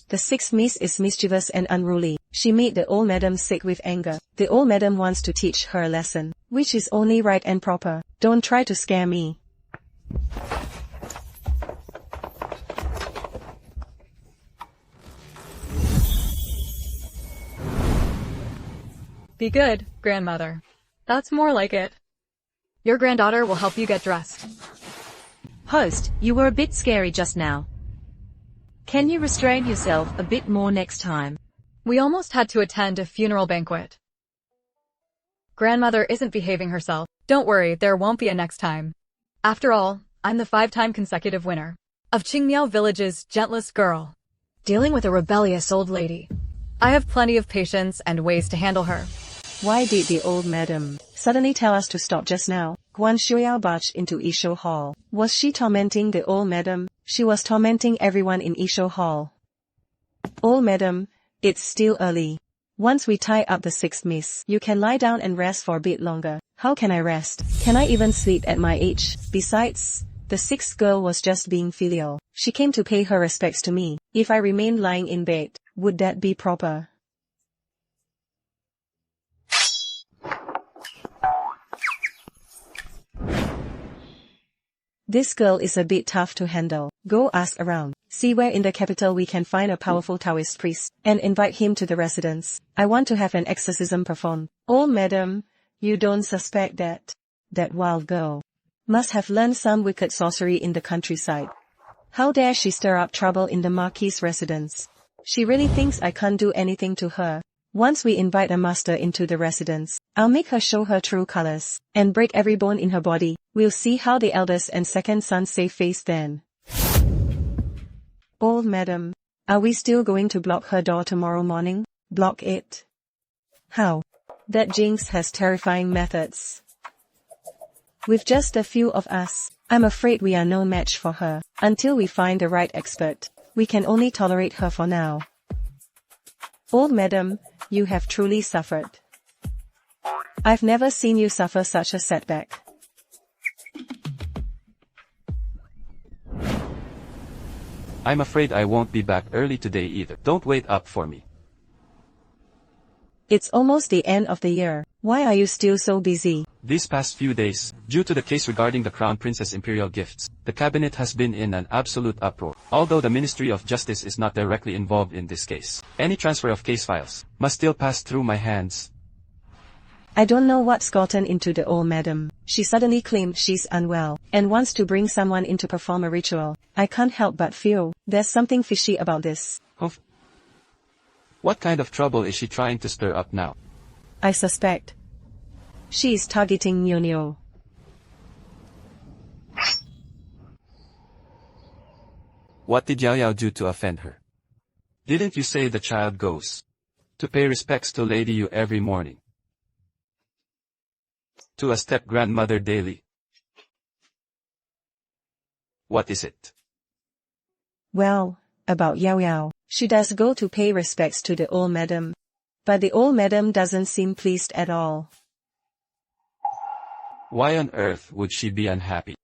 The sixth miss is mischievous and unruly. She made the old madam sick with anger. The old madam wants to teach her a lesson, which is only right and proper. Don't try to scare me. Be good, Grandmother. That's more like it. Your granddaughter will help you get dressed. Host, you were a bit scary just now. Can you restrain yourself a bit more next time? We almost had to attend a funeral banquet. Grandmother isn't behaving herself. Don't worry, there won't be a next time. After all, I'm the 5-time consecutive winner of Qingmiao Village's gentlest girl, dealing with a rebellious old lady. I have plenty of patience and ways to handle her. Why did the old madam suddenly tell us to stop just now? Guan Shuiao barged into Isho Hall. Was she tormenting the old madam? She was tormenting everyone in Isho Hall. Old madam, it's still early. Once we tie up the sixth miss, you can lie down and rest for a bit longer. How can I rest? Can I even sleep at my age? Besides, the sixth girl was just being filial. She came to pay her respects to me. If I remained lying in bed, would that be proper? This girl is a bit tough to handle. Go ask around. See where in the capital we can find a powerful Taoist priest, and invite him to the residence. I want to have an exorcism performed. Oh madam, you don't suspect that wild girl must have learned some wicked sorcery in the countryside. How dare she stir up trouble in the Marquis' residence? She really thinks I can't do anything to her. Once we invite a master into the residence, I'll make her show her true colors, and break every bone in her body. We'll see how the eldest and second son save face then. Old madam, Are we still going to block her door tomorrow morning? Block it? How? That jinx has terrifying methods. With just a few of us, I'm afraid we are no match for her. Until we find the right expert, we can only tolerate her for now. Old madam, you have truly suffered. I've never seen you suffer such a setback. I'm afraid I won't be back early today either. Don't wait up for me. It's almost the end of the year. Why are you still so busy? These past few days, due to the case regarding the Crown Princess Imperial gifts, the cabinet has been in an absolute uproar. Although the Ministry of Justice is not directly involved in this case, any transfer of case files must still pass through my hands. I don't know what's gotten into the old madam. She suddenly claimed she's unwell, and wants to bring someone in to perform a ritual. I can't help but feel there's something fishy about this. What kind of trouble is she trying to stir up now? I suspect she is targeting Nyo. What did Yao Yao do to offend her? Didn't you say the child goes to pay respects to Lady Yu every morning? To a step-grandmother daily? What is it? Well, about Yao Yao, she does go to pay respects to the old madam. But the old madam doesn't seem pleased at all. Why on earth would she be unhappy?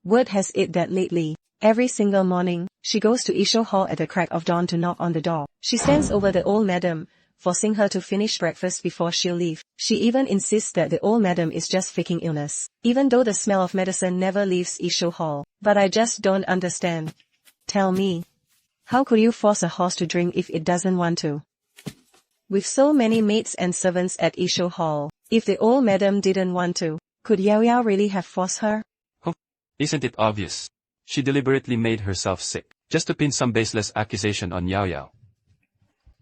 Word has it that lately, every single morning, she goes to Isho Hall at the crack of dawn to knock on the door. She stands over the old madam, forcing her to finish breakfast before she'll leave. She even insists that the old madam is just faking illness, even though the smell of medicine never leaves Isho Hall. But I just don't understand. Tell me, how could you force a horse to drink if it doesn't want to? With so many maids and servants at Isho Hall, if the old madam didn't want to, could Yao Yao really have forced her? Isn't it obvious? She deliberately made herself sick, just to pin some baseless accusation on Yao Yao.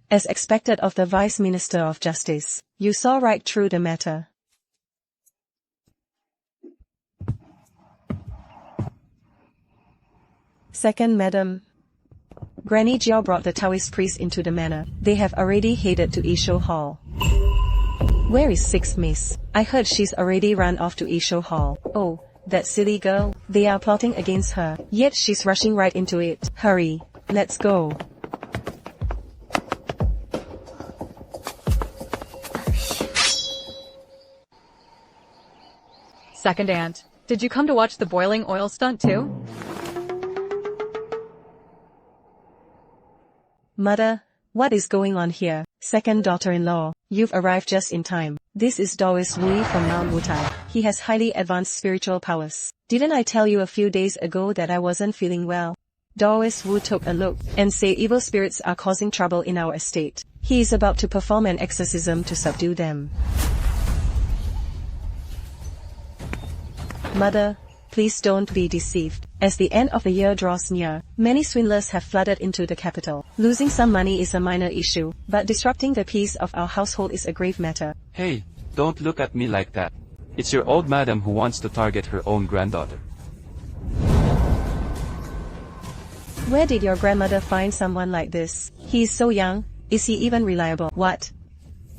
As expected of the Vice Minister of Justice, you saw right through the matter. Second, madam. Granny Jiao brought the Taoist priest into the manor. They have already headed to Isho Hall. Where is Sixth Miss? I heard she's already run off to Isho Hall. Oh, that silly girl. They are plotting against her, yet she's rushing right into it. Hurry, let's go. Second aunt, did you come to watch the boiling oil stunt too? Mother, what is going on here? Second daughter-in-law, you've arrived just in time. This is Taoist Wu from Mount Wutai. He has highly advanced spiritual powers. Didn't I tell you a few days ago that I wasn't feeling well? Taoist Wu took a look and said evil spirits are causing trouble in our estate. He is about to perform an exorcism to subdue them. Mother, please don't be deceived. As the end of the year draws near, many swindlers have flooded into the capital. Losing some money is a minor issue, but disrupting the peace of our household is a grave matter. Hey, don't look at me like that. It's your old madam who wants to target her own granddaughter. Where did your grandmother find someone like this? He is so young. Is he even reliable? What?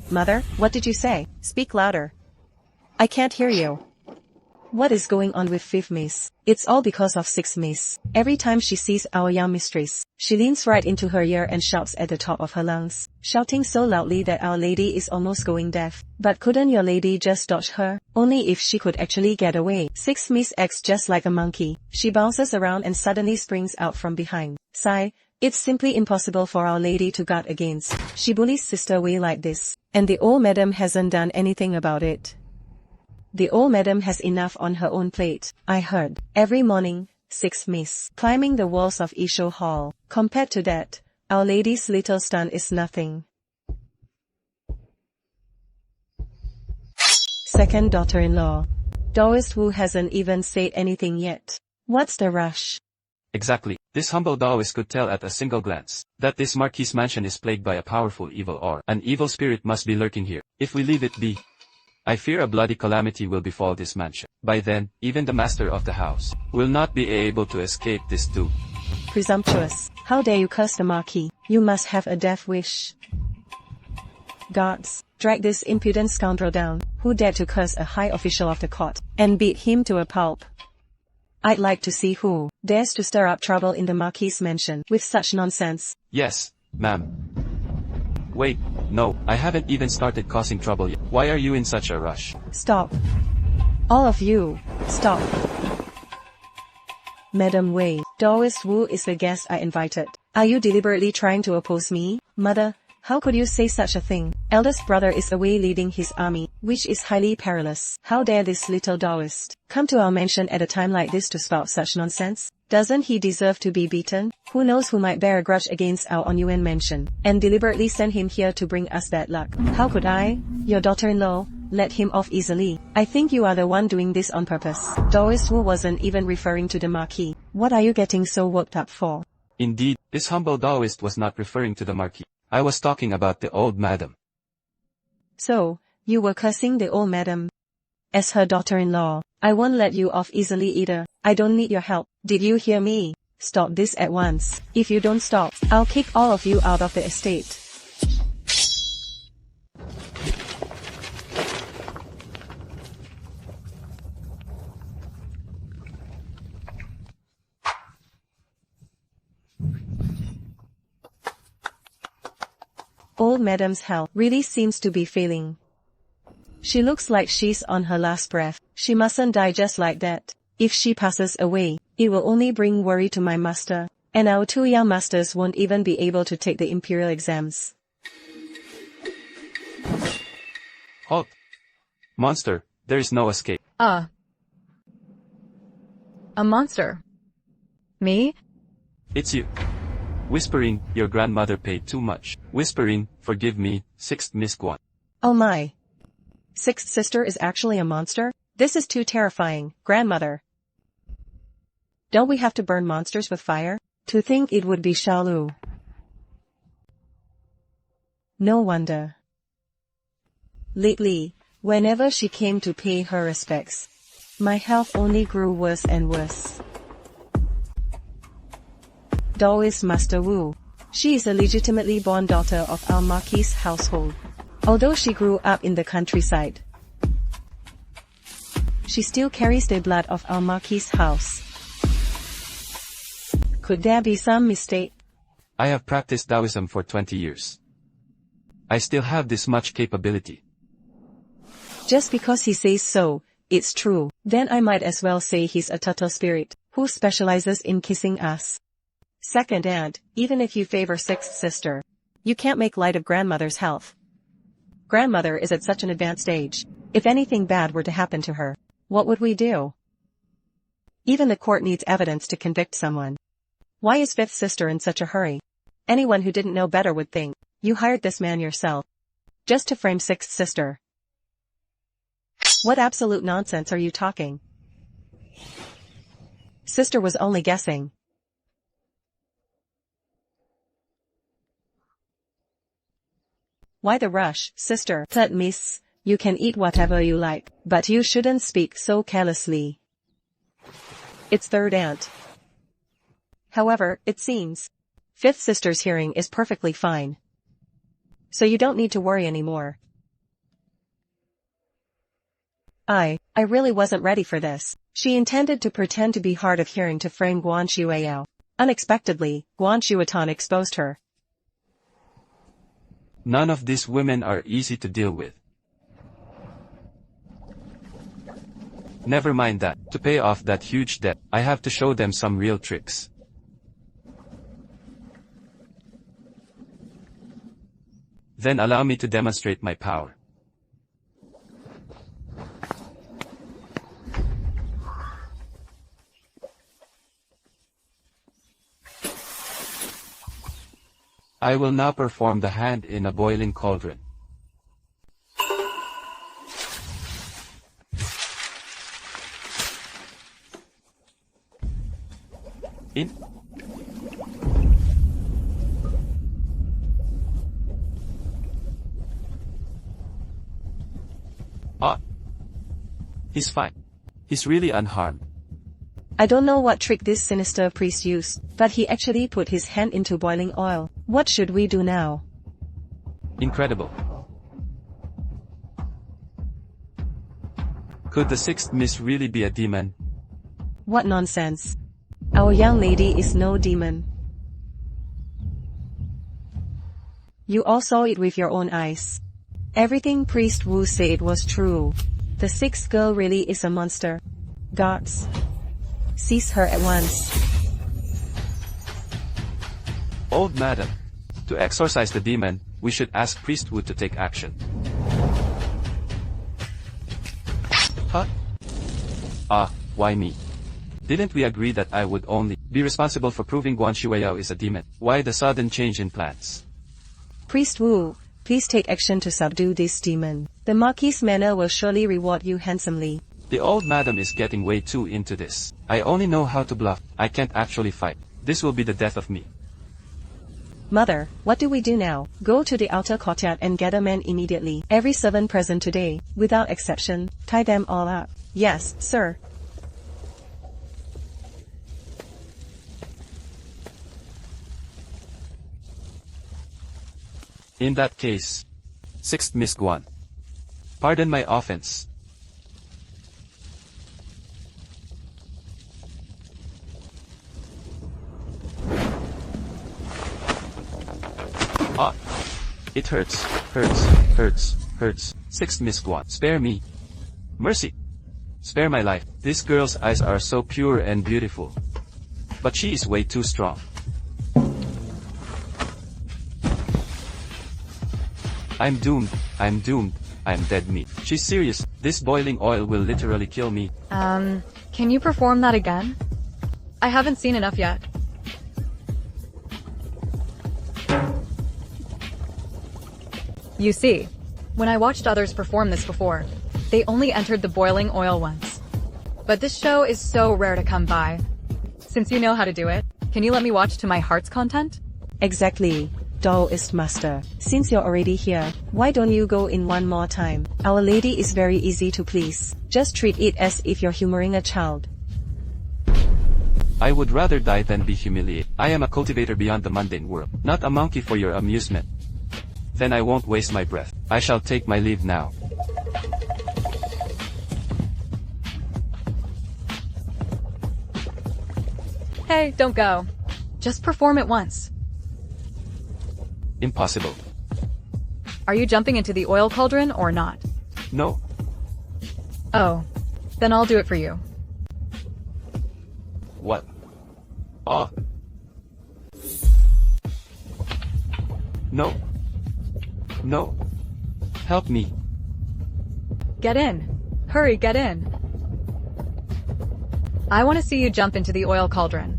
Mother, what did you say? Speak louder. I can't hear you. What is going on with Fifth Miss? It's all because of Sixth Miss. Every time she sees our young mistress, she leans right into her ear and shouts at the top of her lungs, shouting so loudly that our lady is almost going deaf. But couldn't your lady just dodge her? Only if she could actually get away. Sixth Miss acts just like a monkey. She bounces around and suddenly springs out from behind. Sigh, it's simply impossible for our lady to guard against. She bullies Sister Wei like this, and the old madam hasn't done anything about it. The old madam has enough on her own plate. I heard, every morning, Sixth Miss climbing the walls of Isho Hall. Compared to that, Our Lady's little stunt is nothing. Second daughter-in-law. Taoist Wu hasn't even said anything yet. What's the rush? Exactly. This humble Taoist could tell at a single glance that this Marquis mansion is plagued by a powerful evil, or an evil spirit must be lurking here. If we leave it be, I fear a bloody calamity will befall this mansion. By then, even the master of the house will not be able to escape this doom. Presumptuous. How dare you curse the Marquis? You must have a death wish. Guards, drag this impudent scoundrel down, who dared to curse a high official of the court, and beat him to a pulp. I'd like to see who dares to stir up trouble in the Marquis' mansion with such nonsense. Yes, ma'am. Wait, no, I haven't even started causing trouble yet. Why are you in such a rush? Stop. All of you, stop. Madam Wei, Doris Wu is the guest I invited. Are you deliberately trying to oppose me, mother? How could you say such a thing? Eldest brother is away leading his army, which is highly perilous. How dare this little Taoist come to our mansion at a time like this to spout such nonsense? Doesn't he deserve to be beaten? Who knows who might bear a grudge against our Onuan mansion, and deliberately send him here to bring us bad luck? How could I, your daughter-in-law, let him off easily? I think you are the one doing this on purpose. Doris Wu wasn't even referring to the Marquis. What are you getting so worked up for? Indeed, this humble Taoist was not referring to the Marquis. I was talking about the old madam. So, you were cursing the old madam? As her daughter-in-law, I won't let you off easily either. I don't need your help. Did you hear me? Stop this at once. If you don't stop, I'll kick all of you out of the estate. Old Madam's health really seems to be failing. She looks like she's on her last breath. She mustn't die just like that. If she passes away, it will only bring worry to my master, and our two young masters won't even be able to take the imperial exams. Halt! Monster, there is no escape. A monster. Me? It's you. Whispering, your grandmother paid too much. Whispering, forgive me, sixth Miss Guan. Oh my. Sixth sister is actually a monster? This is too terrifying, grandmother. Don't we have to burn monsters with fire? To think it would be Shaolu. No wonder. Lately, whenever she came to pay her respects, my health only grew worse and worse. Taoist Master Wu. She is a legitimately born daughter of our Marquis' household. Although she grew up in the countryside, she still carries the blood of our Marquis' house. Could there be some mistake? I have practiced Taoism for 20 years. I still have this much capability. Just because he says so, it's true. Then I might as well say he's a turtle spirit, who specializes in kissing us. Second, and, even if you favor sixth sister, you can't make light of grandmother's health. Grandmother is at such an advanced age. If anything bad were to happen to her, what would we do? Even the court needs evidence to convict someone. Why is fifth sister in such a hurry? Anyone who didn't know better would think, you hired this man yourself, just to frame sixth sister. What absolute nonsense are you talking? Sister was only guessing. Why the rush, sister? Third miss, you can eat whatever you like, but you shouldn't speak so carelessly. It's third aunt. However, it seems, fifth sister's hearing is perfectly fine. So you don't need to worry anymore. I really wasn't ready for this. She intended to pretend to be hard of hearing to frame Guan Shuiyao. Unexpectedly, Guan Shuatan exposed her. None of these women are easy to deal with. Never mind that. To pay off that huge debt, I have to show them some real tricks. Then allow me to demonstrate my power. I will now perform the hand in a boiling cauldron. In. He's fine. He's really unharmed. I don't know what trick this sinister priest used, but he actually put his hand into boiling oil. What should we do now? Incredible. Could the sixth miss really be a demon? What nonsense. Our young lady is no demon. You all saw it with your own eyes. Everything Priest Wu said was true. The sixth girl really is a monster. Guards, seize her at once. Old madam, to exorcise the demon, we should ask Priest Wu to take action. Huh? Why me? Didn't we agree that I would only be responsible for proving Guan Shuiyao is a demon? Why the sudden change in plans? Priest Wu, please take action to subdue this demon. The Marquis's manner will surely reward you handsomely. The old madam is getting way too into this. I only know how to bluff. I can't actually fight. This will be the death of me. Mother, what do we do now? Go to the outer courtyard and gather men immediately. Every servant present today, without exception, tie them all up. Yes, sir. In that case, sixth Miss Guan, pardon my offense. It hurts. Sixth Miss Guan, spare me. Mercy. Spare my life. This girl's eyes are so pure and beautiful. But she is way too strong. I'm doomed. I'm dead meat. She's serious. This boiling oil will literally kill me. Can you perform that again? I haven't seen enough yet. You see, when I watched others perform this before, they only entered the boiling oil once. But this show is so rare to come by. Since you know how to do it, can you let me watch to my heart's content? Exactly. Taoist master, since you're already here, why don't you go in one more time? Our lady is very easy to please. Just treat it as if you're humoring a child. I would rather die than be humiliated. I am a cultivator beyond the mundane world, not a monkey for your amusement. Then I won't waste my breath. I shall take my leave now. Hey, don't go. Just perform it once. Impossible. Are you jumping into the oil cauldron or not? No. Oh. Then I'll do it for you. What? No. No. Help me. Get in. Hurry, get in. I want to see you jump into the oil cauldron.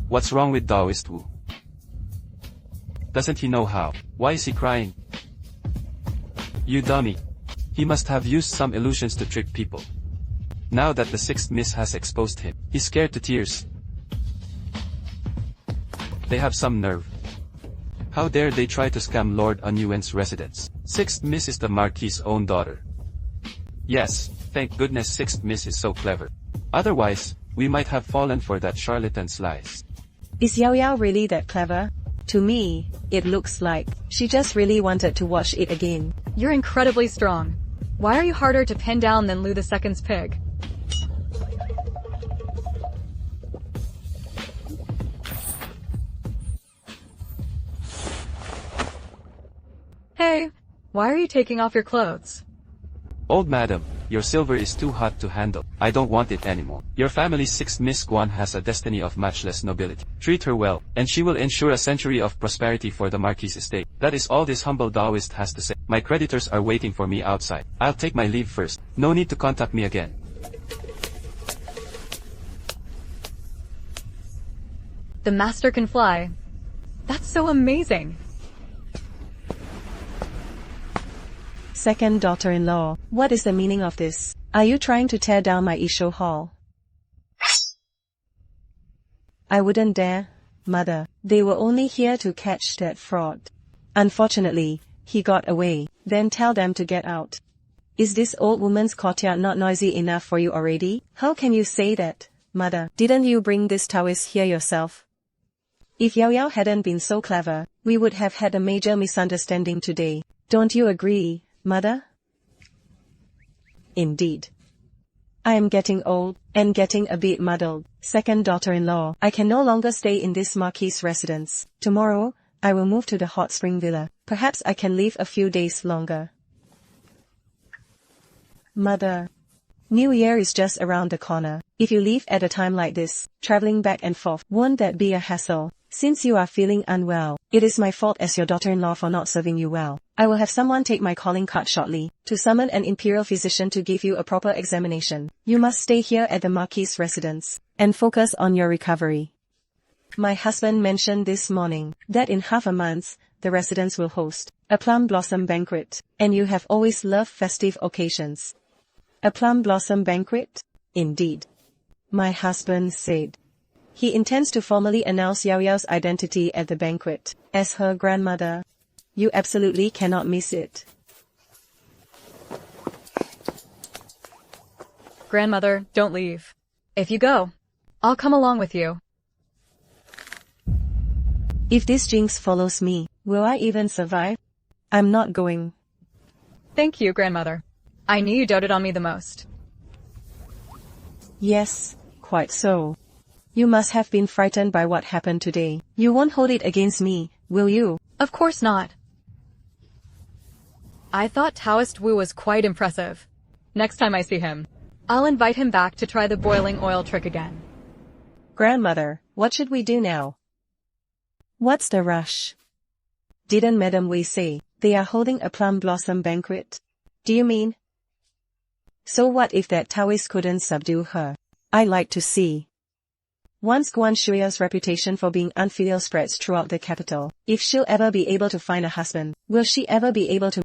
What's wrong with Taoist Wu? Doesn't he know how? Why is he crying? You dummy. He must have used some illusions to trick people. Now that the sixth miss has exposed him, he's scared to tears. They have some nerve. How dare they try to scam Lord Anyuan's residence? Sixth miss is the Marquis's own daughter. Yes, thank goodness sixth miss is so clever. Otherwise, we might have fallen for that charlatan's lies. Is Yao Yao really that clever? To me, it looks like she just really wanted to watch it again. You're incredibly strong. Why are you harder to pin down than Lu II's pig? Hey, why are you taking off your clothes? Old madam, your silver is too hot to handle. I don't want it anymore. Your family's sixth Miss Guan has a destiny of matchless nobility. Treat her well, and she will ensure a century of prosperity for the Marquis' estate. That is all this humble Taoist has to say. My creditors are waiting for me outside. I'll take my leave first. No need to contact me again. The master can fly. That's so amazing. Second daughter-in-law, what is the meaning of this? Are you trying to tear down my Isho hall? I wouldn't dare, mother. They were only here to catch that fraud. Unfortunately, he got away. Then tell them to get out. Is this old woman's courtyard not noisy enough for you already? How can you say that, mother? Didn't you bring this Taoist here yourself? If Yao Yao hadn't been so clever, we would have had a major misunderstanding today. Don't you agree, mother? Indeed. I am getting old, and getting a bit muddled. Second daughter-in-law, I can no longer stay in this Marquis residence. Tomorrow, I will move to the hot spring villa. Perhaps I can live a few days longer. Mother. New Year is just around the corner. If you leave at a time like this, traveling back and forth, won't that be a hassle? Since you are feeling unwell, it is my fault as your daughter-in-law for not serving you well. I will have someone take my calling card shortly, to summon an imperial physician to give you a proper examination. You must stay here at the Marquis residence, and focus on your recovery. My husband mentioned this morning, that in half a month, the residence will host a plum blossom banquet, and you have always loved festive occasions. A plum blossom banquet? Indeed. My husband said. He intends to formally announce Yao Yao's identity at the banquet, as her grandmother. You absolutely cannot miss it. Grandmother, don't leave. If you go, I'll come along with you. If this jinx follows me, will I even survive? I'm not going. Thank you, grandmother. I knew you doted on me the most. Yes, quite so. You must have been frightened by what happened today. You won't hold it against me, will you? Of course not. I thought Taoist Wu was quite impressive. Next time I see him, I'll invite him back to try the boiling oil trick again. Grandmother, what should we do now? What's the rush? Didn't Madame Wei say they are holding a plum blossom banquet? Do you mean? So what if that Taoist couldn't subdue her? I'd like to see. Once Guan Shuya's reputation for being unfilial spreads throughout the capital, if she'll ever be able to find a husband, will she ever be able to